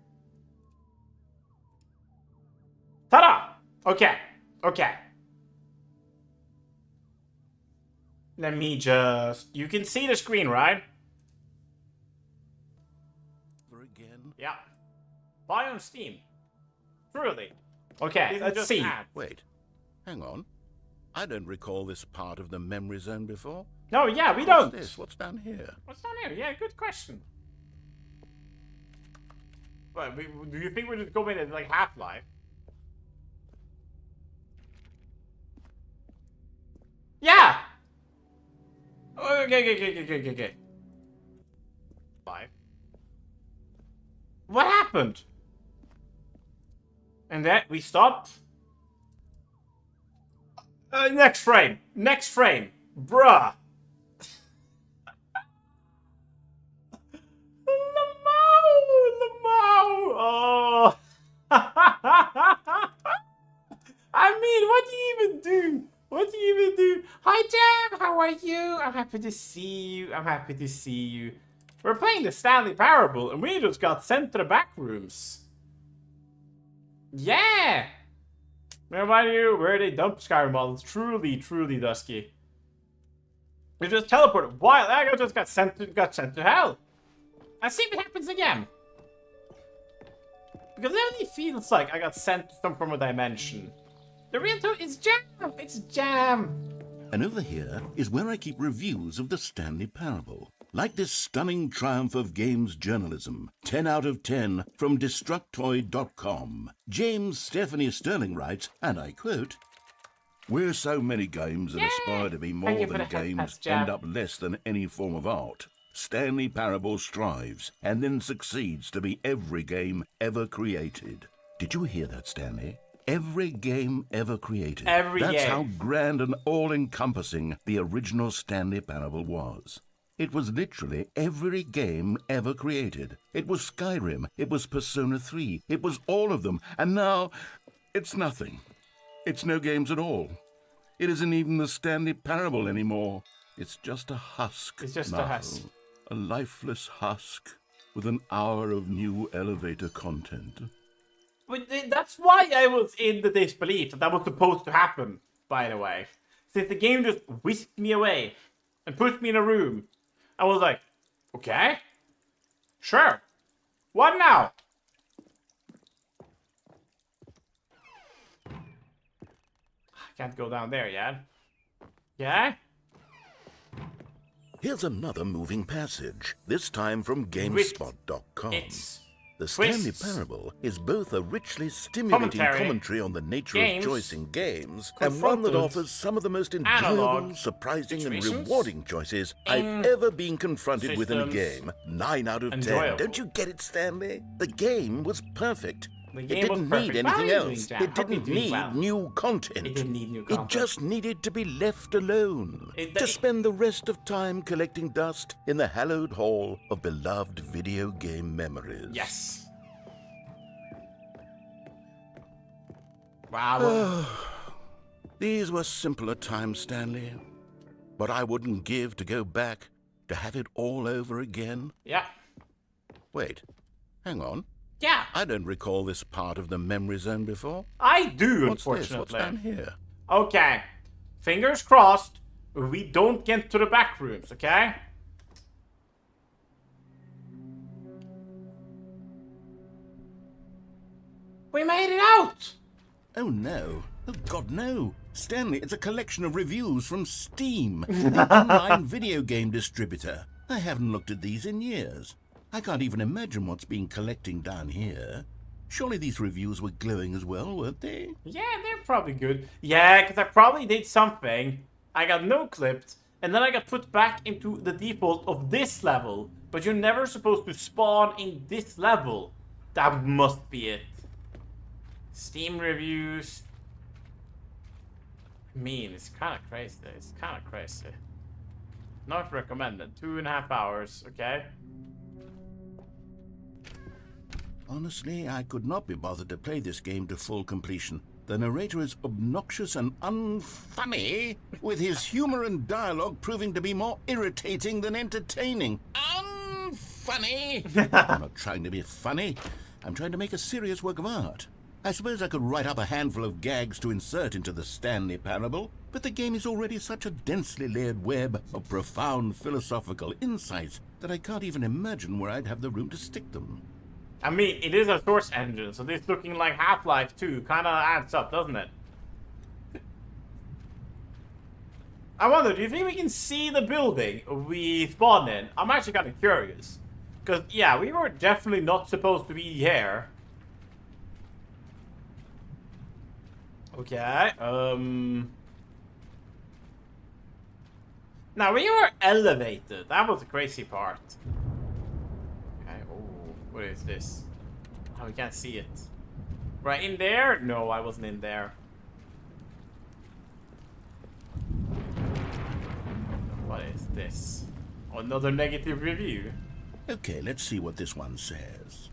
Ta-da! Okay. Okay. Let me just... You can see the screen, right? Again? Yeah. Buy on Steam. Truly. Okay, let's see. Wait. Hang on. I don't recall this part of the memory zone before. No, yeah, we What's don't. this? What's down here? What's down here? Yeah, good question. Well, do you think we're just going in like Half-Life? Yeah! Okay. Live. What happened? And then we stopped. Next frame. Next frame. Bruh. Lamau. Oh. I mean, what do you even do? What do you even do? Hi, Jam. How are you? I'm happy to see you. I'm happy to see you. We're playing the Stanley Parable, and we just got sent to the back rooms. Yeah. Where you? Where are they dump Skyrim models? Truly, truly dusky. We just teleported. Wild Agro just got sent to hell. Let's see if it happens again. Because it only feels like I got sent to some form of dimension. The real tool is Jam! It's Jam! And over here is where I keep reviews of the Stanley Parable. Like this stunning triumph of games journalism, 10 out of 10 from Destructoid.com. James Stephanie Sterling writes, and I quote, "Where so many games that aspire to be more than games end up less than any form of art, Stanley Parable strives and then succeeds to be every game ever created." Did you hear that, Stanley? Every game ever created. That's how grand and all-encompassing the original Stanley Parable was. It was literally every game ever created. It was Skyrim. It was Persona 3. It was all of them. And now, it's nothing. It's no games at all. It isn't even the Stanley Parable anymore. It's just a husk. It's just now. a husk. A lifeless husk with an hour of new elevator content. But that's why I was in the disbelief that was supposed to happen, by the way. Since the game just whisked me away and put me in a room. I was like, okay, sure. What now? I can't go down there yet. Yeah? Here's another moving passage, this time from GameSpot.com. The Stanley Parable is both a richly stimulating commentary on the nature of choice in games, and one that offers some of the most enjoyable, surprising, and rewarding choices I've ever been confronted with in a game. 9 out of 10. Don't you get it, Stanley? The game was perfect. It didn't need anything else. It didn't need new content. It didn't need new content. It just needed to be left alone. To spend the rest of time collecting dust in the hallowed hall of beloved video game memories. Yes. Wow. These were simpler times, Stanley. But I wouldn't give to go back to have it all over again. Yeah. Wait. Hang on. Yeah. I don't recall this part of the memory zone before. I do, What's unfortunately. this? What's down here? Okay. Fingers crossed, we don't get to the back rooms, okay? We made it out! Oh, no. Oh, God, no. Stanley, it's a collection of reviews from Steam, the online video game distributor. I haven't looked at these in years. I can't even imagine what's been collecting down here. Surely these reviews were glowing as well, weren't they? Yeah, they're probably good. Yeah, because I probably did something. I got no-clipped, and then I got put back into the default of this level. But you're never supposed to spawn in this level. That must be it. Steam reviews. I mean, it's kind of crazy. It's kind of crazy. Not recommended. 2.5 hours, okay? Honestly, I could not be bothered to play this game to full completion. The narrator is obnoxious and unfunny, with his humor and dialogue proving to be more irritating than entertaining. Unfunny! I'm not trying to be funny. I'm trying to make a serious work of art. I suppose I could write up a handful of gags to insert into the Stanley Parable, but the game is already such a densely layered web of profound philosophical insights that I can't even imagine where I'd have the room to stick them. I mean, it is a source engine, so this looking like Half-Life 2 kind of adds up, doesn't it? I wonder, do you think we can see the building we spawned in? I'm actually kind of curious. Because, yeah, we were definitely not supposed to be here. Okay, Now, we were elevated. That was the crazy part. Okay, oh, what is this? Oh, we can't see it. Right in there? No, I wasn't in there. What is this? Another negative review? Okay, let's see what this one says.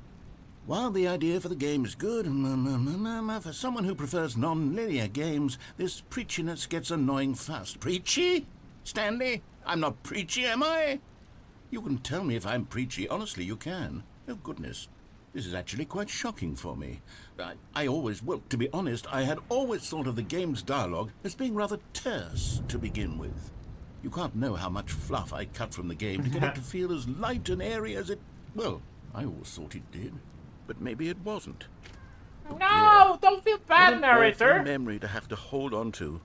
While the idea for the game is good, for someone who prefers non-linear games, this preachiness gets annoying fast. Preachy? Stanley? I'm not preachy, am I? You can tell me if I'm preachy. Honestly, you can. Oh, goodness. This is actually quite shocking for me. To be honest, I had always thought of the game's dialogue as being rather terse to begin with. You can't know how much fluff I cut from the game to get it to feel as light and airy as it... Well, I always thought it did. But maybe it wasn't. No! Don't feel bad, What an narrator! awful memory to have to hold on to.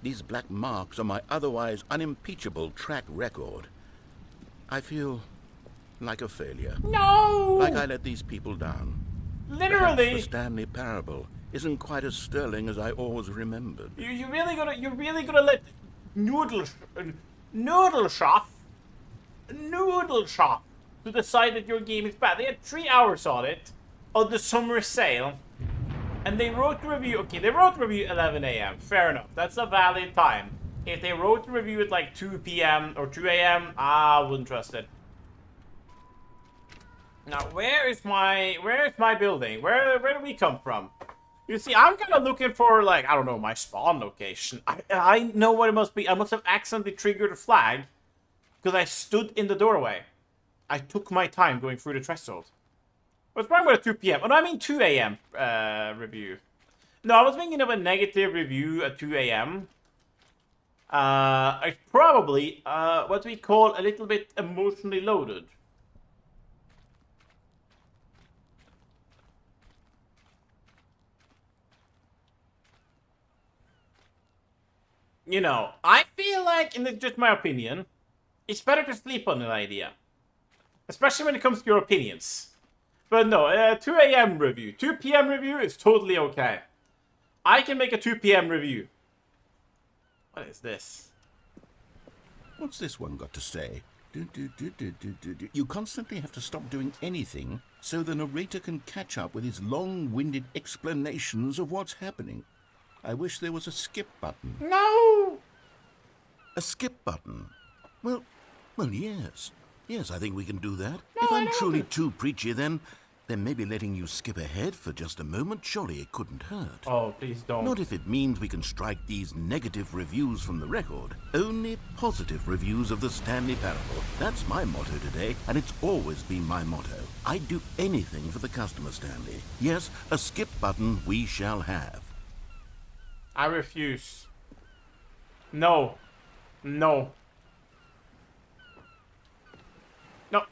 These black marks on my otherwise unimpeachable track record. I feel like a failure. No! Like I let these people down. Perhaps Literally! the Stanley Parable isn't quite as sterling as I always remembered. You're really gonna let Noodle Shop to decide that your game is bad. They had 3 hours on it on the summer sale, and they wrote the review. Okay, they wrote the review 11 a.m. Fair enough. That's a valid time. If they wrote the review at like 2 p.m. or 2 a.m., I wouldn't trust it. Now, where is my building? Where do we come from? You see, I'm kind of looking for, like, I don't know, my spawn location. I know what it must be. I must have accidentally triggered a flag because I stood in the doorway. I took my time going through the threshold. What's wrong with a 2 p.m.? Oh, no, I mean 2 a.m. Review. No, I was thinking of a negative review at 2 a.m. It's probably what we call a little bit emotionally loaded. You know, I feel like, and it's just my opinion, it's better to sleep on an idea. Especially when it comes to your opinions. But no, 2 a.m. review. 2 p.m. review is totally okay. I can make a 2 p.m. review. What is this? What's this one got to say? You constantly have to stop doing anything so the narrator can catch up with his long-winded explanations of what's happening. I wish there was a skip button. No! A skip button? Well, yes. Yes, I think we can do that. No, If I I'm don't. truly too preachy, then maybe letting you skip ahead for just a moment, surely it couldn't hurt. Oh, please don't. Not if it means we can strike these negative reviews from the record. Only positive reviews of the Stanley Parable. That's my motto today, and it's always been my motto. I'd do anything for the customer, Stanley. Yes, a skip button we shall have. I refuse. No. No. No.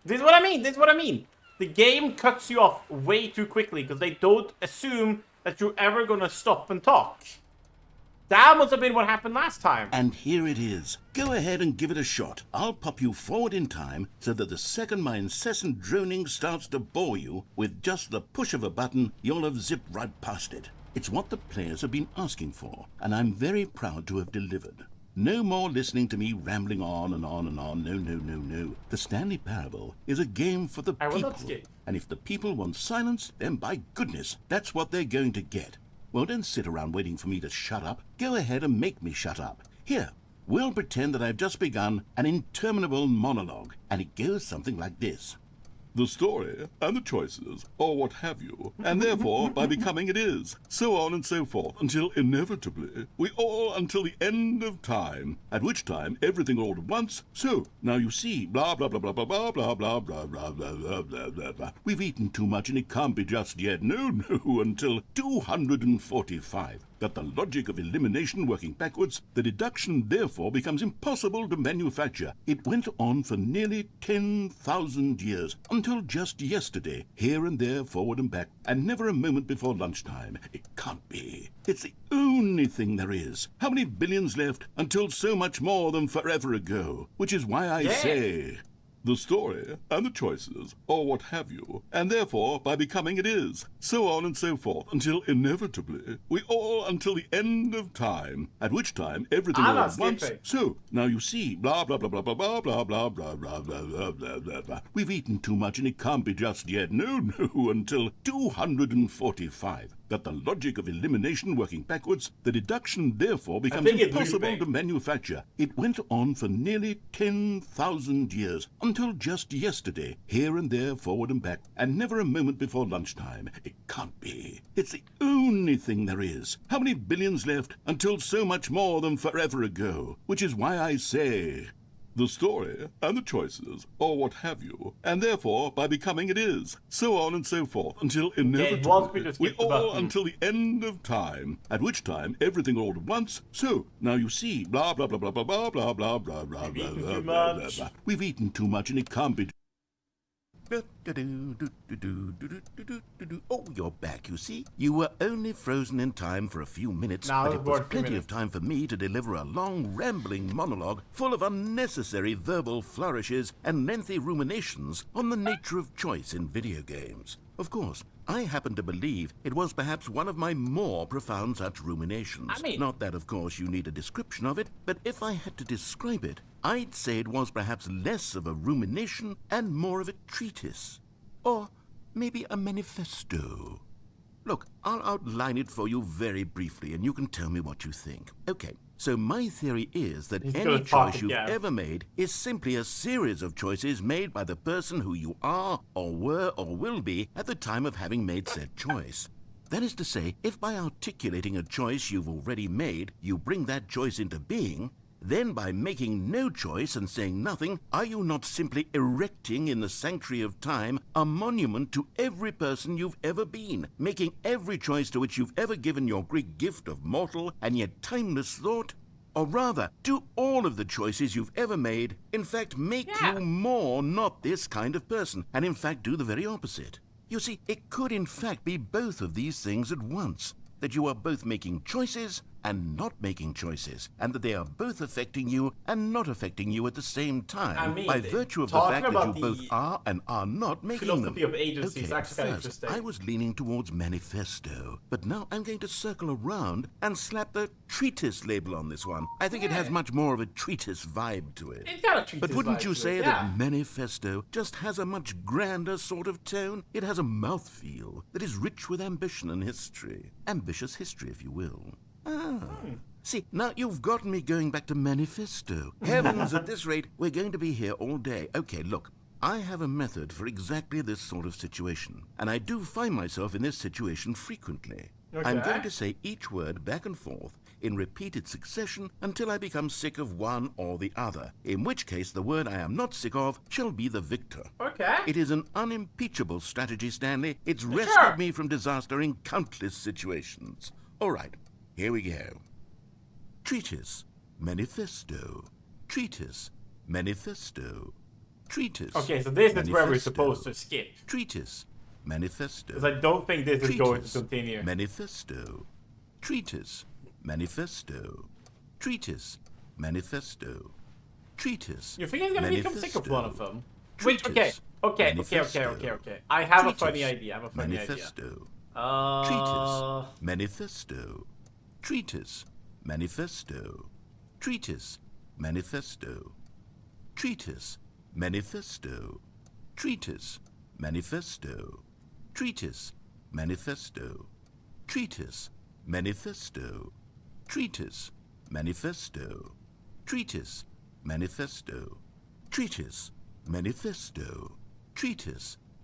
This is what I mean. This is what I mean. The game cuts you off way too quickly because they don't assume that you're ever gonna stop and talk. That must have been what happened last time. And here it is. Go ahead and give it a shot. I'll pop you forward in time so that the second my incessant droning starts to bore you, with just the push of a button, you'll have zipped right past it. It's what the players have been asking for, and I'm very proud to have delivered. No more listening to me rambling on and on and on. No. The Stanley Parable is a game for the I will people. not skip. And if the people want silence, then by goodness, that's what they're going to get. Well, don't sit around waiting for me to shut up. Go ahead and make me shut up. Here, we'll pretend that I've just begun an interminable monologue, and it goes something like this. the story and the choices, or what have you, and therefore by becoming it is, so on and so forth, until inevitably we all until the end of time, at which time everything all at once, so now you see, blah blah blah blah blah blah blah blah blah blah blah blah blah blah blah. We've eaten too much and it can't be just yet, no, until 245. That the logic of elimination working backwards, the deduction therefore becomes impossible to manufacture. It went on for nearly 10,000 years, until just yesterday, here and there, forward and back, and never a moment before lunchtime. It can't be. It's the only thing there is. How many billions left until so much more than forever ago? Which is why I say... the story and the choices, or what have you, and therefore by becoming it is, so on and so forth, until inevitably we all until the end of time, at which time everything all at once. So now you see, blah blah blah blah blah blah blah blah blah blah blah blah blah blah blah. We've eaten too much and it can't be just yet, no, until 245. That the logic of elimination working backwards, the deduction therefore becomes impossible to manufacture. It went on for nearly 10,000 years, until just yesterday, here and there, forward and back, and never a moment before lunchtime. It can't be. It's the only thing there is. How many billions left until so much more than forever ago? Which is why I say... the story and the choices, or what have you, and therefore by becoming it is, so on and so forth, until inevitably we all until the end of time, at which time everything all at once. So now you see, blah blah blah blah blah blah blah blah blah blah blah blah blah. We've eaten too much and it can't be. Oh, you're back, you see. You were only frozen in time for a few minutes, but it was plenty of time for me to deliver a long, rambling monologue full of unnecessary verbal flourishes and lengthy ruminations on the nature of choice in video games. Of course, I happen to believe it was perhaps one of my more profound such ruminations. Not that, of course, you need a description of it, but if I had to describe it, I'd say it was perhaps less of a rumination and more of a treatise. Or maybe a manifesto. Look, I'll outline it for you very briefly, and you can tell me what you think. Okay, so my theory is that any choice you've ever made is simply a series of choices made by the person who you are, or were, or will be at the time of having made said choice. That is to say, if by articulating a choice you've already made, you bring that choice into being, then by making no choice and saying nothing, are you not simply erecting in the sanctuary of time a monument to every person you've ever been, making every choice to which you've ever given your great gift of mortal and yet timeless thought? Or rather, do all of the choices you've ever made, in fact, make you more not this kind of person, and in fact do the very opposite? You see, it could in fact be both of these things at once, that you are both making choices and not making choices, and that they are both affecting you and not affecting you at the same time, by virtue of the fact that you both are and are not making them. Okay, first, I was leaning towards manifesto, but now I'm going to circle around and slap the treatise label on this one. I think it has much more of a treatise vibe to it. It's got a treatise but wouldn't you say it, that manifesto just has a much grander sort of tone? It has a mouthfeel that is rich with ambition and history. Ambitious history, if you will. See, now you've gotten me going back to manifesto. Heavens, at this rate, we're going to be here all day. Okay, look, I have a method for exactly this sort of situation, and I do find myself in this situation frequently. Okay. I'm going to say each word back and forth in repeated succession until I become sick of one or the other, in which case the word I am not sick of shall be the victor. Okay. It is an unimpeachable strategy, Stanley. It's rescued me from disaster in countless situations. All right. Here we go. Treatise, manifesto. Treatise, manifesto. Treatise. Okay, so this is where we're supposed to skip. Treatise, manifesto. Because I don't think this is going to continue. Manifesto. Treatise, manifesto. Treatise, manifesto. Treatise. You think I'm gonna become sick of one of them? Wait, okay. I have a funny idea. Manifesto. Treatise, manifesto. Treatise, manifesto. Treatise, manifesto. Treatise, manifesto. Treatise, manifesto. Treatise, manifesto. Treatise, manifesto. Treatise, manifesto. Treatise, manifesto. Treatise, manifesto. Treatise,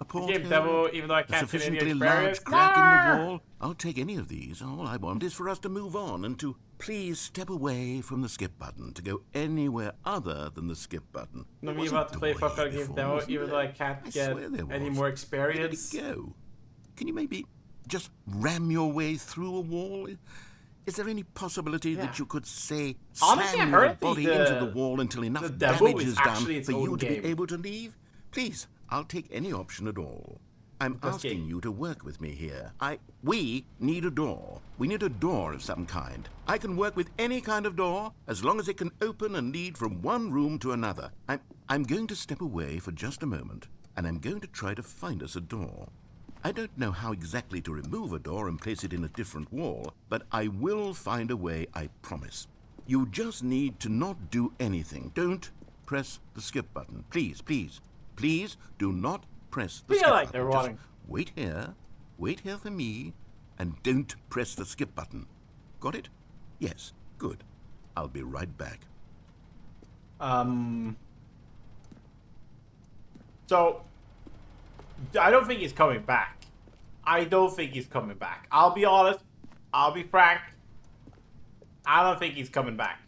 A port Game demo, even though I a can't see any sufficiently experience. large crack in the wall. I'll take any of these. All I want is for us to move on and to please step away from the skip button, to go anywhere other than the skip button. No, There me was a about to play door fuck here out game before, demo, wasn't even there? though I can't I get swear there any was. more Where did experience. it go? Can you maybe just ram your way through a wall? Is there any possibility that you could, say, Honestly, slam I your heard body into the wall until enough the demo damage is is done actually its for you own to game. be able to leave? Please, I'll take any option at all. I'm asking you to work with me here. We need a door. We need a door of some kind. I can work with any kind of door as long as it can open and lead from one room to another. I'm going to step away for just a moment, and I'm going to try to find us a door. I don't know how exactly to remove a door and place it in a different wall, but I will find a way, I promise. You just need to not do anything. Don't press the skip button. Please, please, please do not press the skip like button. they're Just running. wait here for me, and don't press the skip button. Got it? Yes, good. I'll be right back. So, I don't think he's coming back. I don't think he's coming back. I'll be honest. I'll be frank. I don't think he's coming back.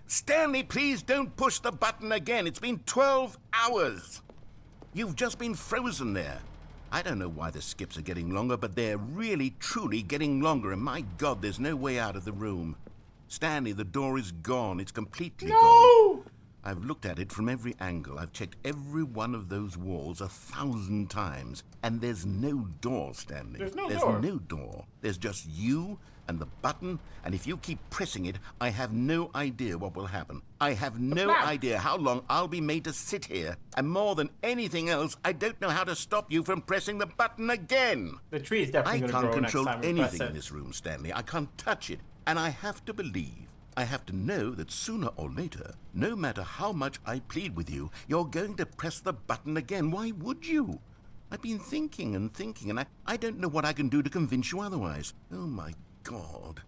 Stanley, please don't push the button again. It's been 12 hours. You've just been frozen there. I don't know why the skips are getting longer, but they're really, truly getting longer. And my God, there's no way out of the room. Stanley, the door is gone. It's completely gone. I've looked at it from every angle. I've checked every one of those walls 1,000 times. And there's no door, Stanley. There's no door. There's just you and the button, and if you keep pressing it, I have no idea what will happen. I have no idea how long I'll be made to sit here. And more than anything else, I don't know how to stop you from pressing the button again. The tree is definitely going to grow next control time we press anything in it. this room, Stanley. I can't touch it. And I have to believe, I have to know that sooner or later, no matter how much I plead with you, you're going to press the button again. Why would you? I've been thinking, and I don't know what I can do to convince you otherwise. Oh, my God.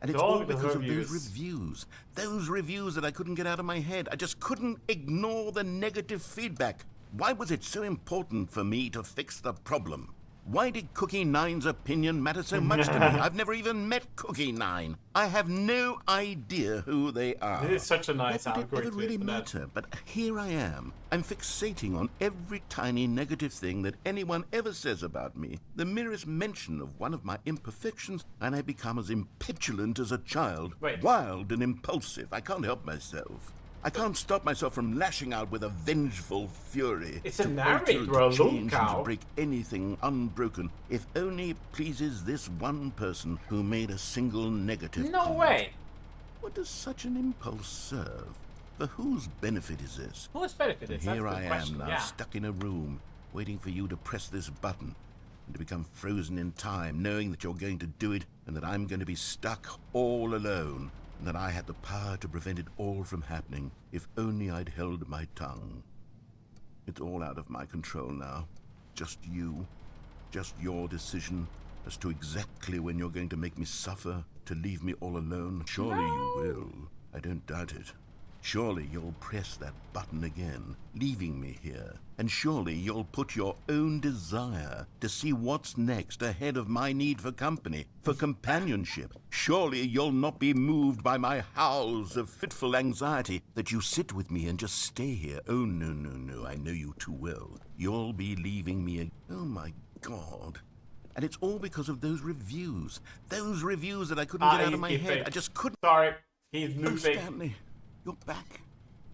And it's all because of those reviews. Those reviews that I couldn't get out of my head. I just couldn't ignore the negative feedback. Why was it so important for me to fix the problem? Why did Cookie Nine's opinion matter so much to me? I've never even met Cookie Nine. I have no idea who they are. This is such a nice Why would it ever really matter? But here I am. I'm fixating on every tiny negative thing that anyone ever says about me. The merest mention of one of my imperfections, and I become as impetulant as a child. Wait. Wild and impulsive. I can't help myself. I can't stop myself from lashing out with a vengeful fury. It's a to narrator, alter, a to change, and cow. to break anything unbroken, if only it pleases this one person who made a single negative No comment. way. What does such an impulse serve? For whose benefit is this? Who's benefit And is? here That's I the am question. now, Yeah. stuck in a room, waiting for you to press this button, and to become frozen in time, knowing that you're going to do it, and that I'm going to be stuck all alone, and that I had the power to prevent it all from happening, if only I'd held my tongue. It's all out of my control now. Just you. Just your decision as to exactly when you're going to make me suffer, to leave me all alone. Surely you will. I don't doubt it. Surely you'll press that button again, leaving me here. And surely you'll put your own desire to see what's next ahead of my need for company, for companionship. Surely you'll not be moved by my howls of fitful anxiety, that you sit with me and just stay here. Oh, no, no, no, I know you too well. You'll be leaving me Oh, my God. And it's all because of those reviews. Those reviews that I couldn't get out of my head. I just couldn't. Sorry, he's Oh, moving. Stanley, you're back.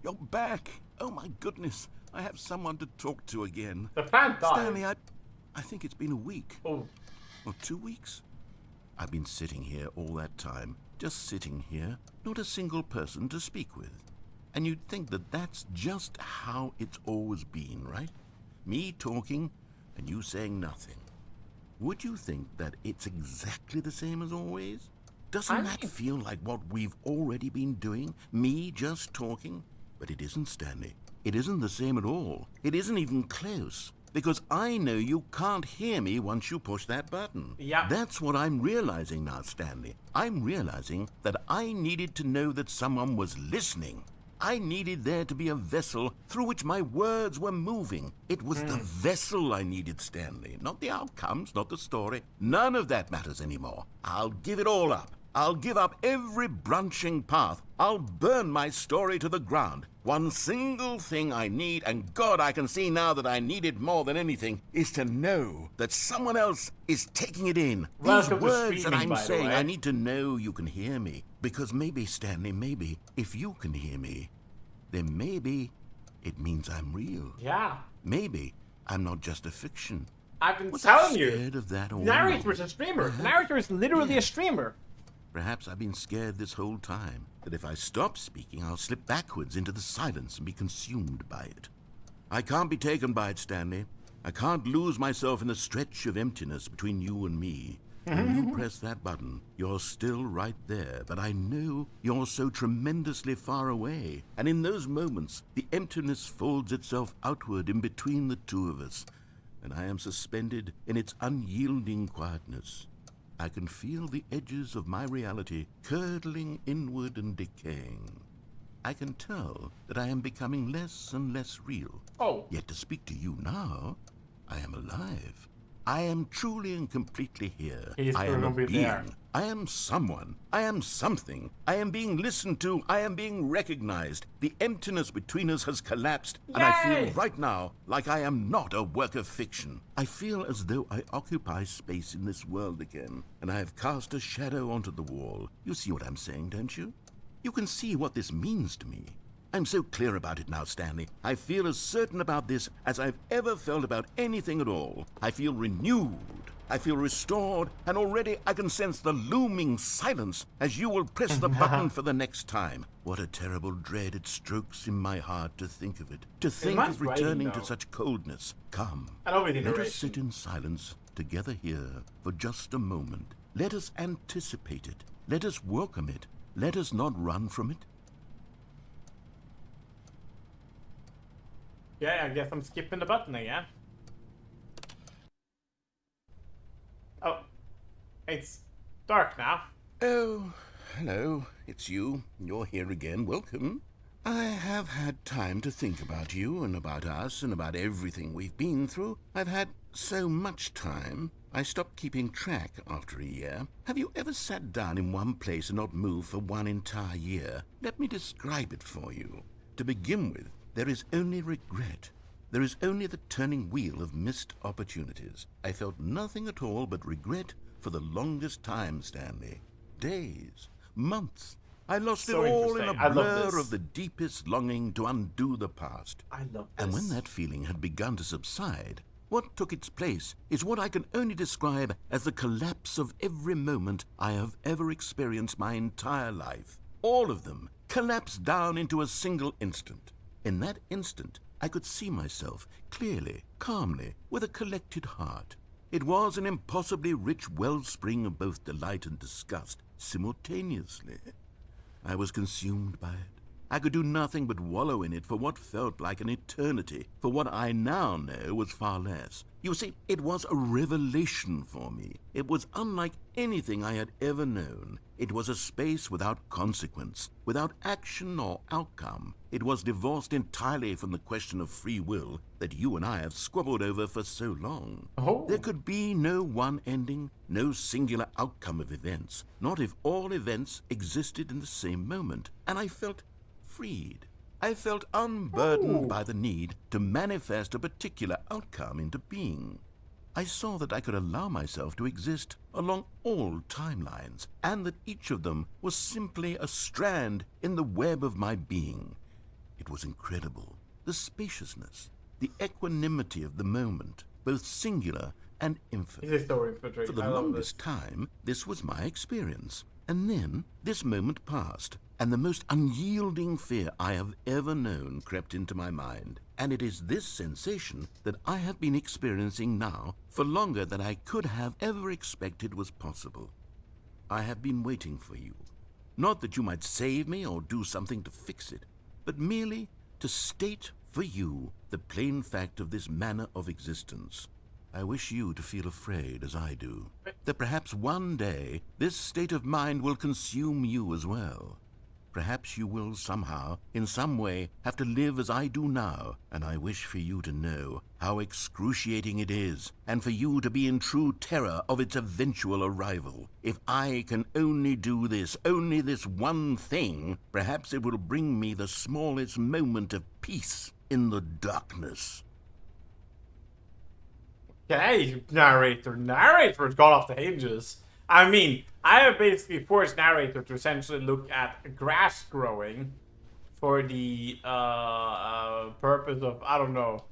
You're back. Oh, my goodness. I have someone to talk to again. The plant died. Stanley, I think it's been a week. Oh, Or 2 weeks. I've been sitting here all that time. Just sitting here. Not a single person to speak with. And you'd think that that's just how it's always been, right? Me talking and you saying nothing. Would you think that it's exactly the same as always? Doesn't that feel like what we've already been doing? Me just talking? But it isn't, Stanley. It isn't the same at all. It isn't even close. Because I know you can't hear me once you push that button. Yeah. That's what I'm realizing now, Stanley. I'm realizing that I needed to know that someone was listening. I needed there to be a vessel through which my words were moving. It was the vessel I needed, Stanley, not the outcomes, not the story. None of that matters anymore. I'll give it all up. I'll give up every branching path. I'll burn my story to the ground. One single thing I need, and God, I can see now that I need it more than anything, is to know that someone else is taking it in. These Welcome to words that streaming, I'm by the saying, way. I need to know you can hear me. Because maybe, Stanley, maybe, if you can hear me, then maybe it means I'm real. Yeah. Maybe I'm not just a fiction. I've been Was telling I you. scared of that all Narrator along? is a streamer. The narrator is literally a streamer. Perhaps I've been scared this whole time, that if I stop speaking, I'll slip backwards into the silence and be consumed by it. I can't be taken by it, Stanley. I can't lose myself in the stretch of emptiness between you and me. When you press that button, you're still right there, but I know you're so tremendously far away. And in those moments, the emptiness folds itself outward in between the two of us, and I am suspended in its unyielding quietness. I can feel the edges of my reality curdling inward and decaying. I can tell that I am becoming less and less real. Oh. Yet to speak to you now, I am alive. I am truly and completely here. He's I am a probably being. there. I am someone. I am something. I am being listened to. I am being recognized. The emptiness between us has collapsed, and I Yay! feel right now like I am not a work of fiction. I feel as though I occupy space in this world again, and I have cast a shadow onto the wall. You see what I'm saying, don't you? You can see what this means to me. I'm so clear about it now, Stanley. I feel as certain about this as I've ever felt about anything at all. I feel renewed. I feel restored, and already I can sense the looming silence as you will press the button for the next time. What a terrible dread it strokes in my heart to think of it. To think nice of returning writing, to though. such coldness. Come, I don't really let narration. us sit in silence together here for just a moment. Let us anticipate it. Let us welcome it. Let us not run from it. Yeah, I guess I'm skipping the button again. Oh. It's dark now. Oh, hello. It's you. You're here again. Welcome. I have had time to think about you and about us and about everything we've been through. I've had so much time. I stopped keeping track after a year. Have you ever sat down in one place and not moved for one entire year? Let me describe it for you. To begin with, there is only regret. There is only the turning wheel of missed opportunities. I felt nothing at all but regret for the longest time, Stanley. Days, months. I lost So it all in a interesting. I love blur this. of the deepest longing to undo the past. I love this. And when that feeling had begun to subside, what took its place is what I can only describe as the collapse of every moment I have ever experienced my entire life. All of them collapsed down into a single instant. In that instant, I could see myself clearly, calmly, with a collected heart. It was an impossibly rich wellspring of both delight and disgust simultaneously. I was consumed by it. I could do nothing but wallow in it for what felt like an eternity, for what I now know was far less. You see, it was a revelation for me. It was unlike anything I had ever known. It was a space without consequence, without action or outcome. It was divorced entirely from the question of free will that you and I have squabbled over for so long. Oh. There could be no one ending, no singular outcome of events, not if all events existed in the same moment. And I felt freed. I felt unburdened by the need to manifest a particular outcome into being. I saw that I could allow myself to exist along all timelines, and that each of them was simply a strand in the web of my being. It was incredible. The spaciousness, the equanimity of the moment, both singular and infinite. He's a story infantry. For the I love longest this. time, this was my experience. And then this moment passed, and the most unyielding fear I have ever known crept into my mind. And it is this sensation that I have been experiencing now for longer than I could have ever expected was possible. I have been waiting for you. Not that you might save me or do something to fix it, but merely to state for you the plain fact of this manner of existence. I wish you to feel afraid, as I do, that perhaps one day this state of mind will consume you as well. perhaps you will somehow, in some way, have to live as I do now, and I wish for you to know how excruciating it is, and for you to be in true terror of its eventual arrival. If I can only do this, only this one thing, perhaps it will bring me the smallest moment of peace in the darkness. Okay, narrator's gone off the hinges. I mean, I have basically forced narrator to essentially look at grass growing for the purpose of, I don't know,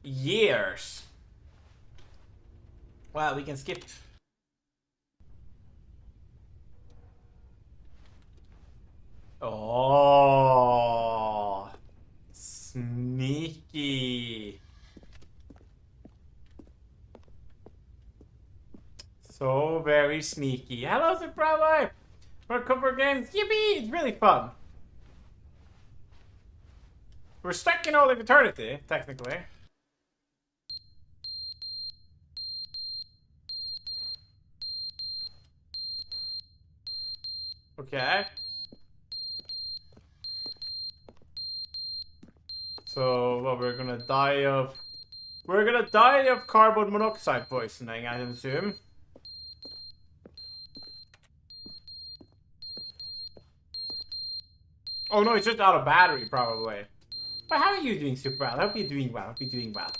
years. Well, we can skip. Oh, sneaky. So very sneaky. Hello, Surprise! We're cover games. Yippee! It's really fun. We're stuck in all of eternity, technically. Okay. So, well, we're gonna die of carbon monoxide poisoning, I assume. Oh no, it's just out of battery, probably. But how are you doing, Super? I hope you're doing well. I hope you're doing well.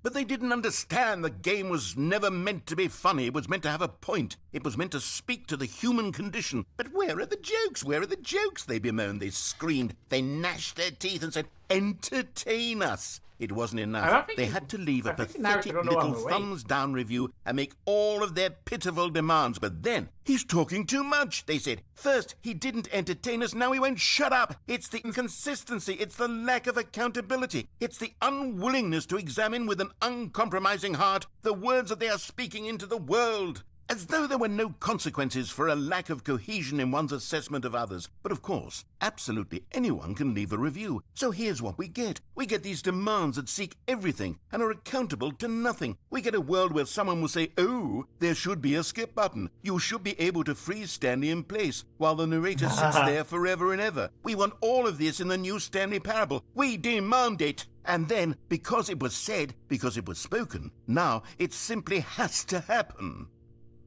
But they didn't understand the game was never meant to be funny. It was meant to have a point. It was meant to speak to the human condition. But where are the jokes? Where are the jokes? They bemoaned, they screamed, they gnashed their teeth and said, entertain us. It wasn't enough. They had to leave a pathetic little thumbs-down review and make all of their pitiful demands. But then, he's talking too much, they said. First, he didn't entertain us, now he won't shut up. It's the inconsistency, it's the lack of accountability. It's the unwillingness to examine with an uncompromising heart the words that they are speaking into the world. As though there were no consequences for a lack of cohesion in one's assessment of others. But of course, absolutely anyone can leave a review. So here's what we get. We get these demands that seek everything and are accountable to nothing. We get a world where someone will say, oh, there should be a skip button. You should be able to freeze Stanley in place while the narrator sits there forever and ever. We want all of this in the new Stanley Parable. We demand it. And then, because it was said, because it was spoken, now it simply has to happen.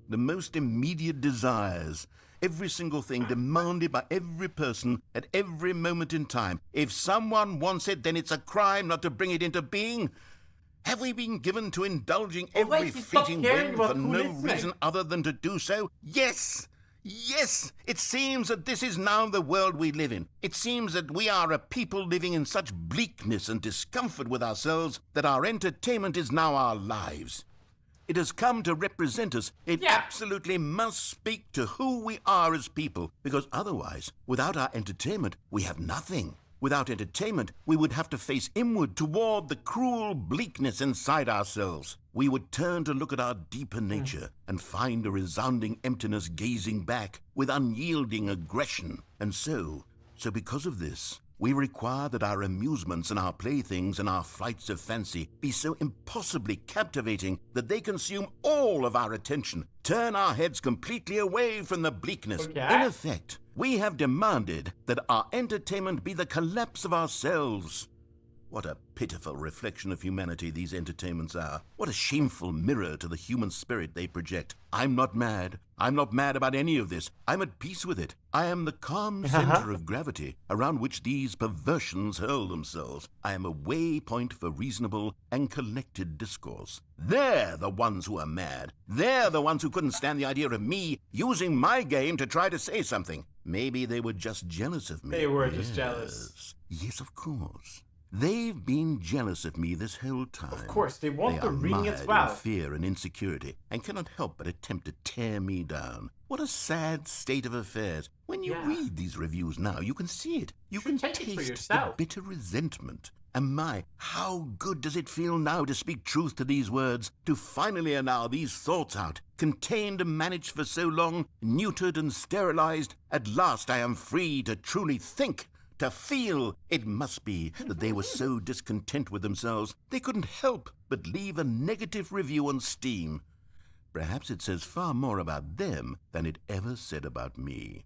The most immediate desires, every single thing demanded by every person at every moment in time. If someone wants it, then it's a crime not to bring it into being. Have we been given to indulging every fleeting whim for no reason other than to do so? Yes! Yes! It seems that this is now the world we live in. It seems that we are a people living in such bleakness and discomfort with ourselves that our entertainment is now our lives. It has come to represent us. It absolutely must speak to who we are as people, because otherwise, without our entertainment, we have nothing. Without entertainment, we would have to face inward toward the cruel bleakness inside ourselves. We would turn to look at our deeper nature and find a resounding emptiness gazing back with unyielding aggression. And so because of this, we require that our amusements and our playthings and our flights of fancy be so impossibly captivating that they consume all of our attention, turn our heads completely away from the bleakness. In effect, we have demanded that our entertainment be the collapse of ourselves. What a pitiful reflection of humanity these entertainments are. What a shameful mirror to the human spirit they project. I'm not mad. I'm not mad about any of this. I'm at peace with it. I am the calm center of gravity around which these perversions hurl themselves. I am a waypoint for reasonable and collected discourse. They're the ones who are mad. They're the ones who couldn't stand the idea of me using my game to try to say something. Maybe they were just jealous of me. They were just jealous. Yes, of course. They've been jealous of me this whole time. Of course, they want the ring as well. well. In fear and insecurity, and cannot help but attempt to tear me down. What a sad state of affairs. When you read these reviews now, you can see it. You can taste the bitter resentment. And my, how good does it feel now to speak truth to these words, to finally allow these thoughts out, contained and managed for so long, neutered and sterilized. At last I am free to truly think. To feel. It must be that they were so discontent with themselves they couldn't help but leave a negative review on Steam. Perhaps it says far more about them than it ever said about me.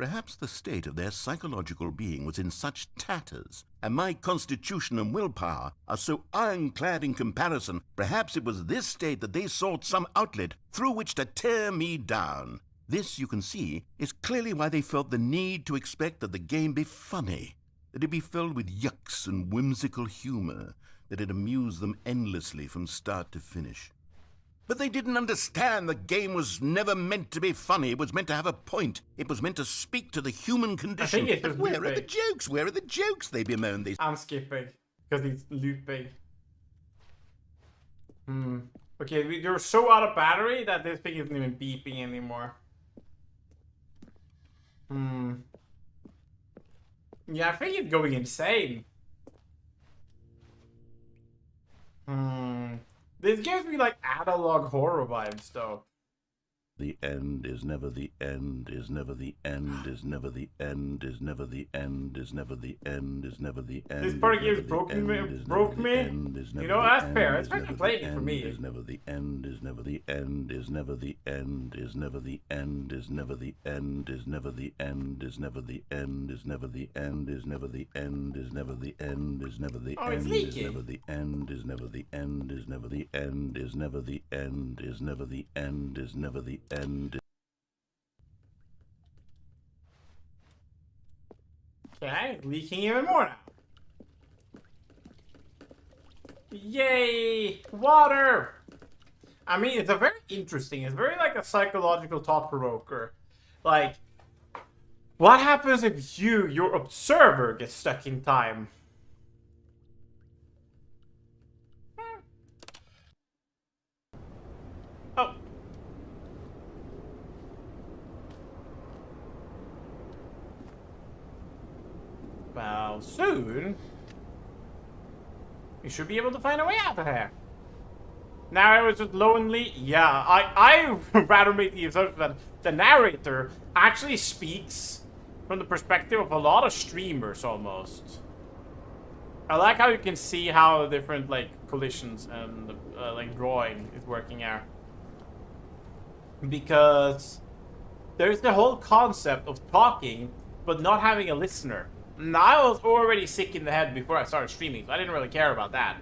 Perhaps the state of their psychological being was in such tatters, and my constitution and willpower are so ironclad in comparison, perhaps it was this state that they sought some outlet through which to tear me down. This, you can see, is clearly why they felt the need to expect that the game be funny, that it be filled with yucks and whimsical humor, that it amuse them endlessly from start to finish. But they didn't understand the game was never meant to be funny. It was meant to have a point. It was meant to speak to the human condition. But where are the jokes? Where are the jokes? They bemoaned. I'm skipping because he's looping. Okay, you're so out of battery that this thing isn't even beeping anymore. Yeah, I think it's going insane. This gives me like analog horror vibes though. The end is never the end, is never the end, is never the end, is never the end, is never the end, is never the end. This part of game broke me. You know, that's fair. It's kind of playing for me. Is never the end, is never the end, is never the end, is never the end, is never the end, is never the end, is never the end, is never the end, is never the end, is never the end, is never the end, is never the end, is never the end, is never the end, is never the end, is never the end, is never the end. Okay, leaking even more now. Yay! Water! I mean, it's a very interesting, it's very like a psychological thought provoker. Like, what happens if you, your observer, gets stuck in time? Oh. Well, soon you should be able to find a way out of here. Now I was just lonely. Yeah, I rather make the assumption that the narrator actually speaks from the perspective of a lot of streamers almost. I like how you can see how different like collisions and like drawing is working out. Because there's the whole concept of talking but not having a listener. Now, I was already sick in the head before I started streaming, so I didn't really care about that.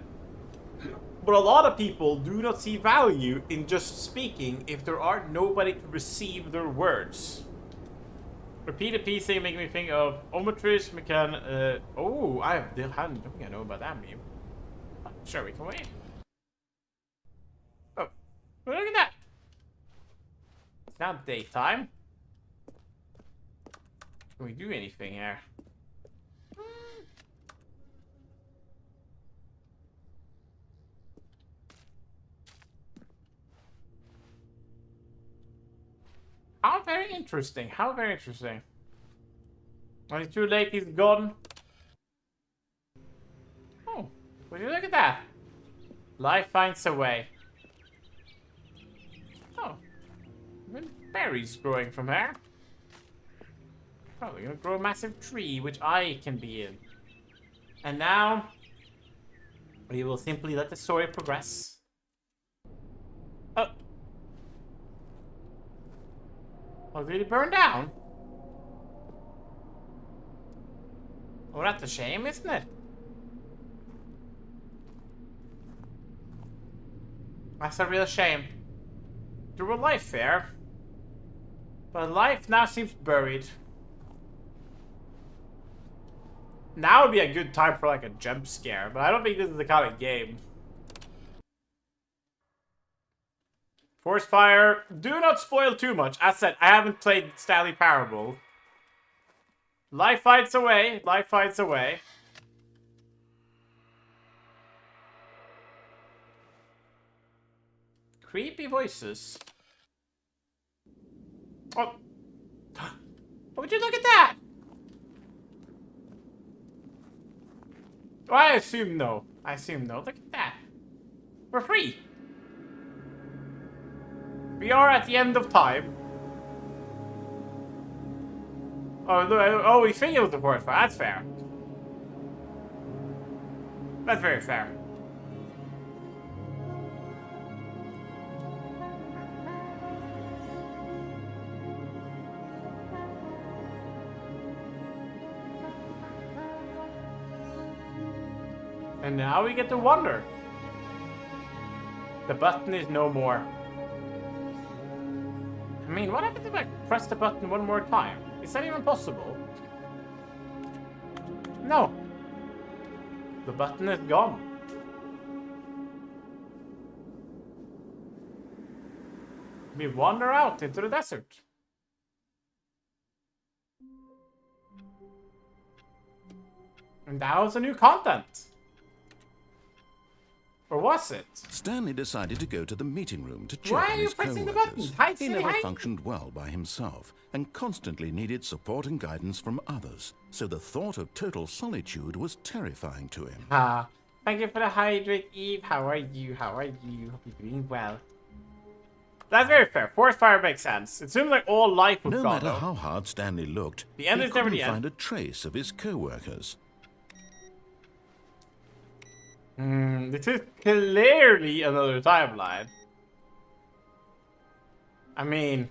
But a lot of people do not see value in just speaking if there are nobody to receive their words. Repeated piecing making me think of Ometrish McCann. Oh, I don't think I know about that meme. Oh, sure, we can wait. Oh, well, look at that. It's now daytime. Can we do anything here? How very interesting. How very interesting. When it's too late, he's gone. Oh, would you look at that? Life finds a way. Oh, even berries growing from here. Probably gonna grow a massive tree, which I can be in. And now, we will simply let the story progress. Oh. Oh, did it burn down? Oh, that's a shame, isn't it? That's a real shame. There were life there. But life now seems buried. Now would be a good time for like a jump scare, but I don't think this is the kind of game. Forest fire. Do not spoil too much. As said, I haven't played Stanley Parable. Life fights away. Life fights away. Creepy voices. Oh. Would you look at that? Oh, I assume no. I assume no. Look at that. We're free. We are at the end of time. Oh, we failed the forest fire. That's fair. That's very fair. And now we get to wonder. The button is no more. I mean, what happens if I press the button one more time? Is that even possible? No. The button is gone. We wander out into the desert. And that was a new content. Or was it? Stanley decided to go to the meeting room to check Why on are you his pressing the co-workers. button? Hi, He Silly, never hi. functioned well by himself and constantly needed support and guidance from others, so the thought of total solitude was terrifying to him. Thank you for the hydrate, Eve. How are you? How are you? Hope you're doing well. That's very fair. Forest fire makes sense. It seems like all life was No gone, matter though. how hard Stanley looked, The end he is never couldn't the end. find a trace of his co-workers. This is clearly another timeline. I mean,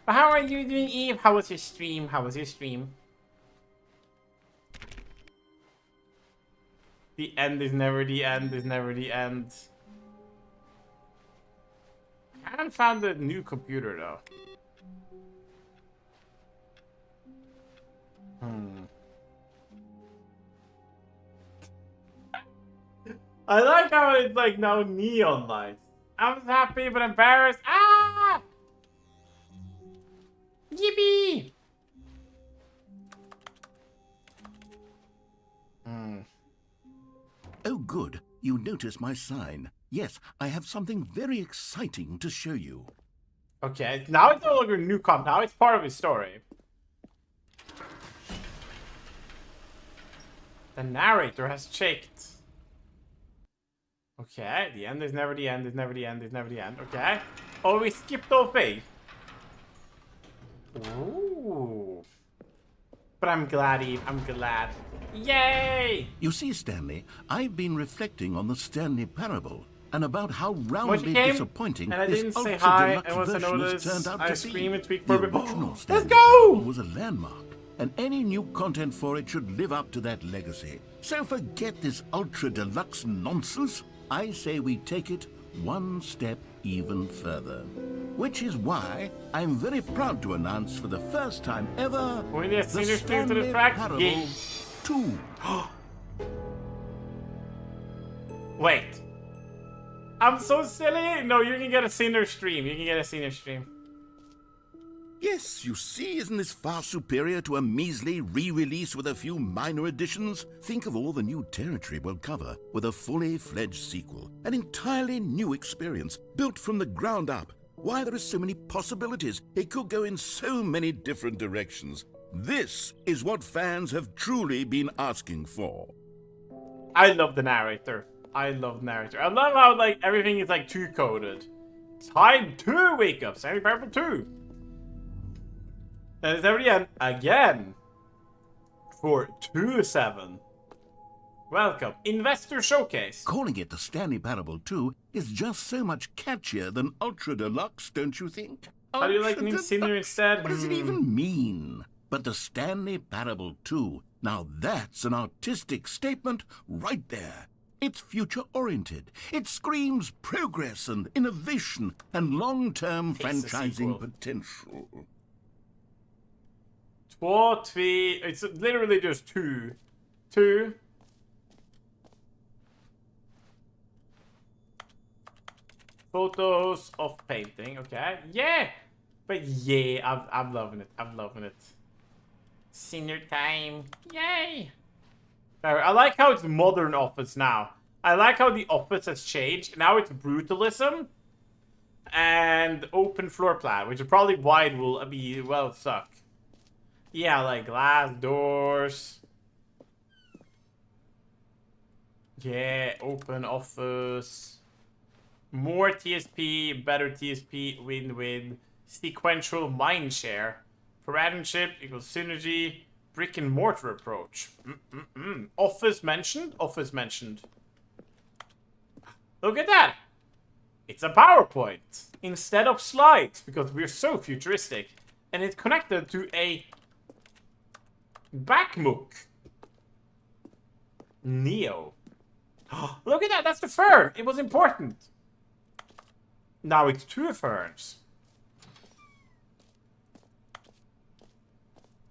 but how are you doing, Eve? How was your stream? How was your stream? The end is never the end is never the end. I haven't found a new computer though. I like how it's like now neon lights. I was happy but embarrassed. Ah! Yippee! Oh, good. You notice my sign. Yes, I have something very exciting to show you. Okay, now it's no longer new comp. Now it's part of his story. The narrator has checked. Okay, the end is never the end, is never the end, is never the end. Okay. Oh, we skipped OP. Ooh. But I'm glad, Eve. I'm glad. Yay! You see, Stanley, I've been reflecting on the Stanley Parable and about how When roundly she came, disappointing and I this didn't say ultra hi, deluxe and once I version has noticed, turned out I to scream be. and tweak The for a bit. original Let's Stanley go! Parable was a landmark, and any new content for it should live up to that legacy. So forget this ultra deluxe nonsense. I say we take it one step even further. Which is why I'm very proud to announce for the first time ever We need a the Cinder stream to the Stanley track. Parable Yeah. 2. Wait. I'm so silly. No, you can get a Cinder stream. You can get a Cinder stream. Yes, you see, isn't this far superior to a measly re-release with a few minor additions? Think of all the new territory we'll cover with a fully fledged sequel. An entirely new experience, built from the ground up. Why, there are so many possibilities. It could go in so many different directions. This is what fans have truly been asking for. I love the narrator. I love narrator. I love how like everything is like 2-coded. Time to wake up. Stanley Parable 2. And it's never the end again. For 2-7. Welcome. Investor Showcase. Calling it the Stanley Parable 2 is just so much catchier than Ultra Deluxe, don't you think? How do you like Ultra New Cinder Deluxe. instead? What does it even mean? But the Stanley Parable 2, now that's an artistic statement right there. It's future-oriented. It screams progress and innovation and long-term It's a franchising sequel. potential. 2, 3. It's literally just 2. 2. Photos of painting. Okay. Yeah. But yeah, I'm loving it. I'm loving it. Cinder time. Yay. I like how it's modern office now. I like how the office has changed. Now it's brutalism and open floor plan, which is probably why it will be, well, suck. Yeah, like glass doors. Yeah, open office. More TSP, better TSP, win-win. Sequential mindshare. Paradigmship equals synergy. Brick and mortar approach. Office mentioned? Office mentioned. Look at that! It's a PowerPoint instead of slides because we're so futuristic. And it's connected to a backmook. Neo. Look at that, that's the fern. It was important. Now it's 2 ferns.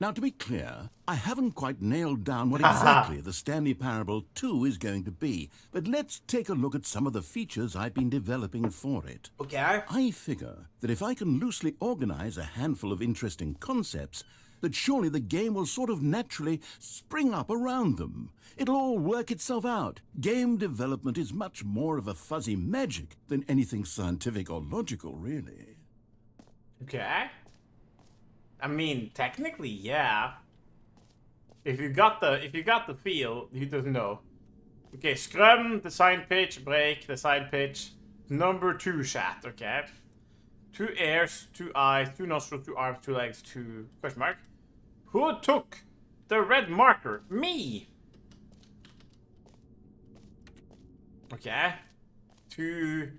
Now, to be clear, I haven't quite nailed down what exactly the Stanley Parable 2 is going to be, but let's take a look at some of the features I've been developing for it. Okay. I figure that if I can loosely organize a handful of interesting concepts, that surely the game will sort of naturally spring up around them. It'll all work itself out. Game development is much more of a fuzzy magic than anything scientific or logical, really. Okay. I mean, technically, yeah. If you got the feel, you doesn't know. Okay, scrum, design pitch, break, design pitch. Number 2 chat, okay. 2 ears, 2 eyes, 2 nostrils, 2 arms, 2 legs, 2 question mark. Who took the red marker? Me! Okay. 2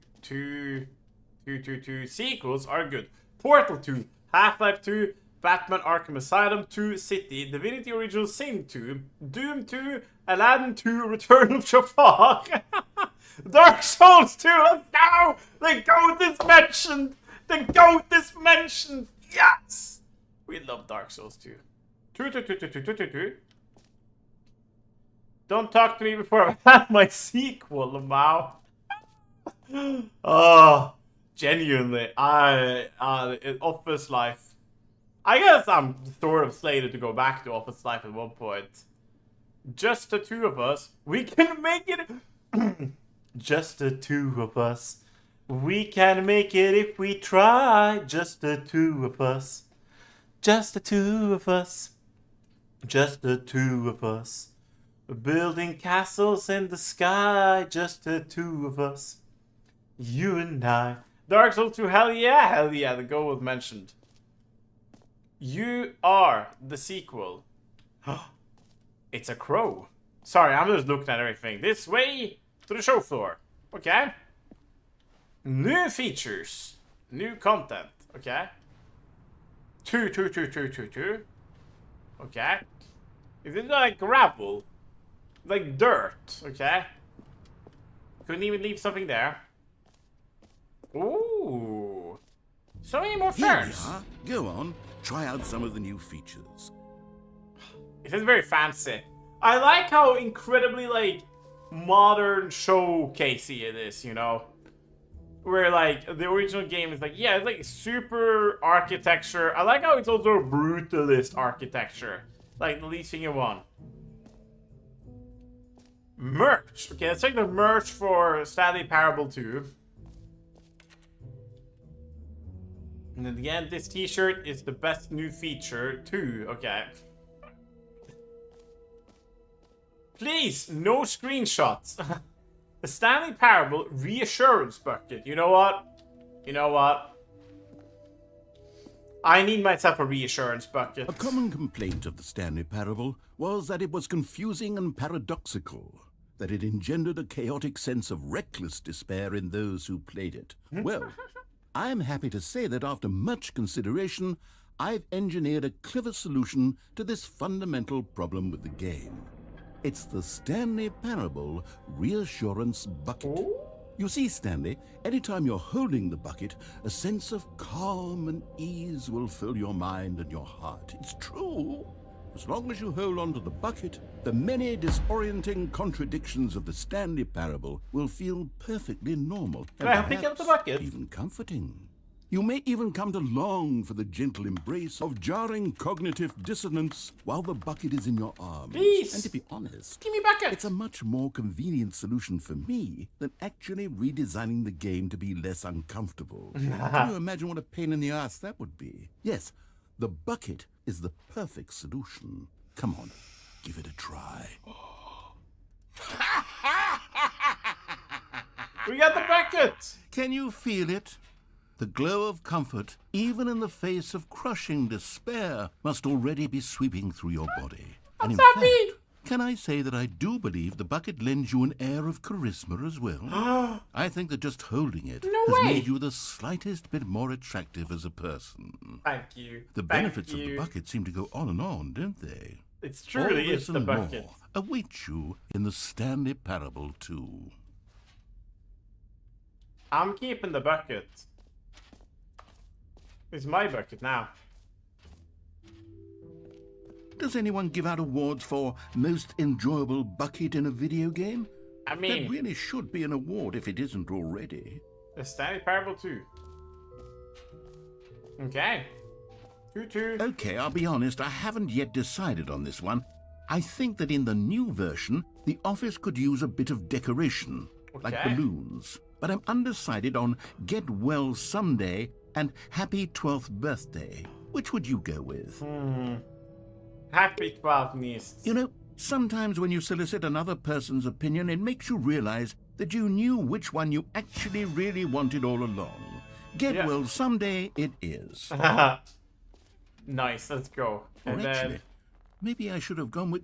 sequels are good. Portal 2, Half-Life 2, Batman Arkham Asylum 2, City, Divinity Original Sin 2, Doom 2, Aladdin 2, Return of Jafar, Dark Souls 2, let's go! The GOAT is mentioned! The GOAT is mentioned! Yes! We love Dark Souls 2. 2. Don't talk to me before I've had my sequel, Mao. Oh, genuinely, Office Life. I guess I'm sort of slated to go back to Office Life at one point. Just the 2 of us. We can make it. Just the 2 of us. We can make it if we try. Just the 2 of us. Just the 2 of us. Just the 2 of us. Building castles in the sky. Just the 2 of us. You and I. Dark Souls 2, hell yeah, the goal was mentioned. You are the sequel. It's a crow. Sorry, I'm just looking at everything. This way to the show floor. Okay. New features. New content. Okay. 2. Okay. Is it like gravel? Like dirt. Okay. Couldn't even leave something there. Ooh. So many more ferns. Here we are. Go on. Try out some of the new features. It is very fancy. I like how incredibly, like, modern showcasey it is, you know? Where, like, the original game is like, yeah, it's like super architecture. I like how it's also brutalist architecture. Like, the least thing you want. Merch. Okay, let's check the merch for Stanley Parable 2. And then again, this t-shirt is the best new feature too. Okay. Please, no screenshots. The Stanley Parable reassurance bucket. You know what? You know what? I need myself a reassurance bucket. A common complaint of the Stanley Parable was that it was confusing and paradoxical, that it engendered a chaotic sense of reckless despair in those who played it. Well, I'm happy to say that after much consideration, I've engineered a clever solution to this fundamental problem with the game. It's the Stanley Parable Reassurance Bucket. You see, Stanley, anytime you're holding the bucket, a sense of calm and ease will fill your mind and your heart. It's true. As long as you hold on to the bucket, the many disorienting contradictions of the Stanley Parable will feel perfectly normal. Can I pick up the bucket? Even comforting. You may even come to long for the gentle embrace of jarring cognitive dissonance while the bucket is in your arms. Please. And to be honest, Give me bucket. it's a much more convenient solution for me than actually redesigning the game to be less uncomfortable. Can you imagine what a pain in the ass that would be? Yes, the bucket is the perfect solution. Come on, give it a try. We got the bucket. Can you feel it? The glow of comfort, even in the face of crushing despair, must already be sweeping through your body. And in happy. fact, can I say that I do believe the bucket lends you an air of charisma as well? I think that just holding it has made you the slightest bit more attractive as a person. Thank you. The benefits of the bucket seem to go on and on, don't they? It's All truly this is the and bucket. more await you in the Stanley Parable 2. I'm keeping the bucket. It's my bucket now. Does anyone give out awards for most enjoyable bucket in a video game? I There mean, really should be an award if it isn't already. the Stanley Parable 2. Okay. 2-2. Okay, I'll be honest, I haven't yet decided on this one. I think that in the new version, the office could use a bit of decoration, like Okay. balloons. But I'm undecided on Get Well Someday and Happy 12th Birthday. Which would you go with? Happy 12 niece. You know, sometimes when you solicit another person's opinion, it makes you realize that you knew which one you actually really wanted all along. Get Yeah. Well Someday it is. Nice, let's go. Or And actually, then, maybe I should have gone with...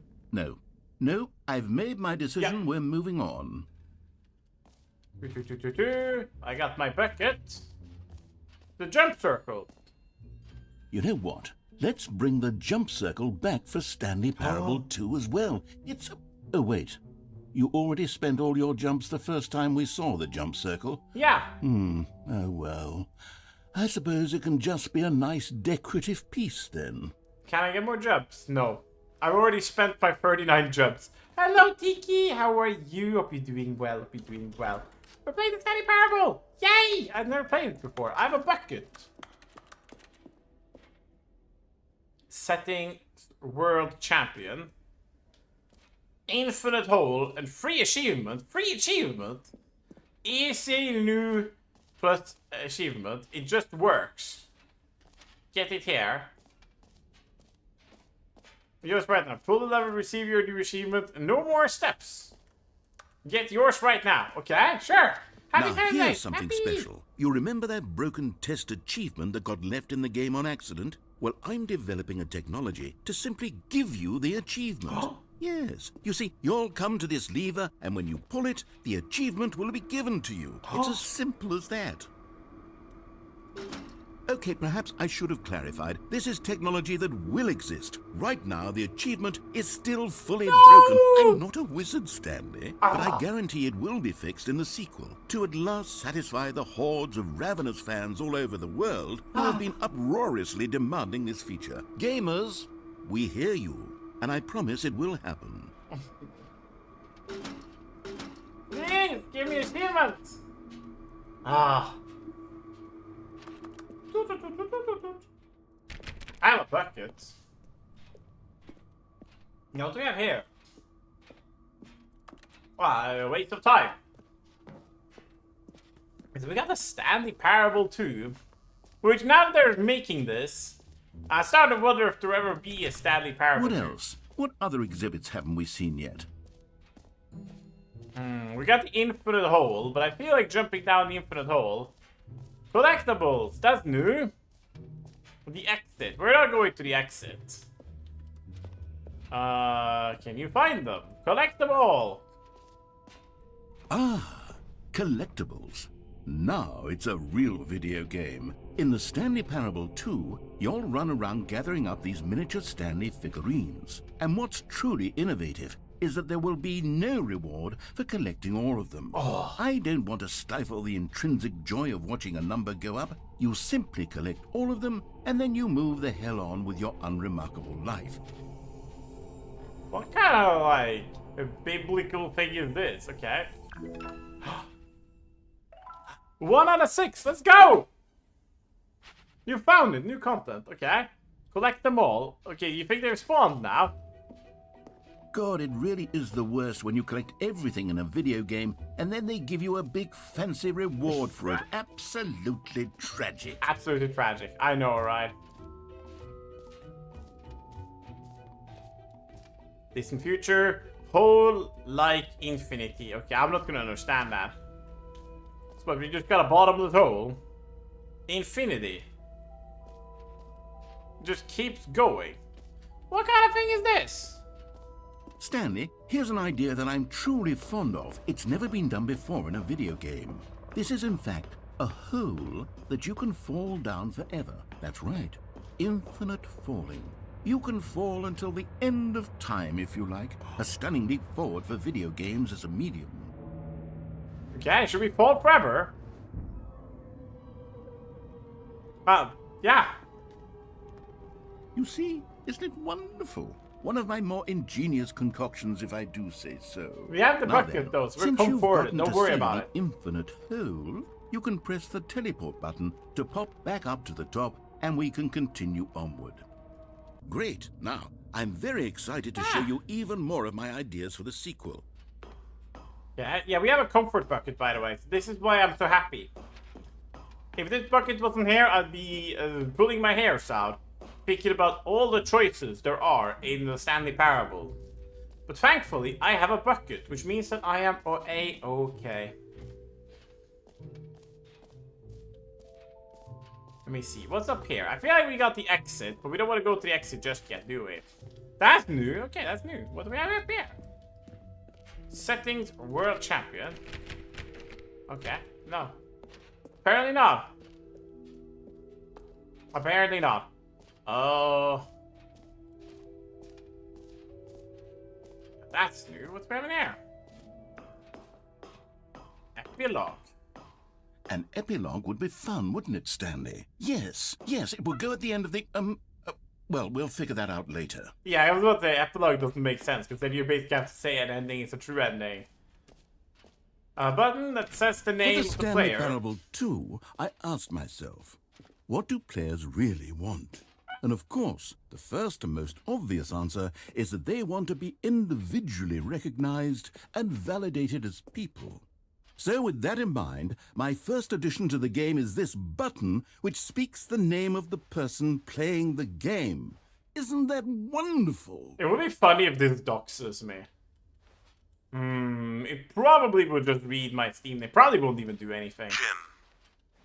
No, I've made my decision. Yeah. We're moving on. 2. I got my bucket. The jump circle. You know what? Let's bring the jump circle back for Stanley Parable Oh. 2 as well. It's... Oh, wait. You already spent all your jumps the first time we saw the jump circle? Yeah. Oh, well. I suppose it can just be a nice decorative piece, then. Can I get more jumps? No. I've already spent my 39 jumps. Hello, Tiki. How are you? Hope you're doing well. Hope you're doing well. We're playing the Stanley Parable. Yay! I've never played it before. I have a bucket. Setting world champion. Infinite hole and free achievement. Free achievement. Easy new plus achievement. It just works. Get it here. Yours right now. Pull the lever, receive your new achievement. No more steps. Get yours right now. Okay, sure. Happy Now, Saturday. here's something Happy. special. You remember that broken test achievement that got left in the game on accident? Well, I'm developing a technology to simply give you the achievement. Yes. You see, you'll come to this lever, and when you pull it, the achievement will be given to you. It's as simple as that. Okay, perhaps I should have clarified. This is technology that will exist. Right now, the achievement is still fully broken. I'm not a wizard, Stanley, but I guarantee it will be fixed in the sequel to at last satisfy the hordes of ravenous fans all over the world who have been uproariously demanding this feature. Gamers, we hear you, and I promise it will happen. Please, give me achievements. Ah. I have a bucket. What do we have here? Wow, a waste of time. So we got the Stanley Parable 2, which now that they're making this, I started to wonder if there ever be a Stanley Parable What 2. else? What other exhibits haven't we seen yet? We got the infinite hole, but I feel like jumping down the infinite hole. Collectibles, that's new. The exit. We're not going to the exit. Can you find them? Collect them all. Ah, collectibles. Now it's a real video game. In the Stanley Parable 2, you'll run around gathering up these miniature Stanley figurines. And what's truly innovative is that there will be no reward for collecting all of them. I don't want to stifle the intrinsic joy of watching a number go up. You simply collect all of them, and then you move the hell on with your unremarkable life. What kind of, like, a biblical thing is this? Okay. 1 out of 6. Let's go! You found it. New content. Okay. Collect them all. Okay, you think they've spawned now? God, it really is the worst when you collect everything in a video game and then they give you a big fancy reward for it. Absolutely tragic. Absolutely tragic. I know, right? Distant future. Whole like infinity. Okay, I'm not gonna understand that. But we just got a bottomless hole. Infinity. Just keeps going. What kind of thing is this? Stanley, here's an idea that I'm truly fond of. It's never been done before in a video game. This is, in fact, a hole that you can fall down forever. That's right. Infinite falling. You can fall until the end of time if you like. A stunning leap forward for video games as a medium. Okay, should we fall forever? Yeah. You see, isn't it wonderful? One of my more ingenious concoctions, if I do say so. We have the Now bucket, then, though, so we're since you've comforted. gotten Don't to worry see about the it. infinite hole, you can press the teleport button to pop back up to the top, and we can continue onward. Great. Now, I'm very excited to show you even more of my ideas for the sequel. Yeah, we have a comfort bucket, by the way. So this is why I'm so happy. If this bucket wasn't here, I'd be pulling my hairs out, thinking about all the choices there are in the Stanley Parable. But thankfully, I have a bucket, which means that I am A-okay. Let me see, what's up here? I feel like we got the exit, but we don't want to go to the exit just yet, do we? That's new. Okay, that's new. What do we have up here? Settings, World Champion. Okay, no. Apparently not. Apparently not. Oh. That's new. What's happening there? Epilogue. An epilogue would be fun, wouldn't it, Stanley? Yes, it will go at the end of the, well, we'll figure that out later. Yeah, I was about to say, epilogue doesn't make sense, because then you basically have to say an ending is a true ending. A button that says the name For the of the Stanley player. Parable 2, I asked myself, what do players really want? And of course, the first and most obvious answer is that they want to be individually recognized and validated as people. So with that in mind, my first addition to the game is this button which speaks the name of the person playing the game. Isn't that wonderful? It would be funny if this doxes me. It probably would just read my Steam name. Probably won't even do anything.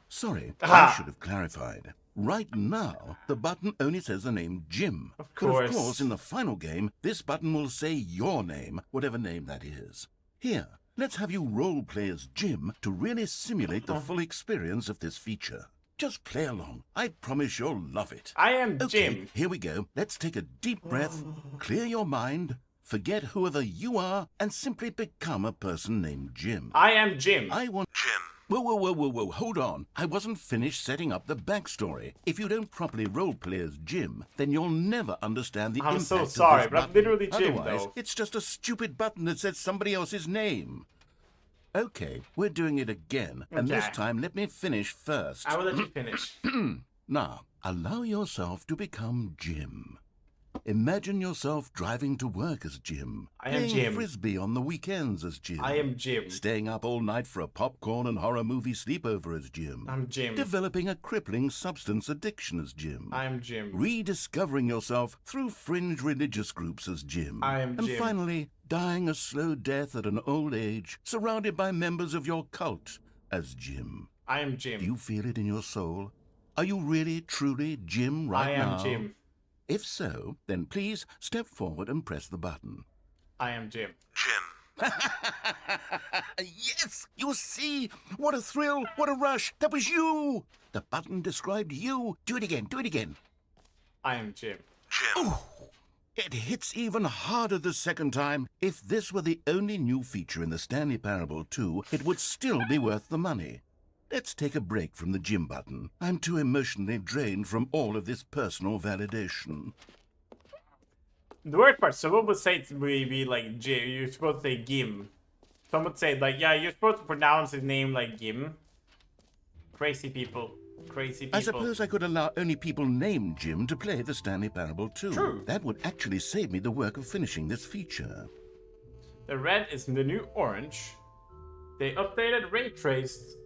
Sorry, Aha. I should have clarified. Right now, the button only says the name Jim. Of But course. of course, in the final game, this button will say your name, whatever name that is. Here, let's have you role-play as Jim to really simulate the full experience of this feature. Just play along. I promise you'll love it. I am Okay, Jim. here we go. Let's take a deep breath, clear your mind, forget whoever you are, and simply become a person named Jim. I am Jim. I want... Jim. Whoa, hold on. I wasn't finished setting up the backstory. If you don't properly roleplay as Jim, then you'll never understand the I'm impact so of sorry, this but I'm button. literally Jim, Otherwise, though. it's just a stupid button that says somebody else's name. Okay, we're doing it again, and this Okay. time let me finish first. I will let you finish. Now, allow yourself to become Jim. Imagine yourself driving to work as Jim. I am playing Jim. Frisbee on the weekends as Jim. I am Jim. Staying up all night for a popcorn and horror movie sleepover as Jim. I'm Jim. Developing a crippling substance addiction as Jim. I am Jim. Rediscovering yourself through fringe religious groups as Jim. I am And Jim. finally, dying a slow death at an old age, surrounded by members of your cult as Jim. I am Jim. Do you feel it in your soul? Are you really, truly Jim right I now? am Jim. If so, then please step forward and press the button. I am Jim. Yes! You see? What a thrill! What a rush! That was you! The button described you. Do it again. Do it again. I am Jim. It hits even harder the second time. If this were the only new feature in the Stanley Parable 2, it would still be worth the money. Let's take a break from the Jim button. I'm too emotionally drained from all of this personal validation. The word part, someone would say to be like Jim. You're supposed to say Gim. Some would say, like, yeah, you're supposed to pronounce his name like Gim. Crazy people. Crazy people. I suppose I could allow only people named Jim to play the Stanley Parable 2. True. That would actually save me the work of finishing this feature. The red is the new orange. They updated ray traced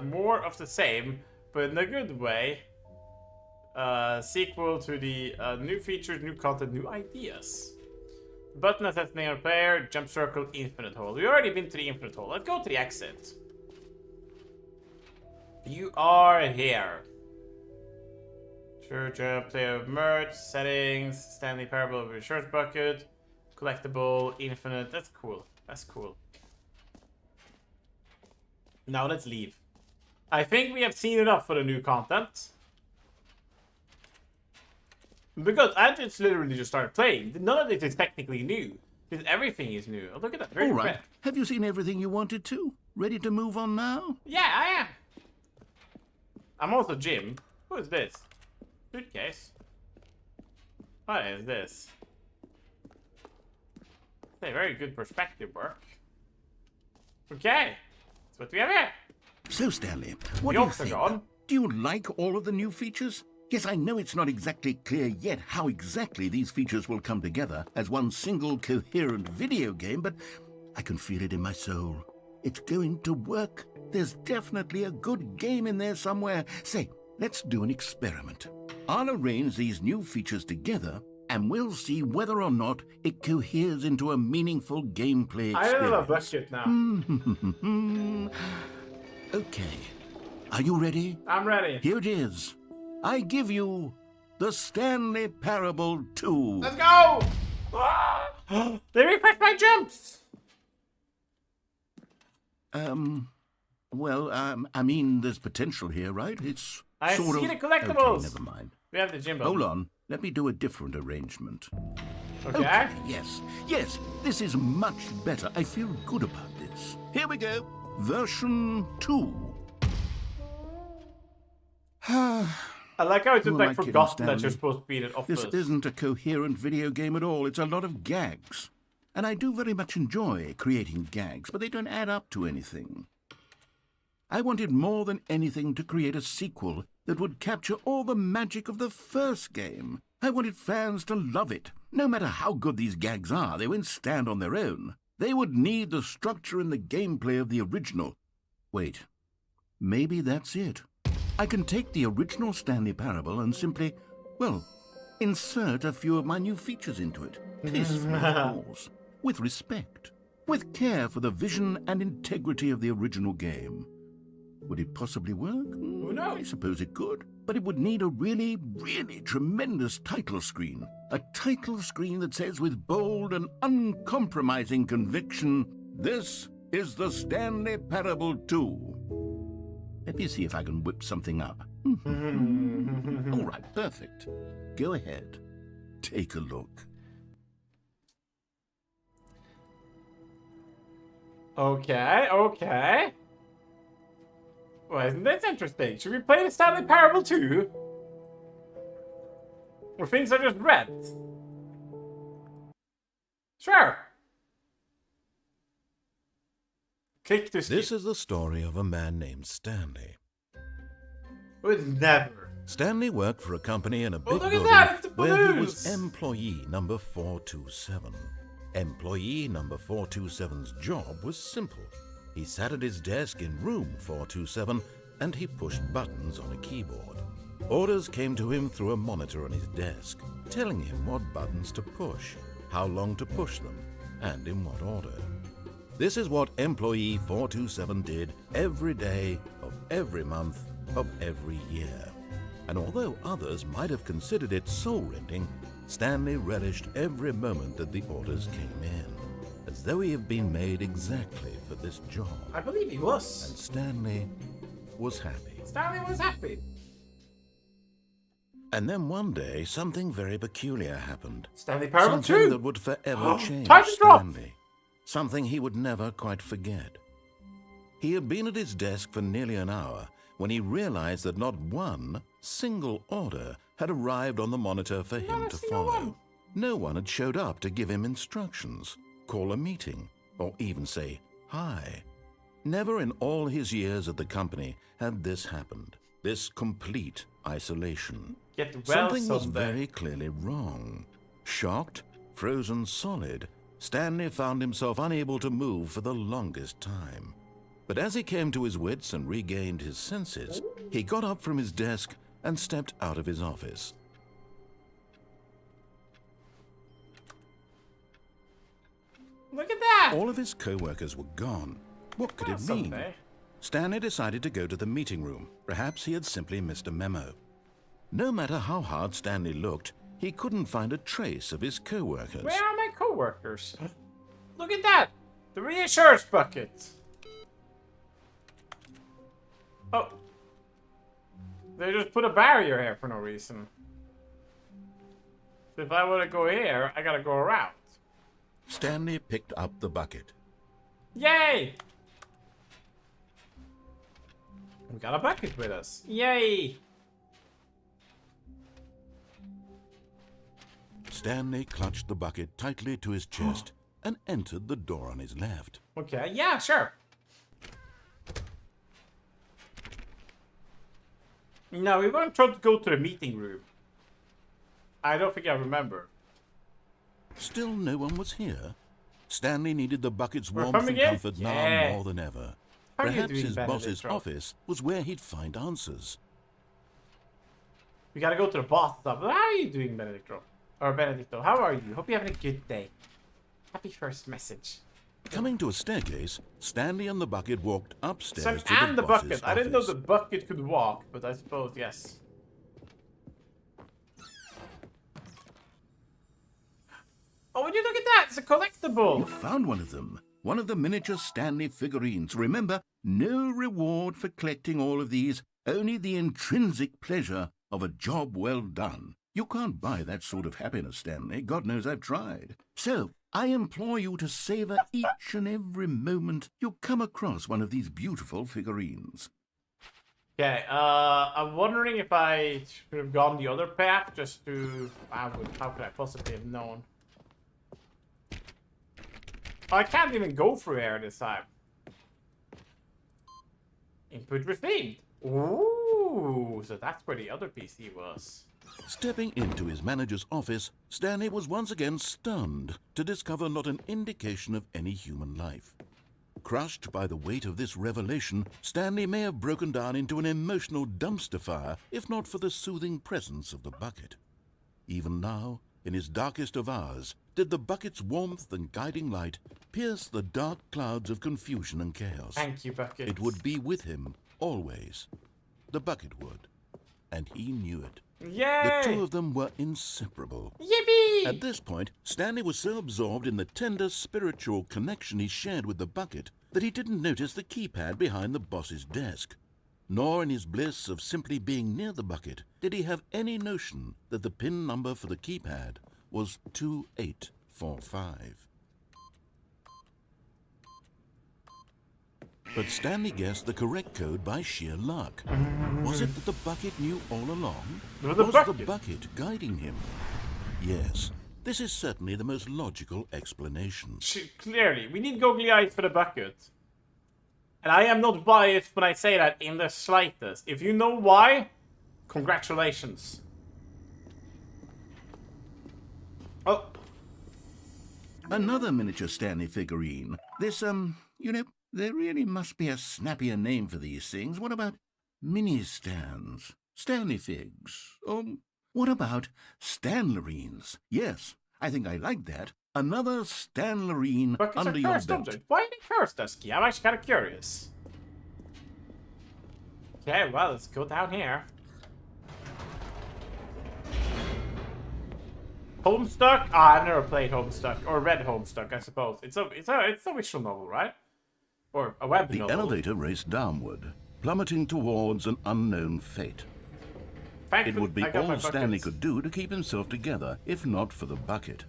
more of the same, but in a good way. Sequel to the new features, new content, new ideas. Button that says name of player, jump circle, infinite hole. We've already been to the infinite hole. Let's go to the exit. You are here. Sure jump, player merge, settings, Stanley Parable research bucket, collectible, infinite. That's cool. That's cool. Now let's leave. I think we have seen enough for the new content. Because I just literally just started playing. None of this is technically new. Because everything is new. Oh, look at that. Very All right. red. Have you seen everything you wanted to? Ready to move on now? Yeah, I am. I'm also Jim. Who is this? Suitcase. What is this? It's a very good perspective work. Okay. That's what we have here. So, Stanley, what The do you think? octagon. Do you like all of the new features? Yes, I know it's not exactly clear yet how exactly these features will come together as one single coherent video game, but I can feel it in my soul. It's going to work. There's definitely a good game in there somewhere. Say, let's do an experiment. I'll arrange these new features together, and we'll see whether or not it coheres into a meaningful gameplay I experience. don't love that shit now. Okay. Are you ready? I'm ready. Here it is. I give you the Stanley Parable 2. Let's go! They refresh my jumps! I mean, there's potential here, right? It's I sort see of... the collectibles. Okay, never mind. We have the Jimbo. Hold on. Let me do a different arrangement. Okay. Yes, this is much better. I feel good about this. Here we go. Version 2. I like how it's just Who am like I kidding, forgotten that Stanley? you're supposed to be in an office. This isn't a coherent video game at all. It's a lot of gags. And I do very much enjoy creating gags, but they don't add up to anything. I wanted more than anything to create a sequel that would capture all the magic of the first game. I wanted fans to love it. No matter how good these gags are, they won't stand on their own. They would need the structure and the gameplay of the original. Wait, maybe that's it. I can take the original Stanley Parable and simply, well, insert a few of my new features into it. Peacefully, of course. With respect. With care for the vision and integrity of the original game. Would it possibly work? Who knows? I suppose it could. But it would need a really, really tremendous title screen. A title screen that says with bold and uncompromising conviction, "This is the Stanley Parable 2. Let me see if I can whip something up. All right, perfect. Go ahead. Take a look. Okay. Well, isn't this interesting? Should we play the Stanley Parable 2? Or things are just red? Sure. Click to skip. This is the story of a man named Stanley. Would never. Stanley worked for a company in a big look at building that, it's the where he balloons. was employee number 427. Employee number 427's job was simple. He sat at his desk in room 427 and he pushed buttons on a keyboard. Orders came to him through a monitor on his desk, telling him what buttons to push, how long to push them, and in what order. This is what employee 427 did every day of every month of every year. And although others might have considered it soul-rending, Stanley relished every moment that the orders came in, as though he had been made exactly for this job. I believe he was. And Stanley was happy. Stanley was happy. And then one day, something very peculiar happened. Stanley Parable Something 2. that would forever change Time to drop. Stanley. Something he would never quite forget. He had been at his desk for nearly an hour when he realized that not one single order had arrived on the monitor for him to follow. No one had showed up to give him instructions, call a meeting, or even say hi. Never in all his years at the company had this happened, this complete isolation. Get well Something was someday. very clearly wrong. Shocked, frozen solid, Stanley found himself unable to move for the longest time. But as he came to his wits and regained his senses, he got up from his desk and stepped out of his office. Look at that. All of his co-workers were gone. What could Well, it mean? someday. Stanley decided to go to the meeting room. Perhaps he had simply missed a memo. No matter how hard Stanley looked, he couldn't find a trace of his co-workers. Where are my co-workers? Look at that. The reassurance bucket. Oh. They just put a barrier here for no reason. So if I want to go here, I gotta go around. Stanley picked up the bucket. Yay! We got a bucket with us. Yay! Stanley clutched the bucket tightly to his chest and entered the door on his left. Okay, yeah, sure. No, we weren't trying to go to the meeting room. I don't think I remember. Still no one was here. Stanley needed the bucket's We're warmth coming and in? comfort now Yeah. more than ever. How are you Perhaps doing, his boss's Benedicto? office was where he'd find answers. We gotta go to the boss stuff. How are you doing, Benedicto? Or Benedicto, how are you? Hope you're having a good day. Happy first message. Coming to a staircase, Stanley and the bucket walked upstairs So, to and the boss's bucket. I didn't know office. the bucket could walk, but I suppose yes. Oh, would you look at that? It's a You collectible. found one of them. One of the miniature Stanley figurines. Remember, no reward for collecting all of these, only the intrinsic pleasure of a job well done. You can't buy that sort of happiness, Stanley. God knows I've tried. So, I implore you to savor each and every moment you come across one of these beautiful figurines. Okay, I'm wondering if I should have gone the other path just to... how could I possibly have known? I can't even go through here this time. Input received. Ooh, so that's where the other PC was. Stepping into his manager's office, Stanley was once again stunned to discover not an indication of any human life. Crushed by the weight of this revelation, Stanley may have broken down into an emotional dumpster fire if not for the soothing presence of the bucket. Even now, in his darkest of hours, did the bucket's warmth and guiding light pierce the dark clouds of confusion and chaos. Thank you, Bucket. It would be with him, always. The bucket would. And he knew it. Yay! The two of them were inseparable. Yippee! At this point, Stanley was so absorbed in the tender spiritual connection he shared with the bucket that he didn't notice the keypad behind the boss's desk. Nor in his bliss of simply being near the bucket did he have any notion that the PIN number for the keypad was 2845. But Stanley guessed the correct code by sheer luck. Was it that the bucket knew all along? Was the Was bucket? the bucket guiding him? Yes, this is certainly the most logical explanation. Clearly, we need googly eyes for the bucket. And I am not biased when I say that in the slightest. If you know why, congratulations. Oh, Another miniature Stanley figurine. This, there really must be a snappier name for these things. What about mini-stands? Stanley figs? What about Stanlerines? Yes, I think I like that. Another Stanlerine buckets under are your cursed belt. object. Why are they cursed, Dusky? I'm actually kind of curious. Okay, well, let's go down here. Homestuck? Ah, I've never played Homestuck or read Homestuck. I suppose it's a visual novel, right? Or a web The novel. elevator raced downward, plummeting towards an unknown fate. It Thankfully, would be I got my all Stanley buckets. could do to keep himself together, if not for the bucket.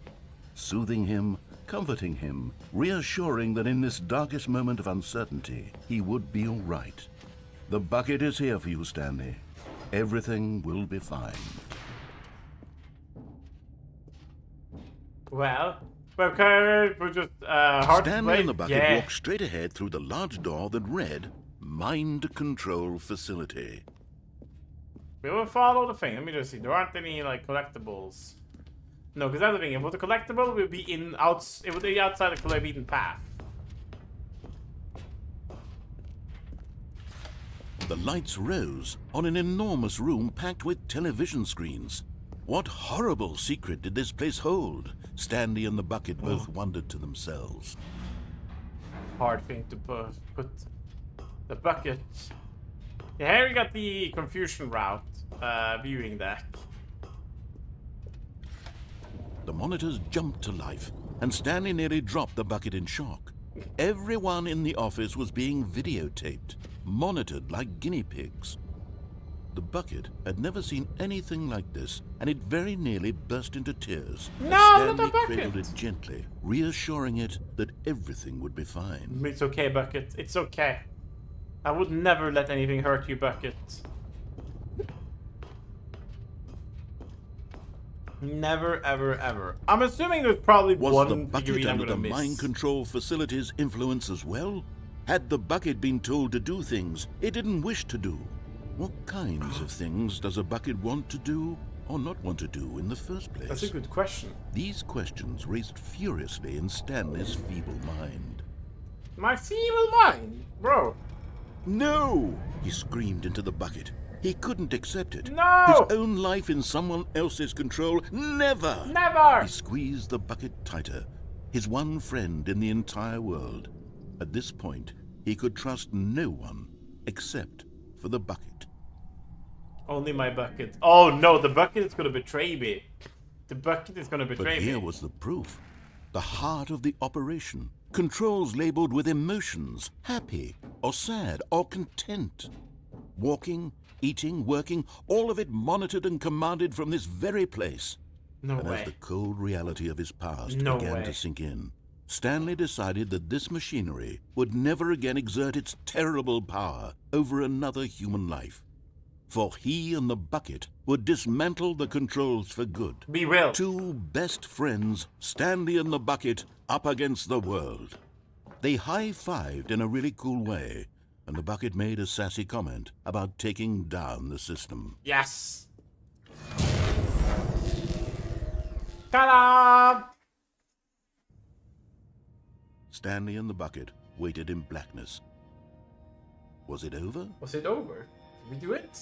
Soothing him, comforting him, reassuring that in this darkest moment of uncertainty, he would be all right. The bucket is here for you, Stanley. Everything will be fine. Well, okay, we're just hard to Stanley play. and the bucket Yeah. walked straight ahead through the large door that read, Mind Control Facility. We will follow the thing. Let me just see. There aren't any like collectibles. No, because that's the thing. If it was a collectible, it would be it would be outside the forbidden path. The lights rose on an enormous room packed with television screens. What horrible secret did this place hold? Stanley and the bucket both wondered to themselves. Hard thing to put the bucket. Yeah, here we got the confusion route viewing deck. The monitors jumped to life, and Stanley nearly dropped the bucket in shock. Everyone in the office was being videotaped, monitored like guinea pigs. The bucket had never seen anything like this, and it very nearly burst into tears. No, as not Stanley the bucket. cradled it gently, reassuring it that everything would be fine. It's okay, Bucket. It's okay. I would never let anything hurt you, Bucket. Never, ever, ever. I'm assuming there's probably Was one the bucket figurine I'm under gonna the miss. mind control facility's influence as well? Had the bucket been told to do things it didn't wish to do? What kinds of things does a bucket want to do or not want to do in the first place? That's a good question. These questions raced furiously in Stanley's feeble mind. My feeble mind, bro. No! He screamed into the bucket. He couldn't accept it. No! His own life in someone else's control? Never! Never! He squeezed the bucket tighter. His one friend in the entire world. At this point, he could trust no one except for the bucket. Only my bucket. Oh no, the bucket is gonna betray me. The bucket is gonna betray But me. here was the proof. The heart of the operation. Controls labeled with emotions, happy or sad or content. Walking, eating, working, all of it monitored and commanded from this very place. No And way. as the cold reality of his past No began way. to sink in, Stanley decided that this machinery would never again exert its terrible power over another human life. For he and the bucket would dismantle the controls for good. We will. Two best friends, Stanley and the bucket, up against the world. They high-fived in a really cool way, and the bucket made a sassy comment about taking down the system. Yes. Ta-da! Stanley and the bucket waited in blackness. Was it over? Was it over? Did we do it?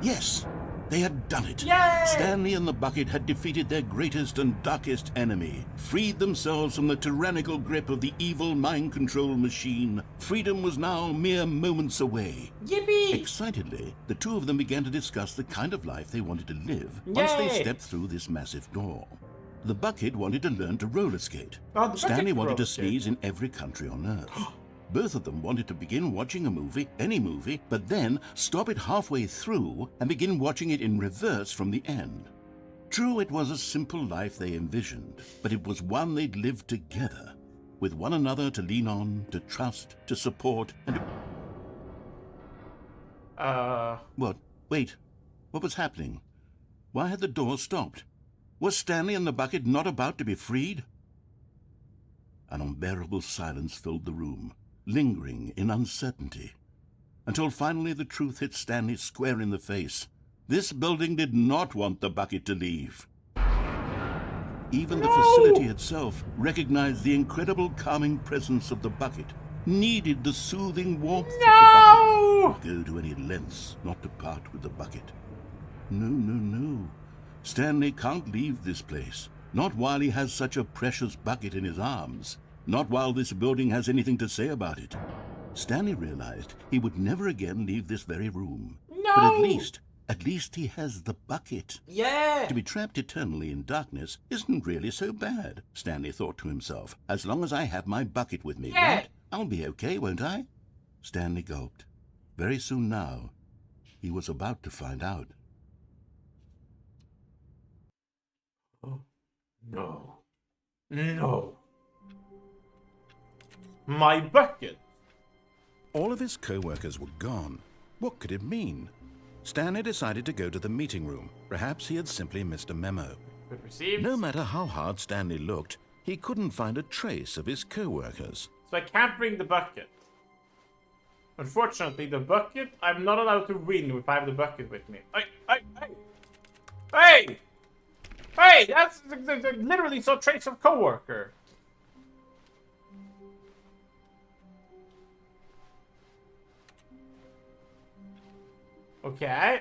Yes! They had done it! Yay! Stanley and the bucket had defeated their greatest and darkest enemy, freed themselves from the tyrannical grip of the evil mind control machine. Freedom was now mere moments away. Yippee! Excitedly, the two of them began to discuss the kind of life they wanted to live once they Yay! stepped through this massive door. The bucket wanted to learn to roller skate. Oh, the bucket Stanley can wanted to roller skate. sneeze in every country on Earth. Both of them wanted to begin watching a movie, any movie, but then stop it halfway through and begin watching it in reverse from the end. True, it was a simple life they envisioned, but it was one they'd lived together, with one another to lean on, to trust, to support, and to... What? Wait. What was happening? Why had the door stopped? Was Stanley and the bucket not about to be freed? An unbearable silence filled the room, lingering in uncertainty, until finally the truth hit Stanley square in the face. This building did not want the bucket to leave. Even the facility itself recognized the incredible calming presence of the bucket, needed the soothing warmth of the bucket. Go to any lengths not to part with the bucket. No, no, no. Stanley can't leave this place. Not while he has such a precious bucket in his arms. Not while this building has anything to say about it. Stanley realized he would never again leave this very room. No! But at least he has the bucket. Yeah! To be trapped eternally in darkness isn't really so bad, Stanley thought to himself. As long as I have my bucket with me, Yeah. right? I'll be okay, won't I? Stanley gulped. Very soon now, he was about to find out. No. No. My bucket. All of his co-workers were gone. What could it mean? Stanley decided to go to the meeting room. Perhaps he had simply missed a memo. Good received. No matter how hard Stanley looked, he couldn't find a trace of his co-workers. So I can't bring the bucket. Unfortunately, the bucket, I'm not allowed to win if I have the bucket with me. Hey! Hey! That's literally so trace of coworker. Okay,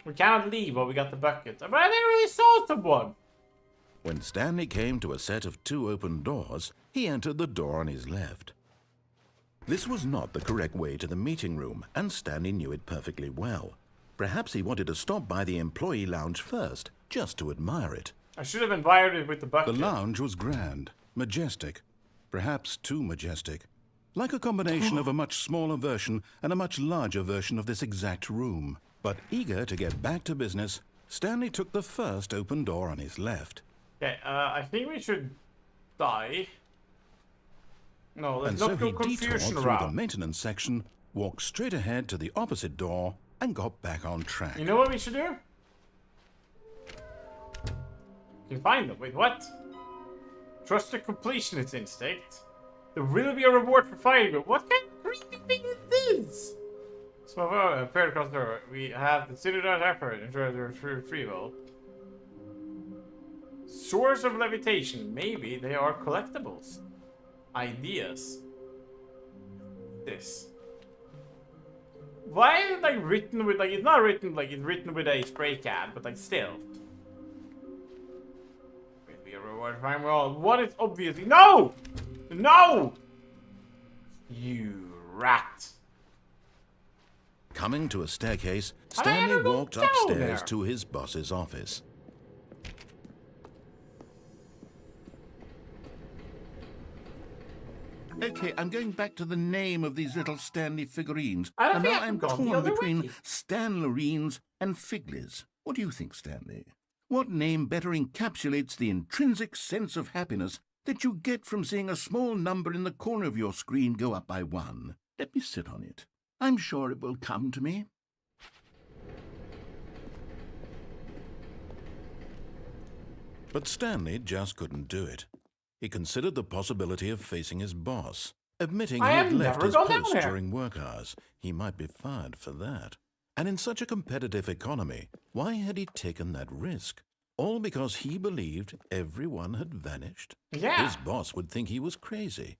we cannot leave while we got the bucket. But I didn't really saw someone. When Stanley came to a set of two open doors, he entered the door on his left. This was not the correct way to the meeting room, and Stanley knew it perfectly well. Perhaps he wanted to stop by the employee lounge first, just to admire it. I should have invited it with the The bucket. lounge was grand, majestic. perhaps too majestic. Like a combination of a much smaller version and a much larger version of this exact room. But eager to get back to business, Stanley took the first open door on his left. Okay, I think we should die. No, let's And not so go he detoured confusion through the around. maintenance section, walked straight ahead to the opposite door, and got back on track. You know what we should do? You can find them. Wait, what? Trust the completionist instinct. There will be a reward for finding it. What kind of creepy thing is this? So, fair across the door. We have considered our effort and try to retrieval. Source of levitation. Maybe they are collectibles. Ideas. This. Why is it like written with like it's not written like it's written with a spray can, but like still. Will be a reward for finding all. What is obviously no! No! You rat. Coming to a staircase, How did I Stanley ever go walked down upstairs there? to his boss's office. Okay, I'm going back to the name of these little Stanley figurines. I don't And think now I I'm can go the torn other between way. Stanlerines and Figlies. What do you think, Stanley? What name better encapsulates the intrinsic sense of happiness that you get from seeing a small number in the corner of your screen go up by 1? Let me sit on it. I'm sure it will come to me. But Stanley just couldn't do it. He considered the possibility of facing his boss, admitting I he had have left never his gone down post there. during work hours. He might be fired for that. And in such a competitive economy, why had he taken that risk? All because he believed everyone had vanished? Yeah. His boss would think he was crazy.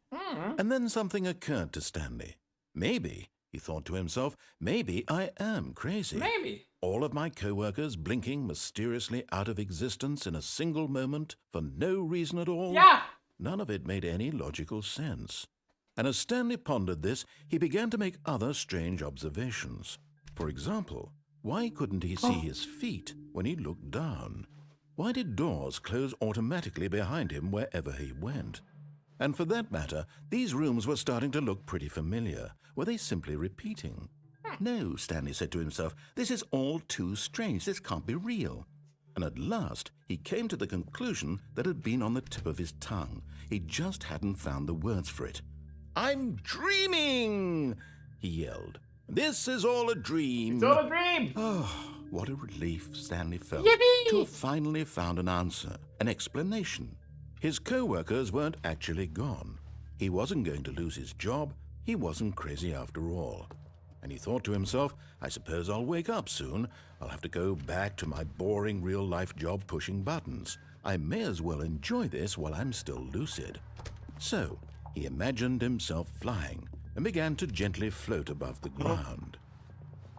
And then something occurred to Stanley. Maybe, he thought to himself, maybe I am crazy. Maybe. All of my co-workers blinking mysteriously out of existence in a single moment for no reason at all? Yeah. None of it made any logical sense. And as Stanley pondered this, he began to make other strange observations. For example, why couldn't he see his feet when he looked down? Why did doors close automatically behind him wherever he went? And for that matter, these rooms were starting to look pretty familiar. Were they simply repeating? No, Stanley said to himself, this is all too strange. This can't be real. And at last, he came to the conclusion that had been on the tip of his tongue. He just hadn't found the words for it. I'm dreaming, he yelled. This is all a dream. It's all a dream. Oh, what a relief Stanley felt Yippee! to have finally found an answer, an explanation. His co-workers weren't actually gone. He wasn't going to lose his job. He wasn't crazy after all. And he thought to himself, I suppose I'll wake up soon. I'll have to go back to my boring real-life job pushing buttons. I may as well enjoy this while I'm still lucid. So, he imagined himself flying and began to gently float above the ground.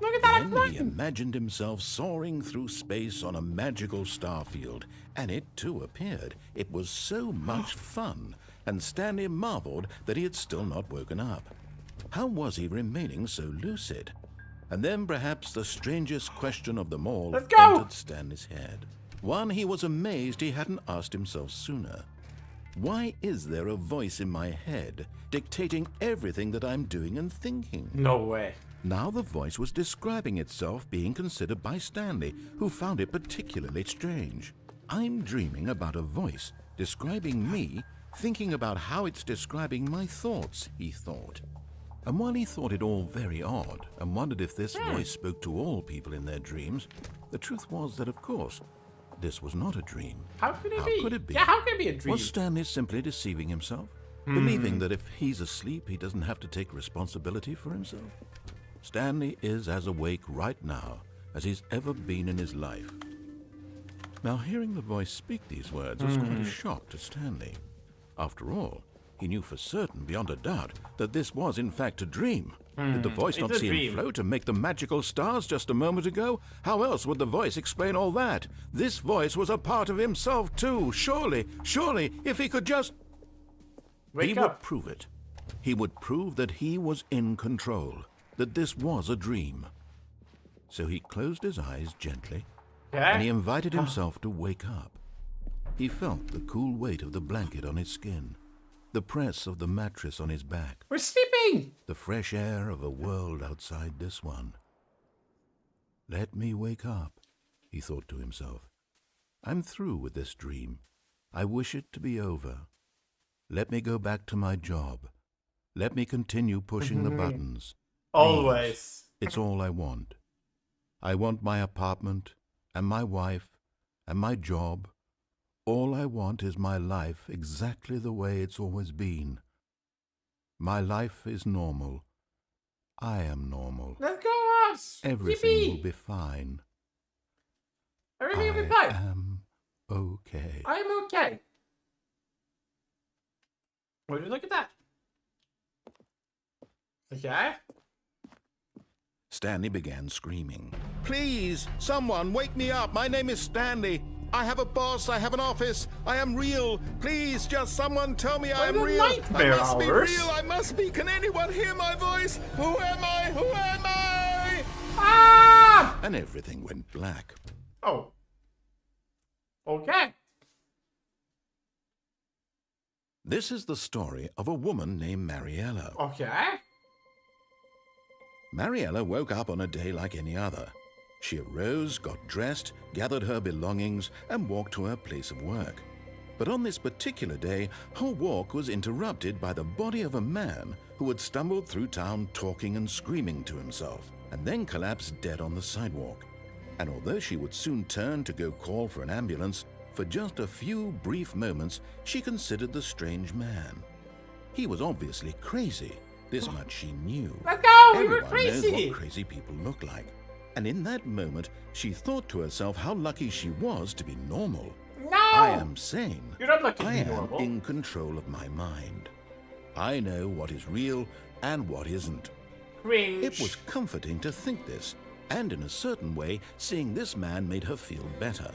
Look at that. Then he imagined himself soaring through space on a magical star field, and it too appeared. It was so much fun, and Stanley marveled that he had still not woken up. How was he remaining so lucid? And then perhaps the strangest question of them all Let's go! entered Stanley's head. One he was amazed he hadn't asked himself sooner. Why is there a voice in my head dictating everything that I'm doing and thinking? No way. Now the voice was describing itself being considered by Stanley, who found it particularly strange. I'm dreaming about a voice describing me, thinking about how it's describing my thoughts, he thought. And while he thought it all very odd and wondered if this voice spoke to all people in their dreams, the truth was that, of course, this was not a dream. How could it How be? could it be? Yeah, how could it be a dream? Was Stanley simply deceiving himself? Believing that if he's asleep, he doesn't have to take responsibility for himself? Stanley is as awake right now as he's ever been in his life. Now, hearing the voice speak these words was quite a shock to Stanley. After all, he knew for certain, beyond a doubt, that this was in fact a dream. Did the voice It's not a see dream. him float and make the magical stars just a moment ago? How else would the voice explain all that? This voice was a part of himself too. Surely, if he could just... Wake He up. would prove it. He would prove that he was in control, that this was a dream. So he closed his eyes gently, and he Okay. invited himself to wake up. He felt the cool weight of the blanket on his skin. the press of the mattress on his back, We're sleeping! the fresh air of a world outside this one. Let me wake up, he thought to himself. I'm through with this dream. I wish it to be over. Let me go back to my job. Let me continue pushing the buttons. Always. Please, it's all I want. I want my apartment, and my wife, and my job. All I want is my life exactly the way it's always been. My life is normal. I am normal. Let's go, us! Everything Yippee! will be fine. Everything will be I fine. am okay. I'm okay. Would you look at that? Okay. Stanley began screaming. Please, someone wake me up. My name is Stanley. I have a boss. I have an office. I am real. Please, just someone tell me I am real. I must be real. I must be. Can anyone hear my voice? Who am I? Who am I? Ah! And everything went black. Oh. Okay. This is the story of a woman named Mariella. Okay. Mariella woke up on a day like any other. She arose, got dressed, gathered her belongings, and walked to her place of work. But on this particular day, her walk was interrupted by the body of a man who had stumbled through town talking and screaming to himself, and then collapsed dead on the sidewalk. And although she would soon turn to go call for an ambulance, for just a few brief moments she considered the strange man. He was obviously crazy. This much she knew. Let's go! We were Everyone crazy! knows what crazy people look like. And in that moment, she thought to herself how lucky she was to be normal. No! I am sane. You're not lucky to I be am normal. in control of my mind. I know what is real and what isn't. Cringe. It was comforting to think this, and in a certain way, seeing this man made her feel better.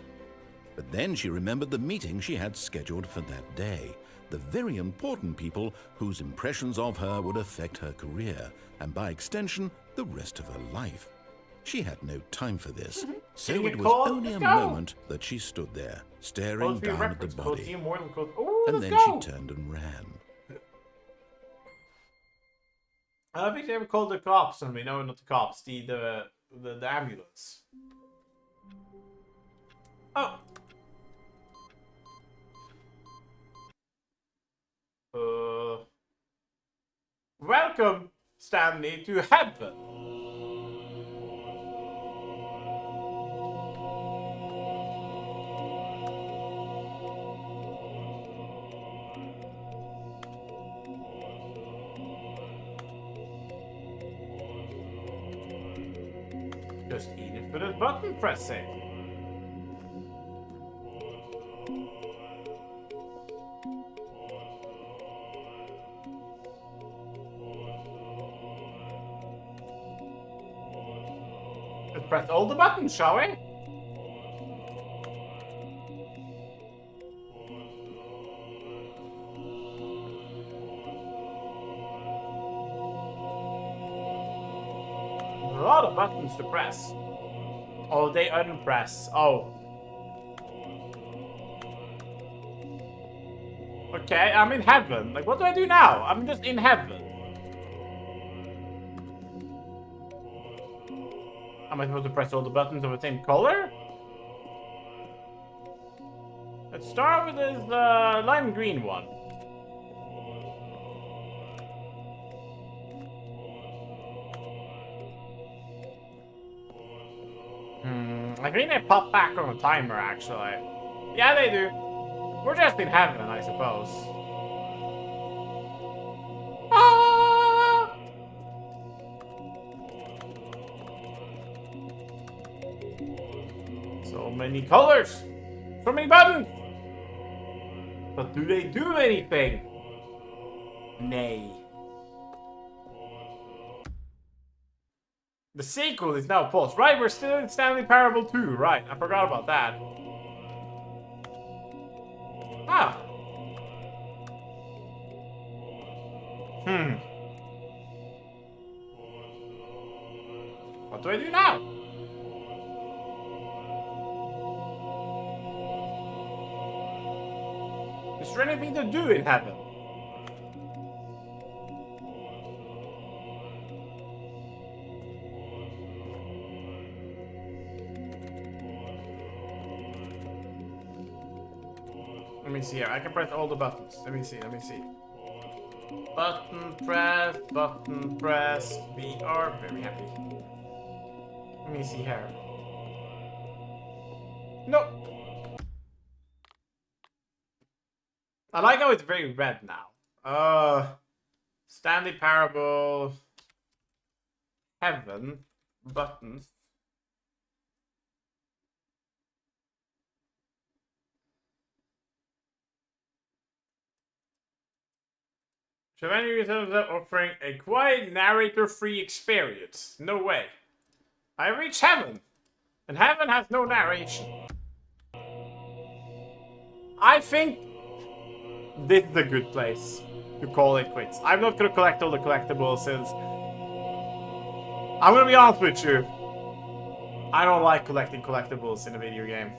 But then she remembered the meeting she had scheduled for that day. The very important people whose impressions of her would affect her career, and by extension, the rest of her life. She had no time for this, so Getting a it was call? only Let's a go. moment that she stood there, staring Supposed to be a down at the reference, supposed to body. be more than close. Ooh, And let's then go! she turned and ran. I don't think they ever called the cops on me. No, not the cops. The ambulance. Oh. Welcome, Stanley, to heaven. Just eat it for the button pressing. Let's press all the buttons, shall we? A lot of buttons to press. Oh, they unpress. Oh. Okay, I'm in heaven. Like, what do I do now? I'm just in heaven. Am I supposed to press all the buttons of the same color? Let's start with this lime green one. I think they pop back on the timer, actually. Yeah, they do. We're just in heaven, I suppose. Ah! So many colors. So many buttons. But do they do anything? Nay. The sequel is now paused. Right, we're still in Stanley Parable 2. Right, I forgot about that. Ah. What do I do now? Is there anything to do in heaven? Let me see here. I can press all the buttons. Let me see. Button press. We are very happy. Let me see here. No. I like how it's very red now. Stanley Parable. Heaven. Buttons. Should any of them offering a quiet narrator-free experience? No way. I reach heaven, and heaven has no narration. I think this is a good place to call it quits. I'm not gonna collect all the collectibles since I'm gonna be honest with you. I don't like collecting collectibles in a video game.